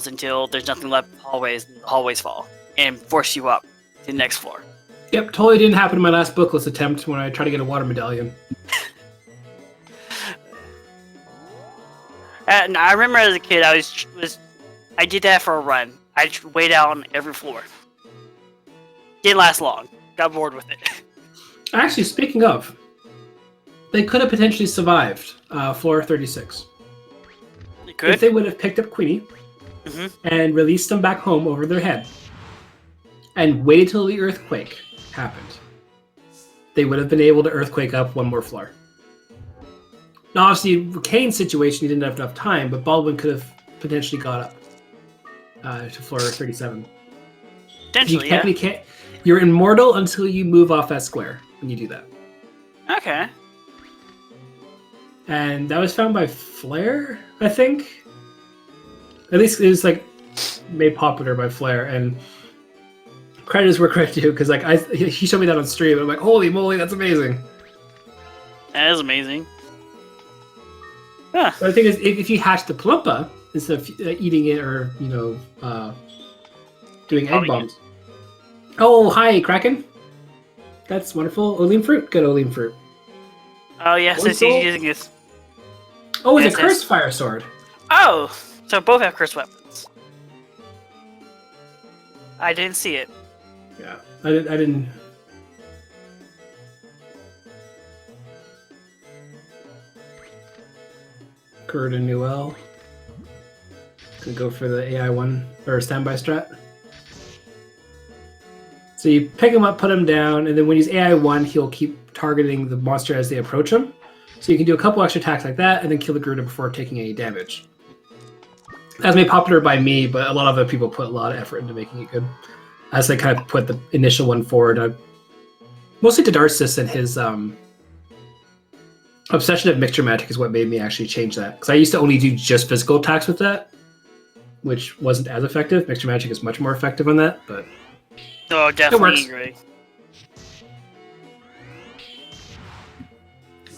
until there's nothing left in the hallways, and the hallways fall and force you up to the next floor. Yep, totally didn't happen in my last bookless attempt when I tried to get a water medallion. And I remember as a kid, I did that for a run. I just wait out on every floor. Didn't last long. Got bored with it. Actually, speaking of, they could have potentially survived floor 36. You could? If they would have picked up Queenie and released them back home over their head and waited till the earthquake happened, they would have been able to earthquake up 1 more floor. Now, obviously, Kaine's situation, he didn't have enough time, but Baldwin could have potentially got up to floor 37. Potentially, you can't. You're immortal until you move off that square when you do that. Okay. And that was found by Flair, I think. At least it was like made popular by Flair, and credit is where credit due, because like he showed me that on stream. And I'm like, holy moly, that's amazing. That is amazing. Huh. But the thing is, if you hatch the Plumpa instead of eating it or doing egg bombs. Oh, hi, Kraken. That's wonderful. Olean fruit. Good Olean fruit. Oh yes, he's using his. Oh, it's a cursed fire sword. Oh, so both have cursed weapons. I didn't see it. Yeah, I didn't. Kurt and Newell. Gonna go for the AI one or standby strat. So you pick him up, put him down, and then when he's AI 1, he'll keep targeting the monster as they approach him. So you can do a couple extra attacks like that, and then kill the Gruda before taking any damage. That's made popular by me, but a lot of other people put a lot of effort into making it good. As they kind of put the initial one forward. Mostly to Darcis and his obsession of mixture magic is what made me actually change that. Because I used to only do just physical attacks with that, which wasn't as effective. Mixture magic is much more effective on that, but... Oh, definitely agree.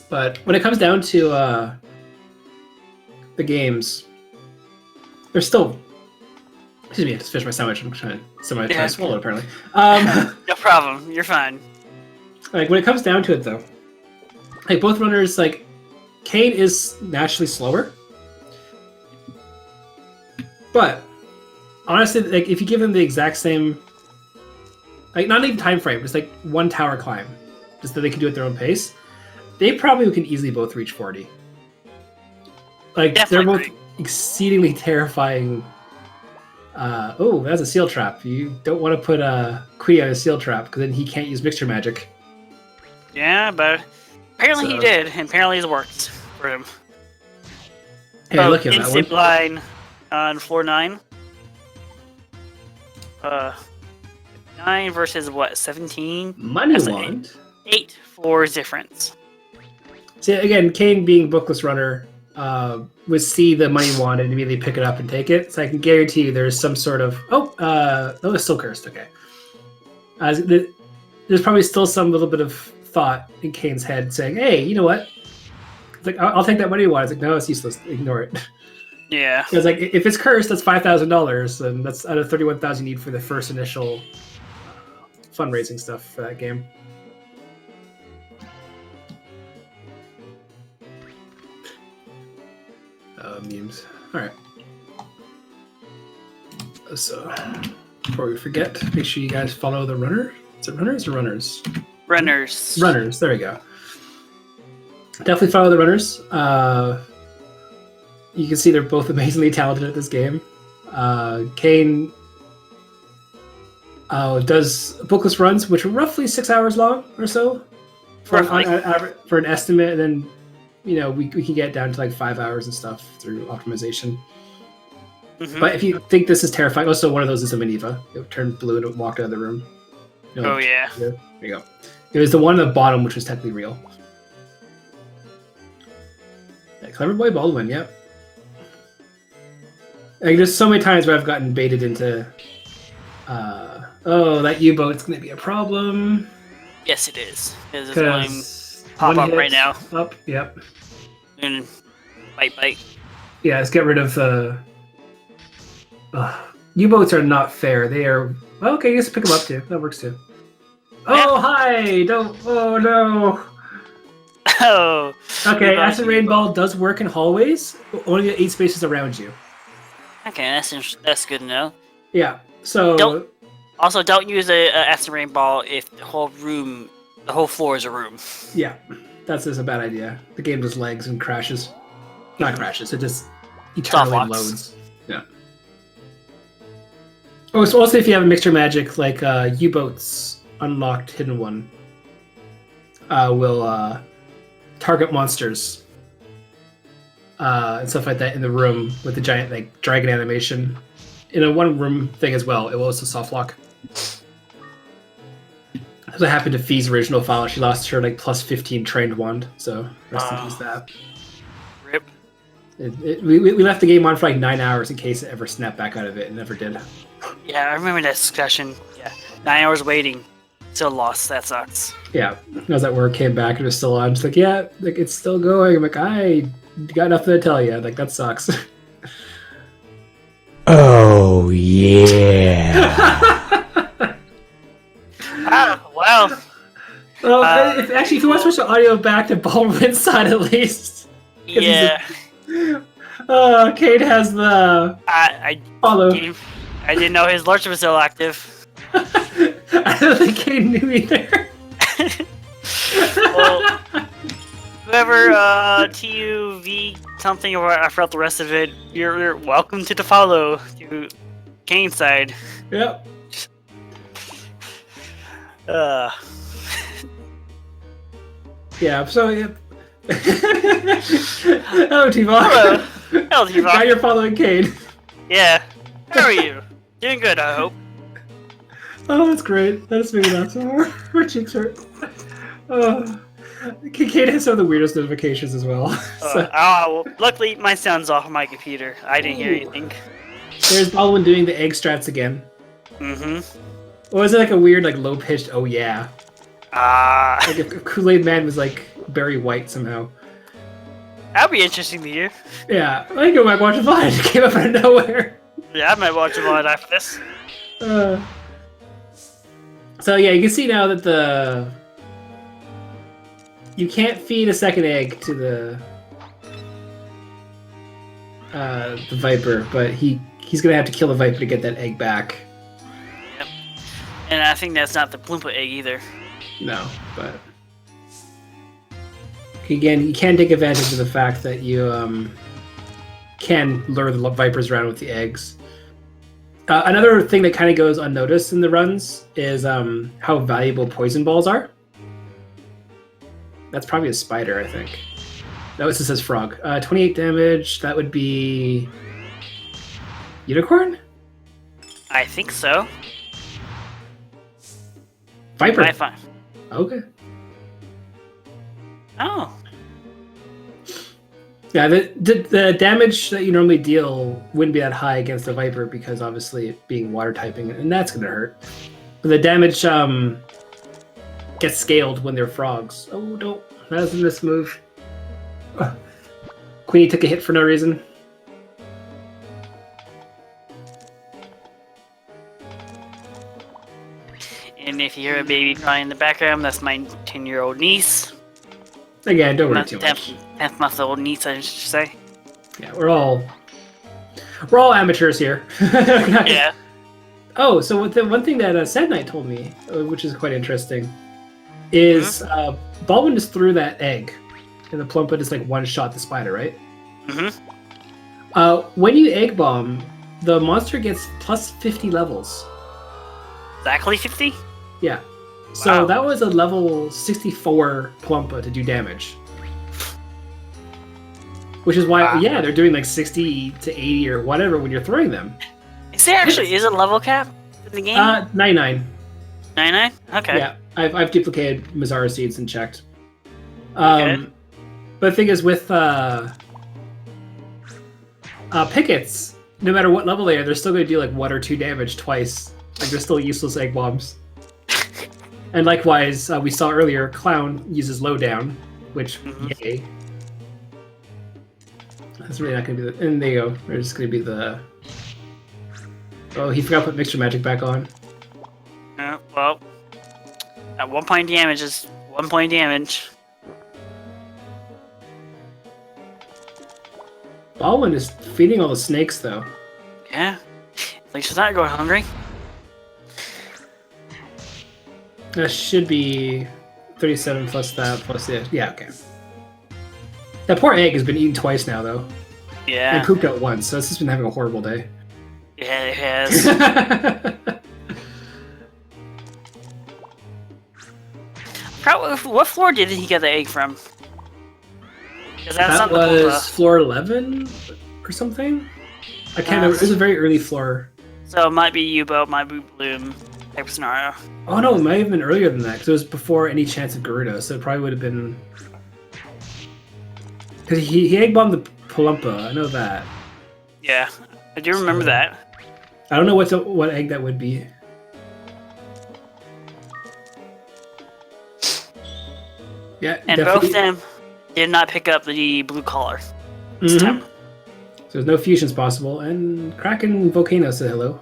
But when it comes down to the games, they're still... Excuse me, I just finished my sandwich. I'm trying to swallow it, apparently. No problem. You're fine. Like, when it comes down to it, though, like, both runners, like, Kaine is naturally slower. But, honestly, like, if you give him the exact same like not even time frame, just like one tower climb, just that they can do it at their own pace, they probably can easily both reach 40. Like Definitely they're both exceedingly terrifying. Oh, that's a seal trap. You don't want to put Quee on a seal trap because then he can't use mixture magic. Yeah, but apparently he did, and apparently it worked for him. Hey, look at that one. Instant line on floor 9. 9 versus what? 17. Money wand. 8 floors difference. See, again, Kaine being bookless runner would see the money wand and immediately pick it up and take it. So I can guarantee you there's some sort of it's still cursed. Okay, there's probably still some little bit of thought in Kaine's head saying, "Hey, you know what? It's like I'll take that money wand." It's like, no, it's useless. Ignore it. Yeah. It's like if it's cursed, that's $5,000, and that's out of 31,000 you need for the first initial fundraising stuff for that game. Memes. All right. So before we forget, make sure you guys follow the runner. Is it runners or runners? Runners. Runners. There we go. Definitely follow the runners. You can see they're both amazingly talented at this game. Kaine does bookless runs, which are roughly 6 hours long or so, for an estimate. And then, we can get down to like 5 hours and stuff through optimization. Mm-hmm. But if you think this is terrifying, also one of those is a Maneva. It turned blue and it walked out of the room. Oh yeah. There you go. It was the one at the bottom, which was technically real. Yeah, Clever Boy Baldwin, yep. Like, there's so many times where I've gotten baited into, that U-boat's going to be a problem. Yes, it is. Because it's going to pop up right now. Up, yep. And bite. Yeah, let's get rid of the... U-boats are not fair. They are... Well, okay, you just pick them up too. That works too. Oh, hi! Don't... Oh, no! Oh. Okay, Acid Rain Ball does work in hallways, but only the 8 spaces around you. Okay, that's good to know. Yeah, so... Don't use a Acid Rain Ball if the whole floor is a room. Yeah, that's just a bad idea. The game just lags and crashes. Not crashes, it just eternally loads. Yeah. Oh, so also if you have a mixture magic, like U-Boat's unlocked hidden one, will target monsters and stuff like that in the room with the giant like dragon animation. In a one-room thing as well, it will also soft lock. That's what happened to Fee's original file. She lost her like plus 15 trained wand, so rest in peace that. Rip. We left the game on for like 9 hours in case it ever snapped back out of it, and never did. Yeah, I remember that discussion. Yeah, 9 hours waiting, still lost. That sucks. Yeah, I was at work, came back, and it was still on. Just like, yeah, like it's still going. I'm like, I got nothing to tell you. Like that sucks. Oh yeah. Wow. Well, if you want to switch the audio back to Baldwin's side at least. Yeah. Kaine has the follow. I didn't know his lordship was still active. I don't think Kaine knew either. Well, whoever TUV something, or I forgot the rest of it, you're welcome to the follow to Kaine's side. Yep. Yeah, so yep. Hello, T-Ball. Hello, T-Ball. Now you're following Kaine. Yeah. How are you? Doing good, I hope. Oh, that's great. That is making me laugh so hard. My cheeks hurt. Kaine has some of the weirdest notifications as well. Well, luckily my sound's off my computer. I didn't hear anything. There's Baldwin doing the egg strats again. Mm-hmm. Or was it like a weird, like low-pitched, oh yeah? Like if Kool-Aid Man was like Barry White somehow. That'd be interesting to hear. Yeah, I think I might watch it live. It came up out of nowhere. Yeah, I might watch it live after this. So yeah, you can see now that you can't feed a second egg to the Viper, but he's gonna have to kill the Viper to get that egg back. Yep. And I think that's not the Plumpa egg either. No, but again, you can take advantage of the fact that you can lure the vipers around with the eggs. Another thing that kind of goes unnoticed in the runs is how valuable poison balls are. That's probably a spider, I think. No, it says frog. 28 damage. That would be unicorn? I think so. Viper. Fine. Okay. Oh. Yeah, the damage that you normally deal wouldn't be that high against a Viper because obviously it being water typing, and that's going to hurt. But the damage gets scaled when they're frogs. Oh, no. That was a mismove. Queenie took a hit for no reason. And if you hear a baby crying in the background, that's my 10-year-old niece. Again, don't worry too much. 10th-month-old niece, I should say. Yeah, we're all amateurs here. Yeah. Oh, so the one thing that Sad Knight told me, which is quite interesting, is Baldwin just threw that egg, and the Plumpa just like one-shot the spider, right? Mm-hmm. When you egg bomb, the monster gets plus 50 levels. Exactly 50? Yeah. So Wow. that was a level 64 Plumpa to do damage. Which is why, Wow. yeah, they're doing like 60 to 80 or whatever when you're throwing them. Is there actually is a level cap in the game? 99. 99? Okay. Yeah, I've duplicated Mazara seeds and checked. Okay. But the thing is, with pickets, no matter what level they are, they're still going to do like 1 or 2 damage twice. Like they're still useless egg bombs. And likewise, we saw earlier, Clown uses lowdown, which yay. That's really not going to be the. And there you go. They're just going to be the. Oh, he forgot to put mixture magic back on. Well, at 1 point damage is 1 point damage. Baldwin is feeding all the snakes, though. Yeah. At least she's not going hungry. That should be 37 plus that plus the. Yeah, okay. That poor egg has been eaten twice now, though. Yeah. And pooped out once, so it's just been having a horrible day. Yeah, it has. What floor did he get the egg from? 'Cause that's That not the was Plumpa. floor 11 or something? I can't remember. It was a very early floor. So it might be U-boat, might be Bloom type of scenario. Oh no, it might have been earlier than that, because it was before any chance of Garuda, so it probably would have been... Because he egg bombed the Palumpa, I know that. Yeah, I do remember that. I don't know what egg that would be. Yeah, And definitely. both of them did not pick up the blue collar this Mhm. time. So there's no fusions possible, and Kraken Volcano said hello.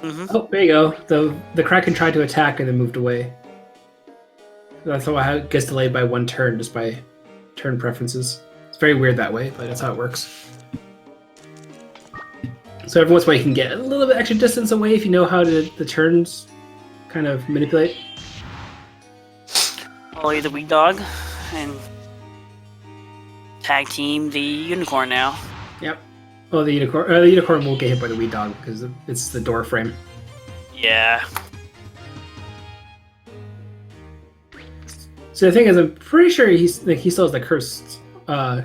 Mm-hmm. Oh, there you go. The Kraken tried to attack and then moved away. That's how it gets delayed by 1 turn, just by turn preferences. It's very weird that way, but that's how it works. So every once in a while you can get a little bit extra distance away if you know how to the turns kind of manipulate. Ollie the Weed Dog and tag team the Unicorn now. Yep. Oh, the unicorn won't get hit by the Weed Dog because it's the door frame. Yeah. So the thing is, I'm pretty sure he still has the curse.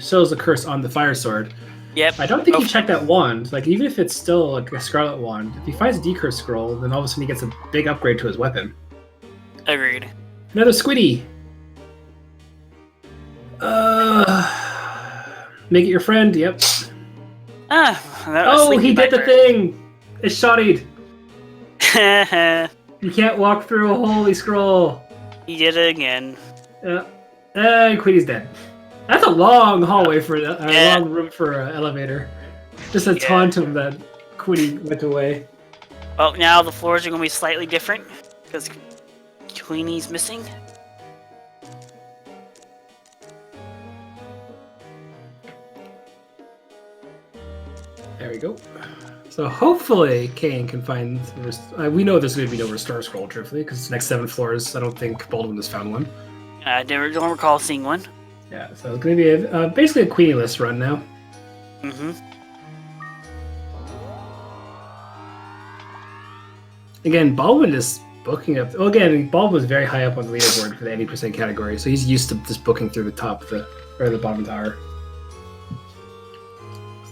Shows the curse on the fire sword. Yep. I don't think he checked that wand. Like, even if it's still like a Scarlet Wand, if he finds a decurse scroll, then all of a sudden he gets a big upgrade to his weapon. Agreed. Another Squiddy! Make it your friend, yep. Oh, he did the thing! It's shottied! You can't walk through a holy scroll! He did it again. Yeah. And Quiddy's dead. That's a long hallway for a Yeah. long room for an elevator. Just a taunt him that Quiddy went away. Well, now the floors are going to be slightly different because Queenie's missing. There we go. So hopefully Kaine can find. We know there's going to be no restore scroll, truthfully, because next 7 floors, I don't think Baldwin has found one. I don't recall seeing one. Yeah, so it's going to be basically a Queenie-less run now. Mm-hmm. Again, Baldwin is booking up. Well, again, Baldwin was very high up on the leaderboard for the 80% category, so he's used to just booking through the top or the bottom tower.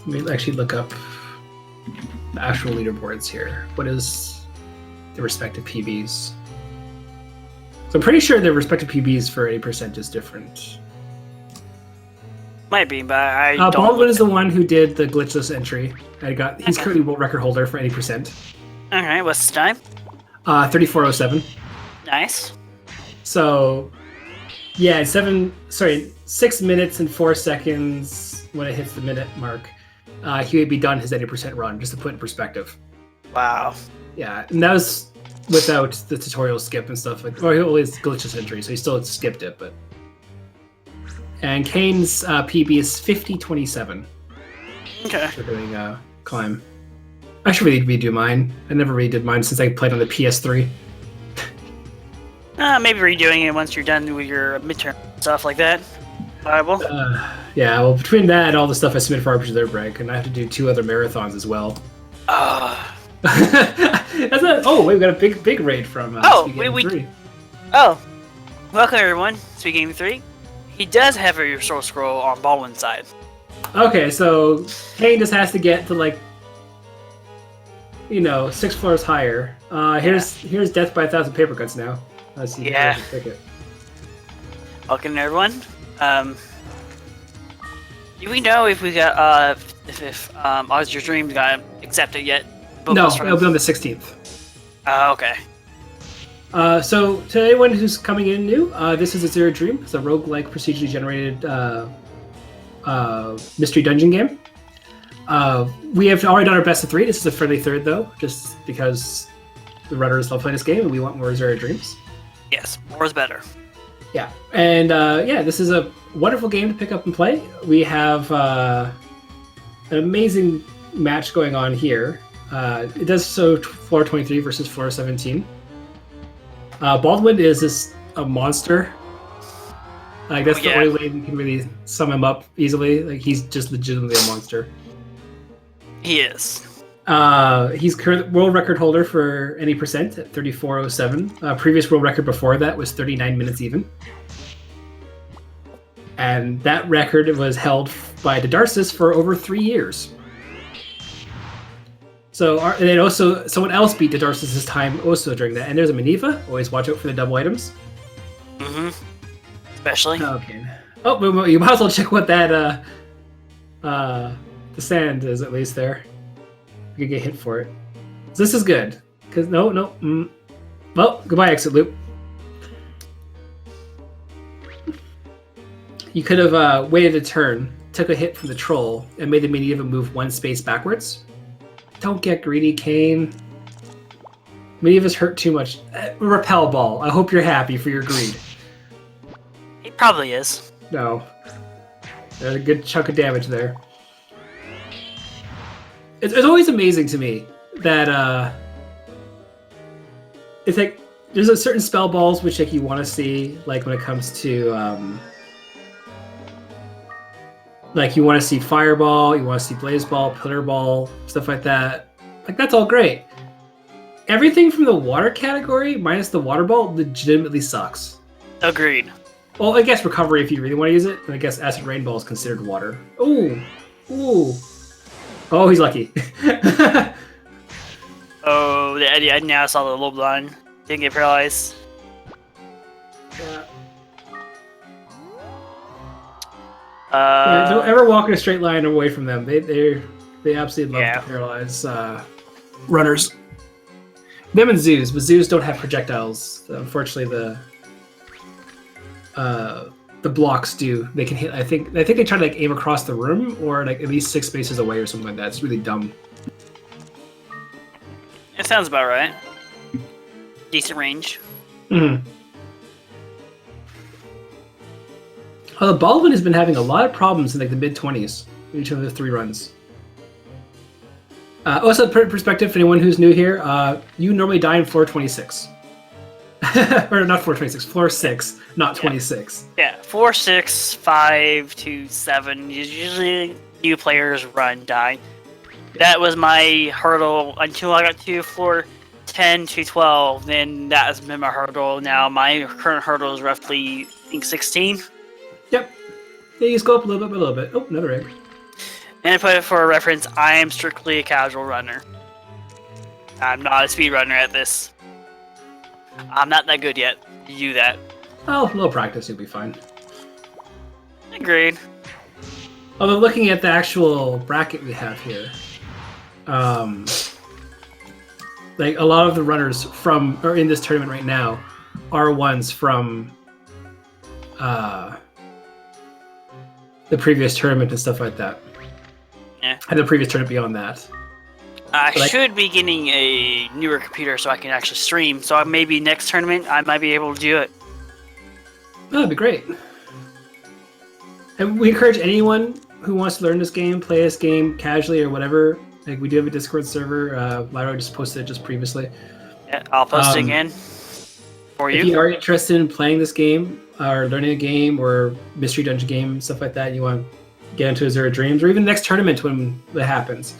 Let me actually look up the actual leaderboards here. What is the respective PBs? So I'm pretty sure the respective PBs for 80% is different. Might be, but I don't. Baldwin is the one who did the glitchless entry. He's currently world record holder for 80%. All right, what's the time? 34:07. Nice. So, yeah, 6 minutes and 4 seconds when it hits the minute mark. He would be done his 80% run, just to put in perspective. Wow. Yeah, and that was without the tutorial skip and stuff or he always glitchless entry, so he still skipped it. But and Kaine's PB is 50:27. Okay. For doing climb. I should really redo mine. I never really did mine since I played on the PS3. Maybe redoing it once you're done with your midterm stuff like that. Viable. Yeah, well, between that and all the stuff I submitted for Arbiter Break, and I have to do 2 other marathons as well. Oh, wait, we got a big raid from Speed 3. Oh, welcome everyone. Speaking 3. He does have a restore scroll on Baldwin's side. Okay, so Kaine just has to get to 6 floors higher. Here's Death by 1,000 paper cuts now. Let's see. Yeah. Ticket. Welcome everyone. Do we know if we got if Azure Dream got accepted yet? No, it'll be on the 16th. Okay. So to anyone who's coming in new, this is Azure Dream. It's a roguelike procedurally generated mystery dungeon game. We have already done our best of 3. This is a friendly third, though, just because the runners love playing this game and we want more Azure Dreams. Yes, more is better. Yeah, and this is a wonderful game to pick up and play. We have an amazing match going on here. It does so floor 23 versus floor 17. Baldwin is a monster. That's the only way we can really sum him up easily. He's just legitimately a monster. He is. He's current world record holder for any percent at 34:07. Previous world record before that was 39 minutes even. And that record was held by Dadarsis for over 3 years. So, and then also someone else beat Dadarsis' time also during that. And there's a Maneva. Always watch out for the double items. Mm-hmm. Especially. Okay. Oh, you might as well check what that the sand is at least there. You could get hit for it. So this is good. Because no. Well, goodbye, exit loop. You could have waited a turn, took a hit from the troll, and made the Maneva move 1 space backwards. Don't get greedy, Kaine. Maneva's hurt too much. Repel ball. I hope you're happy for your greed. He probably is. No. There's a good chunk of damage there. It's always amazing to me that it's there's a certain spell balls which you want to see, when it comes to you want to see fireball, you want to see blaze ball, pillar ball, stuff like that. That's all great. Everything from the water category minus the water ball legitimately sucks. Agreed. Well, I guess recovery if you really want to use it, and I guess acid rain ball is considered water. Ooh. Oh, he's lucky. Oh, I now saw the low line. Didn't get paralyzed. Yeah. Don't ever walk in a straight line away from them. They absolutely love to paralyze runners. Them and zoos, but zoos don't have projectiles. Unfortunately, the blocks do. They can hit. I think they try to aim across the room or at least 6 spaces away or something like that. It's really dumb. It sounds about right. Decent range. Mm-hmm. Although Baldwin has been having a lot of problems in the mid-20s in each of the 3 runs. Also, perspective for anyone who's new here, you normally die in floor 26. Or not floor 26, floor 6, not 26. Yeah, 4, 6, 5 to 7. Usually new players run die. That was my hurdle until I got to floor 10 to 12. Then that has been my hurdle. Now my current hurdle is roughly, I think, 16. Yep. Yeah, you just go up a little bit by a little bit. Oh, another egg. And to put it for a reference, I am strictly a casual runner. I'm not a speed runner at this. I'm not that good yet to do that. Oh, a little practice, you'll be fine. Agreed. Although looking at the actual bracket we have here, like a lot of the runners from or in this tournament right now are ones from the previous tournament and stuff like that. Yeah. And the previous tournament beyond that. I should be getting a newer computer so I can actually stream. So maybe next tournament I might be able to do it. Oh, that'd be great. And we encourage anyone who wants to learn this game, play this game casually or whatever. Like we do have a Discord server. Lyra just posted it just previously. Yeah, I'll post it again for you. If you are interested in playing this game or learning a game or mystery dungeon game, stuff like that, and you want to get into Azure Dreams or even next tournament when it happens,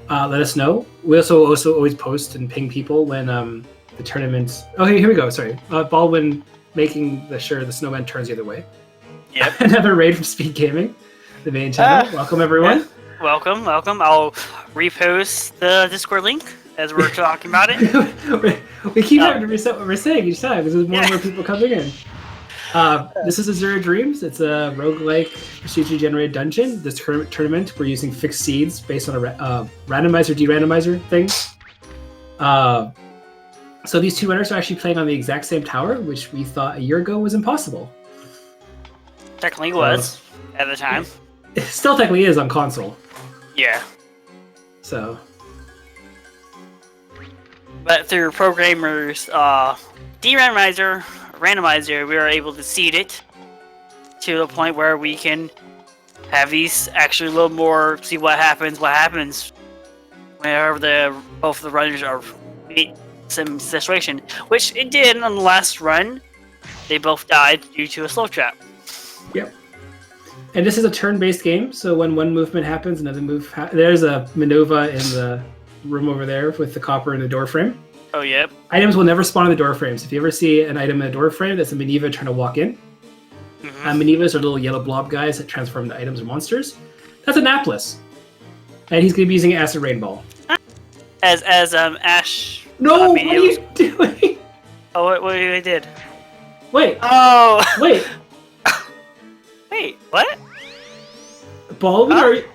let us know. We also always post and ping people when the tournament. Oh, hey, here we go. Sorry, Baldwin making sure the snowman turns the other way. Yep. Another raid from Speed Gaming, the main channel. Welcome everyone. Yeah. Welcome. I'll repost the Discord link as we're talking about it. we keep having to reset what we're saying each time because there's more and more people coming in. This is Azure Dreams. It's a roguelike procedurally generated dungeon. This tournament, we're using fixed seeds based on a randomizer, de-randomizer thing. So these two runners are actually playing on the exact same tower, which we thought a year ago was impossible. Technically was at the time. It still technically is on console. Yeah. So. But through programmers, de-randomizer, randomizer, we are able to seed it to the point where we can have these actually a little more, see what happens whenever both the runners are in some situation, which it did on the last run. They both died due to a slow trap. Yep. And this is a turn-based game, so when one movement happens, another move. There's a maneuver in the room over there with the copper and the door frame. Oh, yep. Items will never spawn in the door frames. If you ever see an item in a door frame, that's a Maneva trying to walk in. Mm-hmm. Manevas are little yellow blob guys that transform into items or monsters. That's a Napless. And he's going to be using Acid Rain Ball. As Ash... No, what are you doing? Oh, what I did? Wait. Oh! Wait. Wait, what? Baldwin,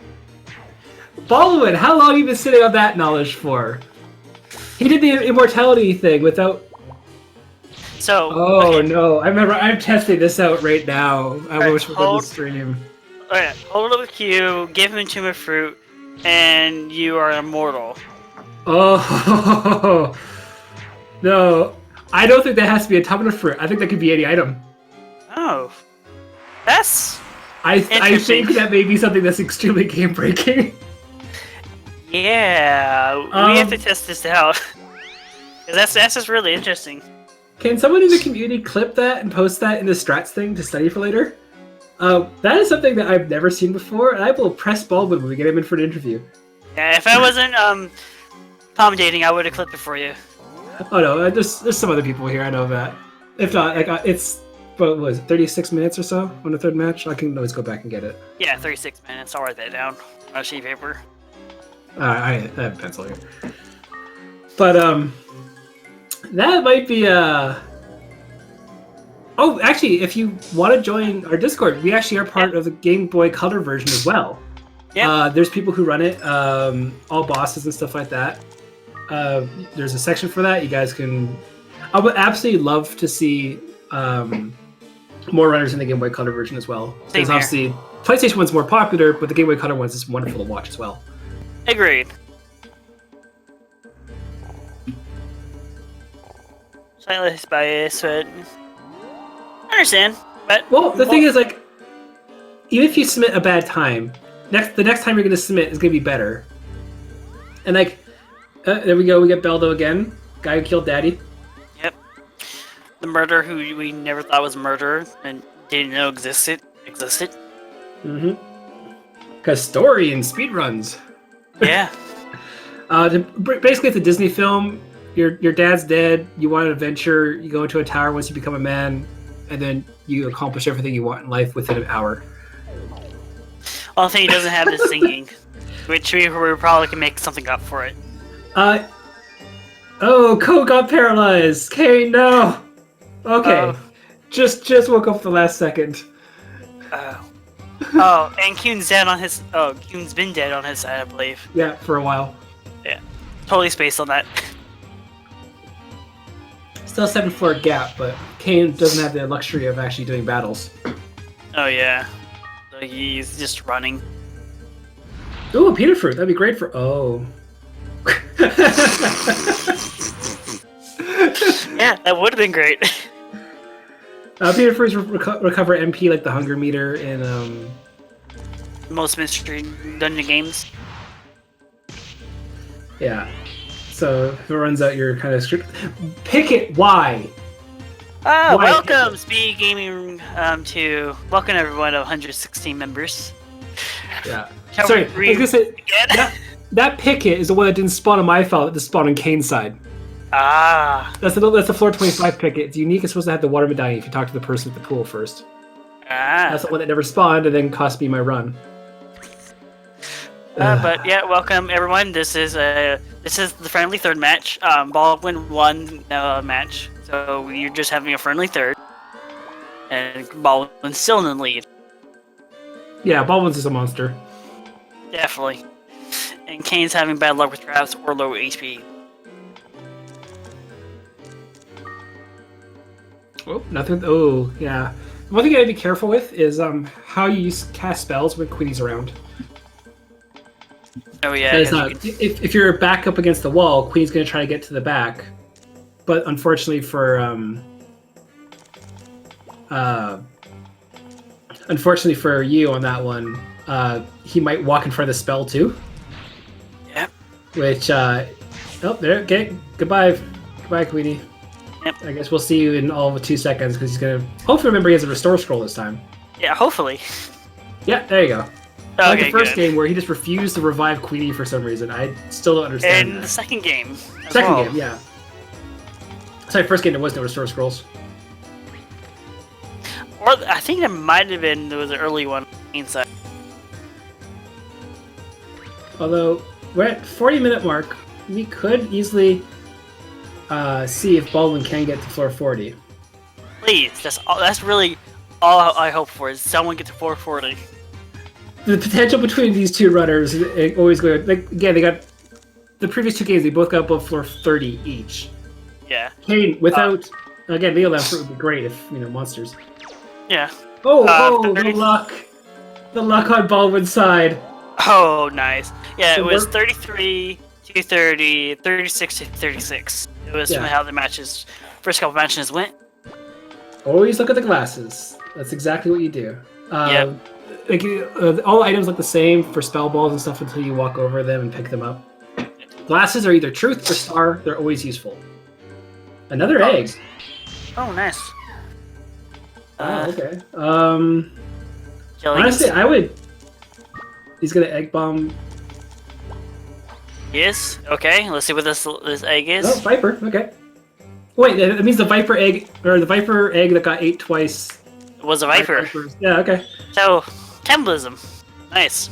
Baldwin, how long have you been sitting on that knowledge for? He did the immortality thing without... So... Oh, okay. no. I remember I'm testing this out right now. I wish we could stream. Alright, hold up the Q, give him Tomb of Fruit, and you are immortal. Oh, no. I don't think that has to be a Tomb of Fruit. I think that could be any item. Oh. That's... I think that may be something that's extremely game-breaking. Yeah, we have to test this out. 'Cause that's just really interesting. Can someone in the community clip that and post that in the strats thing to study for later? That is something that I've never seen before, and I will press Baldwin when we get him in for an interview. Yeah, if I wasn't commentating, I would have clipped it for you. Oh no, there's some other people here. I know that. If not, like it's what was it, 36 minutes or so on the third match. I can always go back and get it. Yeah, 36 minutes. I'll write that down on a sheet of paper. I have a pencil here. But that might be Oh, actually, if you want to join our Discord, we actually are part of the Game Boy Color version as well. Yeah. There's people who run it, all bosses and stuff like that. There's a section for that. You guys can... I would absolutely love to see more runners in the Game Boy Color version as well. Because obviously, PlayStation 1's more popular, but the Game Boy Color one's is wonderful to watch as well. Agreed. Slightly biased, but... I understand, but... Well, the thing is, like, even if you submit a bad time, the next time you're going to submit is going to be better. And like, there we go. We get Beldo again. Guy who killed Daddy. Yep. The murderer who we never thought was a murderer and didn't know existed. Mm-hmm. Because story and speedruns. Yeah. Basically, it's a Disney film. Your dad's dead. You want an adventure. You go into a tower once you become a man, and then you accomplish everything you want in life within an hour. Only thing he doesn't have is singing, which we probably can make something up for it. Oh, Ko got paralyzed. Okay, no. Okay, just woke up the last second. Oh, and Kuhn's dead on his. Oh, Kuhn's been dead on his side, I believe. Yeah, for a while. Yeah, totally spaced on that. Still a 7-floor gap, but Kaine doesn't have the luxury of actually doing battles. Oh yeah, so he's just running. Ooh, a Peter fruit. That'd be great for. Oh. Yeah, that would have been great. Peter fruits recover MP like the hunger meter in Most mystery dungeon games. Yeah. So if it runs out, you're kind of screwed. Pick it. Why? Ah, Why? welcome, Speed Gaming, to welcome everyone of 116 members. Yeah. Shall Sorry, we I was gonna say again? that picket is the one that didn't spawn on my file. That just spawned on Kaine's side. Ah. That's the floor 25 picket. It's unique. It's supposed to have the water medallion if you talk to the person at the pool first. Ah. That's the one that never spawned and then cost me my run. But yeah, welcome everyone. This is the friendly third match. Baldwin won the match, so you're just having a friendly third, and Baldwin's still in the lead. Yeah, Baldwin's is a monster. Definitely. And Kaine's having bad luck with traps or low HP. Oh, nothing. Oh, yeah. One thing you gotta be careful with is how you cast spells when Queenie's around. Oh yeah. If you're back up against the wall, Queen's gonna try to get to the back, but unfortunately for you on that one, he might walk in front of the spell too. Yep. Which oh there. Okay, goodbye, Queenie. Yep. I guess we'll see you in all of 2 seconds because he's gonna hopefully remember he has a restore scroll this time. Yeah, hopefully. Yeah, there you go. Okay, Like the first good. game where he just refused to revive Queenie for some reason. I still don't understand And that. the second game. Second game, yeah. Sorry, first game there was no restore scrolls. Or I think there might have been. There was an early one inside. Although we're at 40-minute mark, we could easily see if Baldwin can get to floor 40. Please, that's really all I hope for is someone get to 440. The potential between these two runners is always going. Like again, they got the previous two games. They both got above floor 30 each. Yeah. Kaine, without again, Leo Lamp would be great if monsters. Yeah. Oh, 30. the luck on Baldwin's side. Oh, nice. Yeah, So it was we're- 33 to 30, 36 to 36. It was Yeah. how the first couple matches went. Always look at the glasses. That's exactly what you do. Yep. Like, all items look the same for spell balls and stuff until you walk over them and pick them up. Glasses are either truth or star. They're always useful. Another egg. Oh, nice. Oh, okay. Jellies. Honestly, I would. He's gonna egg bomb. Yes. Okay. Let's see what this egg is. Oh, Viper. Okay. Wait, that means the Viper egg, or the Viper egg that got ate twice. It was a viper. Vipers. Yeah. Okay. So, cannibalism. Nice.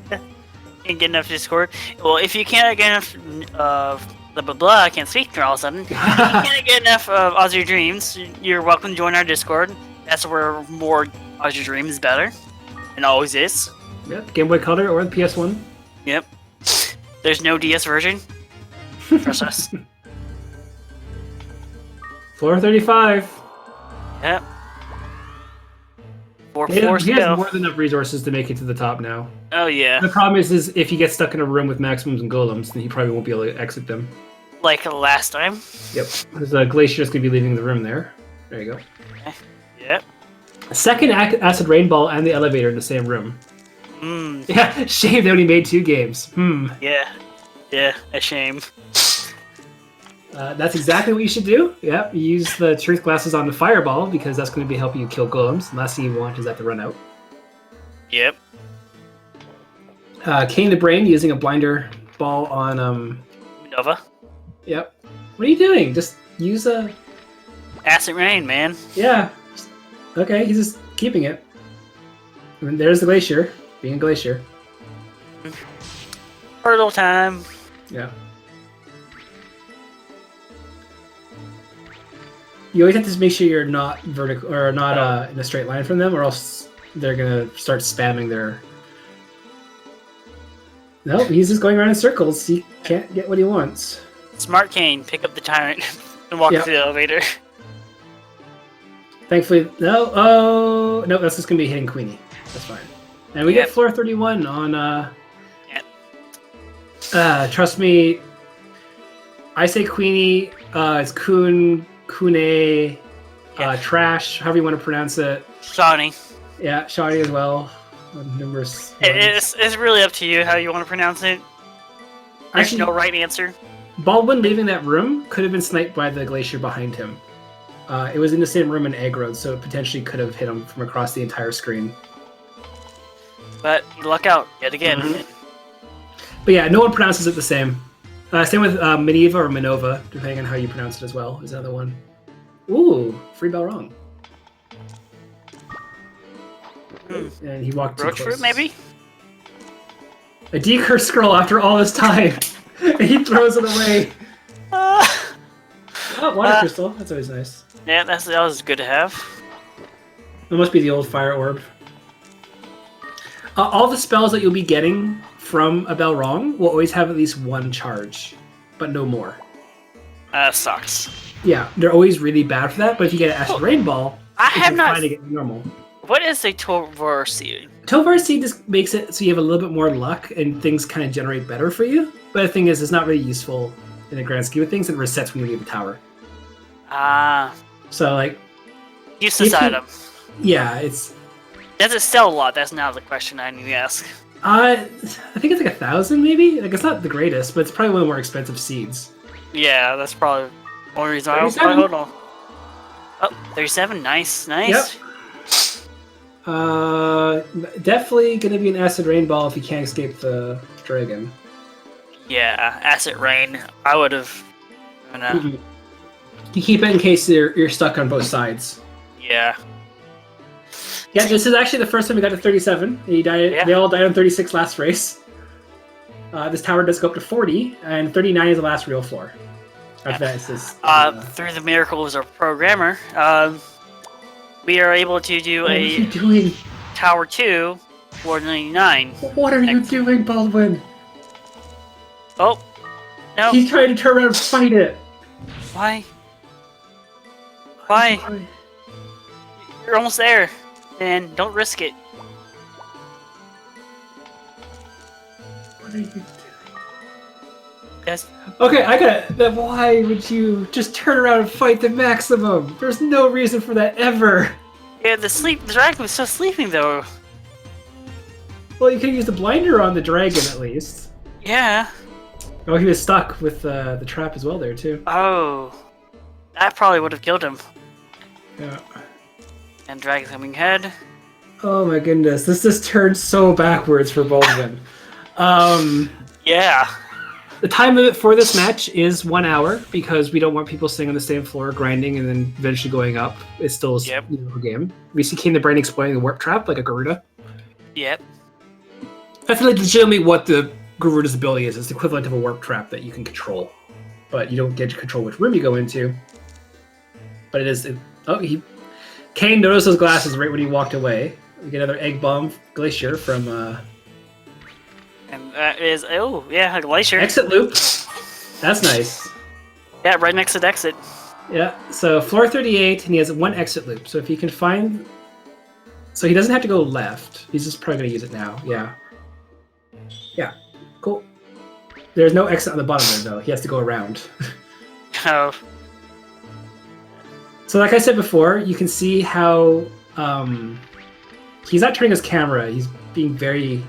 Can't get enough Discord. Well, if you can't get enough of blah blah blah, I can't speak all of a sudden. If you can't get enough of Azure Dreams, you're welcome to join our Discord. That's where more Azure Dreams is better. And always is. Yep. Game Boy Color or the PS1. Yep. There's no DS version. Trust us. Floor 35. Yep. 4 He floors to has go. more than enough resources to make it to the top now. Oh yeah. The problem is if he gets stuck in a room with maximums and golems, then he probably won't be able to exit them. Like last time. Yep. Because Glacier's going to be leaving the room there. There you go. Yep. Second acid rain ball and the elevator in the same room. Yeah, shame they only made 2 games. Yeah, a shame. That's exactly what you should do. Yeah, you use the truth glasses on the fireball because that's going to be helping you kill golems. The last thing you want is that to run out. Yep. KaineTheBrain using a blinder ball on Nova. Yep. What are you doing? Just use a Acid rain, man. Yeah. Okay, he's just keeping it. And there's the glacier, being a glacier. Hurdle time. Yeah. You always have to make sure you're not vertical or not in a straight line from them, or else they're gonna start spamming their. No, he's just going around in circles. He can't get what he wants. Smart Kaine, pick up the tyrant and walk Yep. through the elevator. Thankfully, no. Oh no, that's just gonna be hitting Queenie. That's fine. And we Yep. get floor 31 on. Trust me. I say Queenie. It's Kune, Trash. However you want to pronounce it. Shawnee. Yeah, Shawnee as well. Numerous. ones. It's really up to you how you want to pronounce it. There's Actually, no right answer. Baldwin leaving that room could have been sniped by the glacier behind him. It was in the same room and aggroed, so it potentially could have hit him from across the entire screen. But you luck out yet again. Mhm. But yeah, no one pronounces it the same. Same with Mineva or Minova, depending on how you pronounce it as well, is another one. Ooh, free Balrog. And he walked too Roach close. fruit, maybe? A decur scroll after all this time. And he throws it away. Oh, water crystal. That's always nice. Yeah, that was good to have. It must be the old fire orb. All the spells that you'll be getting from a Balrog will always have at least 1 charge, but no more. Sucks. Yeah, they're always really bad for that, but if you get an Acid Rain Ball, I it's have not. fine to get normal. What is a Tovar Seed? Tovar Seed just makes it so you have a little bit more luck and things kind of generate better for you. But the thing is, it's not really useful in the grand scheme of things. It resets when you leave the tower. So, like... Useless item. Yeah, it's... Does it sell a lot? That's now the question I need to ask. I think it's like 1,000, maybe? Like, it's not the greatest, but it's probably one of the more expensive seeds. Yeah, that's probably one reason I was 37. hold on. Oh, 37. Nice. Yep. Definitely gonna be an Acid Rain Ball if you can't escape the dragon. Yeah, Acid Rain. I would have. You keep it in case you're stuck on both sides. Yeah. Yeah, this is actually the first time we got to 37. They all died on 36 last race. This tower does go up to 40, and 39 is the last real floor. After that, it's just, through the miracles of programmer, we are able to do what are you doing? Tower 2, 499. What are you doing, Baldwin? Oh, no. He's trying to turn around and fight it. Why? Why? You're almost there, and don't risk it. What are you doing? Yes. Okay, I got it. Why would you just turn around and fight the maximum? There's no reason for that ever. Yeah, the dragon was still sleeping though. Well, you could have used the blinder on the dragon at least. Yeah. Oh, he was stuck with the trap as well there too. Oh, that probably would have killed him. Yeah. And dragon coming ahead. Oh my goodness, this just turned so backwards for Baldwin. Yeah. The time limit for this match is 1 hour because we don't want people staying on the same floor grinding and then eventually going up. It's still a game. We see KaineTheBrain exploiting the warp trap like a Garuda. Yep. That's like legitimately what the Garuda's ability is. It's the equivalent of a warp trap that you can control, but you don't get to control which room you go into. But it is. Kaine noticed those glasses right when he walked away. We get another egg bomb glacier from. And that is a glacier. Exit loop. That's nice. Yeah, right next to the exit. Yeah. So floor 38, and he has 1 exit loop. So if he can find. So he doesn't have to go left. He's just probably going to use it now. Yeah. Yeah. Cool. There's no exit on the bottom there, though. He has to go around. Oh. So like I said before, you can see how he's not turning his camera. He's being very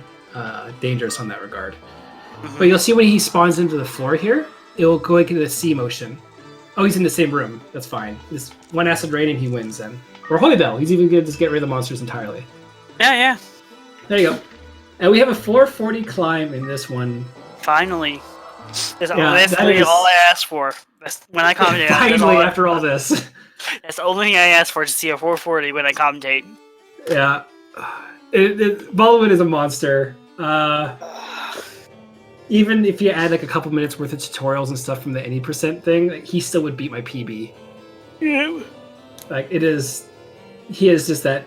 dangerous on that regard. But you'll see when he spawns into the floor here, it will go into the C motion. Oh, he's in the same room. That's fine. This one acid rain and he wins then. Or Holy Bell. He's even going to just get rid of the monsters entirely. Yeah. There you go. And we have a floor 40 climb in this one. Finally. That's Yeah, literally all I asked for. When I commented. Finally, after all this. That's the only thing I asked for, to see a 440 when I commentate. Yeah. Baldwin is a monster. Even if you add like a couple minutes worth of tutorials and stuff from the any percent thing, like, he still would beat my PB. Yeah. Like he is just that.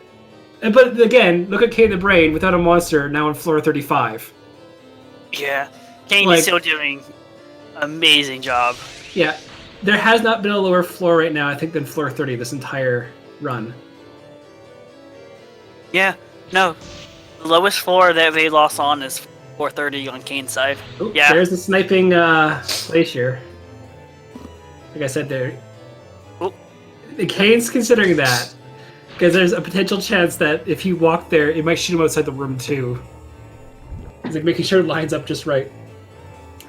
But again, look at KaineTheBrain without a monster now on floor 35. Yeah, Kaine is still doing an amazing job. Yeah, there has not been a lower floor right now, I think, than floor 30 this entire run. Yeah, no, the lowest floor that they lost on is 430 on Kaine's side. Ooh, yeah, there's the sniping glacier. Like I said, there. Ooh. Kaine's considering that because there's a potential chance that if he walked there, it might shoot him outside the room too. He's like making sure it lines up just right.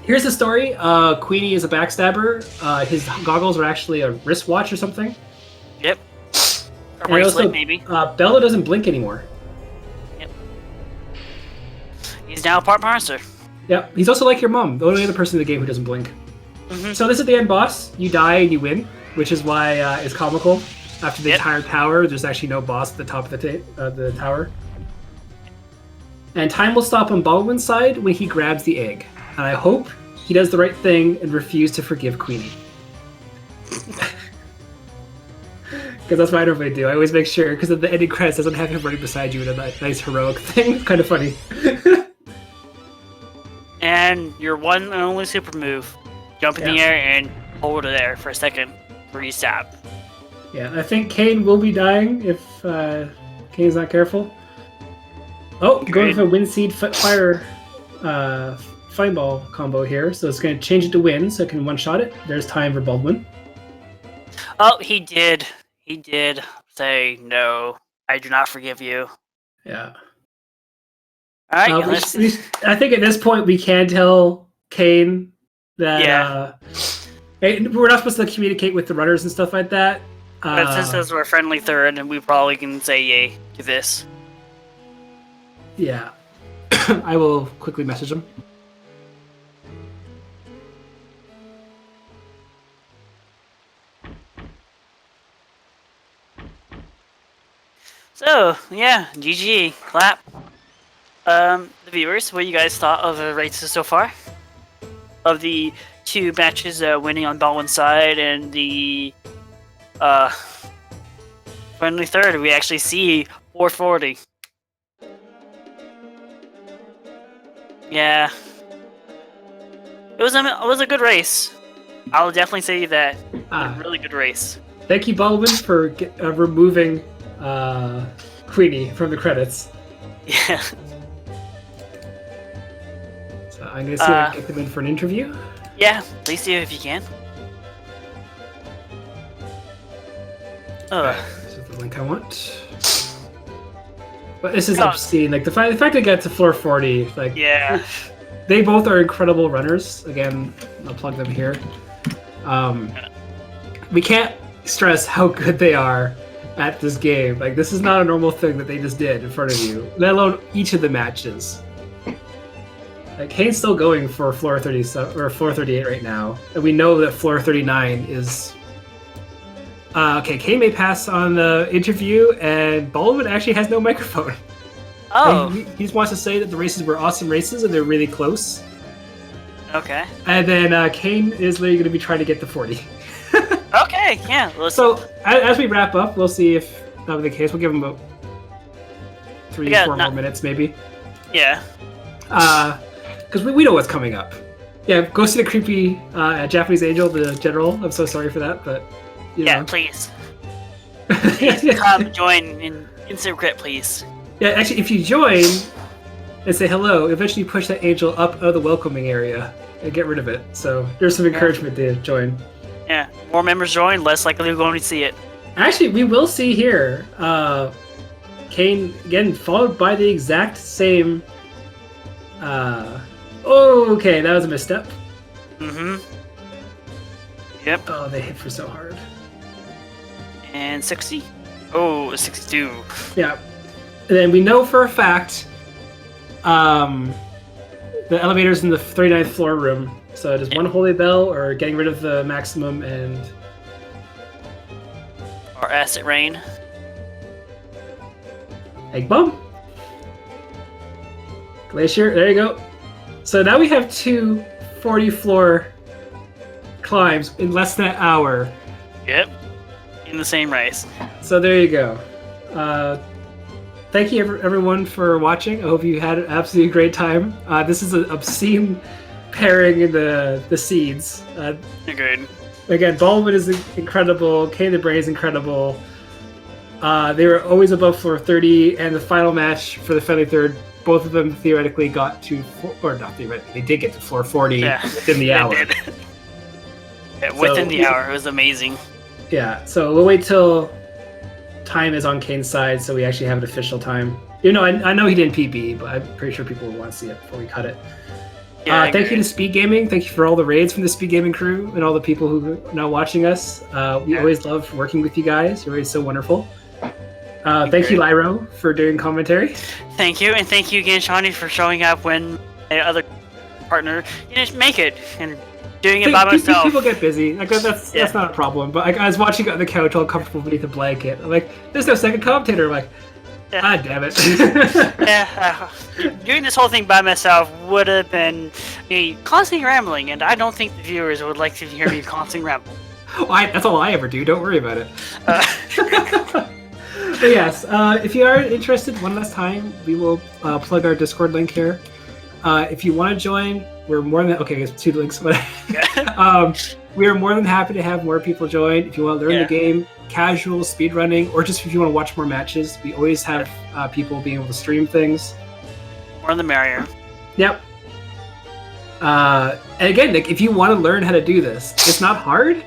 Here's the story. Queenie is a backstabber. His goggles are actually a wristwatch or something. Yep. A And bracelet, also, maybe. Bella doesn't blink anymore. Yep. He's now a part monster. Yeah, he's also like your mom, the only other person in the game who doesn't blink. Mm-hmm. So this is the end boss. You die and you win, which is why it's comical. After the entire tower, there's actually no boss at the top of the tower. And time will stop on Baldwin's side when he grabs the egg. And I hope he does the right thing and refuse to forgive Queenie. Because that's what I normally do. I always make sure, because the ending credits doesn't have him running beside you in a nice heroic thing. It's kind of funny. And your one and only super move. Jump in the air and hold it there for a second before you stab. Yeah, I think Kaine will be dying if Kaine's not careful. Oh, going for a Wind Seed Fire Fireball combo here. So it's going to change it to wind, so it can one-shot it. There's time for Baldwin. Oh, he did. He did say, no, I do not forgive you. Yeah. All right, I think at this point we can tell Kaine that we're not supposed to communicate with the runners and stuff like that. But since we're friendly third, and we probably can say yay to this. Yeah. I will quickly message him. So, yeah, GG, clap. The viewers, what you guys thought of the races so far? Of the two matches winning on Baldwin's side and the friendly third, we actually see 440. Yeah. It was a good race. I'll definitely say that. A really good race. Thank you, Baldwin, for removing Queenie from the credits. Yeah. So I'm going to see if I can get them in for an interview. Yeah, please do if you can. This is the link I want. But this is obscene. Like the fact they get to floor 40, like they both are incredible runners. Again, I'll plug them here. We can't stress how good they are at this game. Like this is not a normal thing that they just did in front of you, let alone each of the matches. Like Kaine's still going for floor 37 or floor 38 right now, and we know that floor 39 is. Okay, Kaine may pass on the interview, and Baldwin actually has no microphone. Oh. He just wants to say that the races were awesome races and they're really close. Okay. And then Kaine is literally going to be trying to get to 40. Okay, yeah. So as we wrap up, we'll see if that was the case. We'll give him about 3-4 more minutes, maybe. Yeah. Because we know what's coming up. Yeah, go see the creepy Japanese angel, the general. I'm so sorry for that, but you know. Please. Please come join in secret, please. Yeah, actually, if you join and say hello, eventually push that angel up out of the welcoming area and get rid of it. So there's some encouragement to join. Yeah, more members join, less likely we're going to see it. Actually, we will see here. Kaine, again, followed by the exact same... okay, that was a misstep. Mm-hmm. Yep. Oh, they hit for so hard. And 60? Oh, 62. Yeah. And then we know for a fact the elevator's in the 39th floor room. So it is one holy bell or getting rid of the maximum and... Or acid rain. Egg bomb. Glacier, there you go. So now we have two 40-floor climbs in less than an hour. Yep. In the same race. So there you go. Thank you everyone for watching. I hope you had an absolutely great time. This is an obscene pairing in the seeds. Agreed. Again, Baldwin is incredible. KaineTheBrain is incredible. They were always above floor 30, and the final match for the Friendly Third, both of them theoretically got to, or not theoretically, they did get to floor 40 within the hour. Yeah, within the hour, it was amazing. Yeah, so we'll wait till time is on Kaine's side, so we actually have an official time. You know, I know he didn't PB, but I'm pretty sure people will want to see it before we cut it. Yeah, thank you to Speed Gaming. Thank you for all the raids from the Speed Gaming crew and all the people who are now watching us. We always love working with you guys. You're always so wonderful. Thank you, Lyro, for doing commentary. Thank you, and thank you again, Shawnee, for showing up when my other partner didn't make it and doing it by myself. People get busy. Like that's not a problem. But I was watching it on the couch, all comfortable beneath a blanket. I'm like, there's no second commentator. I'm like, damn it. Doing this whole thing by myself would have been me constantly rambling, and I don't think the viewers would like to hear me constantly ramble. That's all I ever do. Don't worry about it. But yes, if you are interested, one last time, we will plug our Discord link here. If you want to join, we're more than okay. There's two links, but we are more than happy to have more people join. If you want to learn the game, casual speedrunning, or just if you want to watch more matches, we always have people being able to stream things. More the merrier. Yep. And again, like, if you want to learn how to do this, it's not hard.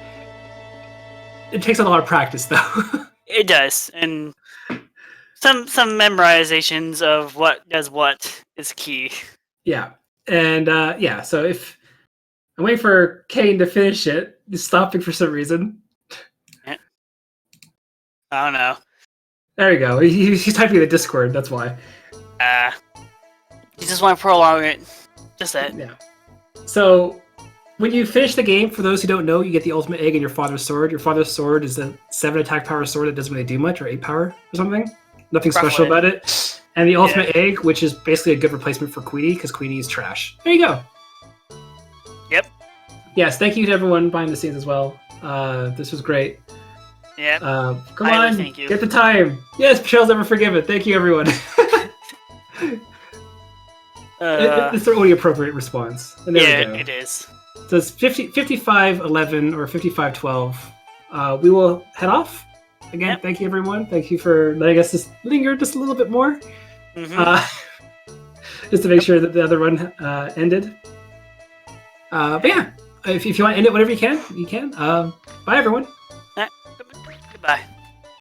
It takes a lot of practice, though. It does, and some memorizations of what does what is key. Yeah, and so if I'm waiting for Kaine to finish it, he's stopping for some reason. I don't know. There we go. He's typing in the Discord. That's why. You just want to prolong it. Just that. Yeah. So when you finish the game, for those who don't know, you get the ultimate egg and your father's sword. Your father's sword is a 7 attack power sword that doesn't really do much, or 8 power or something. Nothing special about it. And the ultimate egg, which is basically a good replacement for Queenie, because Queenie is trash. There you go. Yep. Yes, thank you to everyone behind the scenes as well. This was great. Yep. Come on, thank you. get the time. Yes, Michelle's never forgiven. Thank you, everyone. It's the only appropriate response. And there we go. It is. So it's 55-11 or 55-12. We will head off. Again, thank you, everyone. Thank you for letting us just linger just a little bit more. Just to make sure that the other run ended. But yeah, if you want to end it whenever you can, you can. Bye, everyone. Goodbye.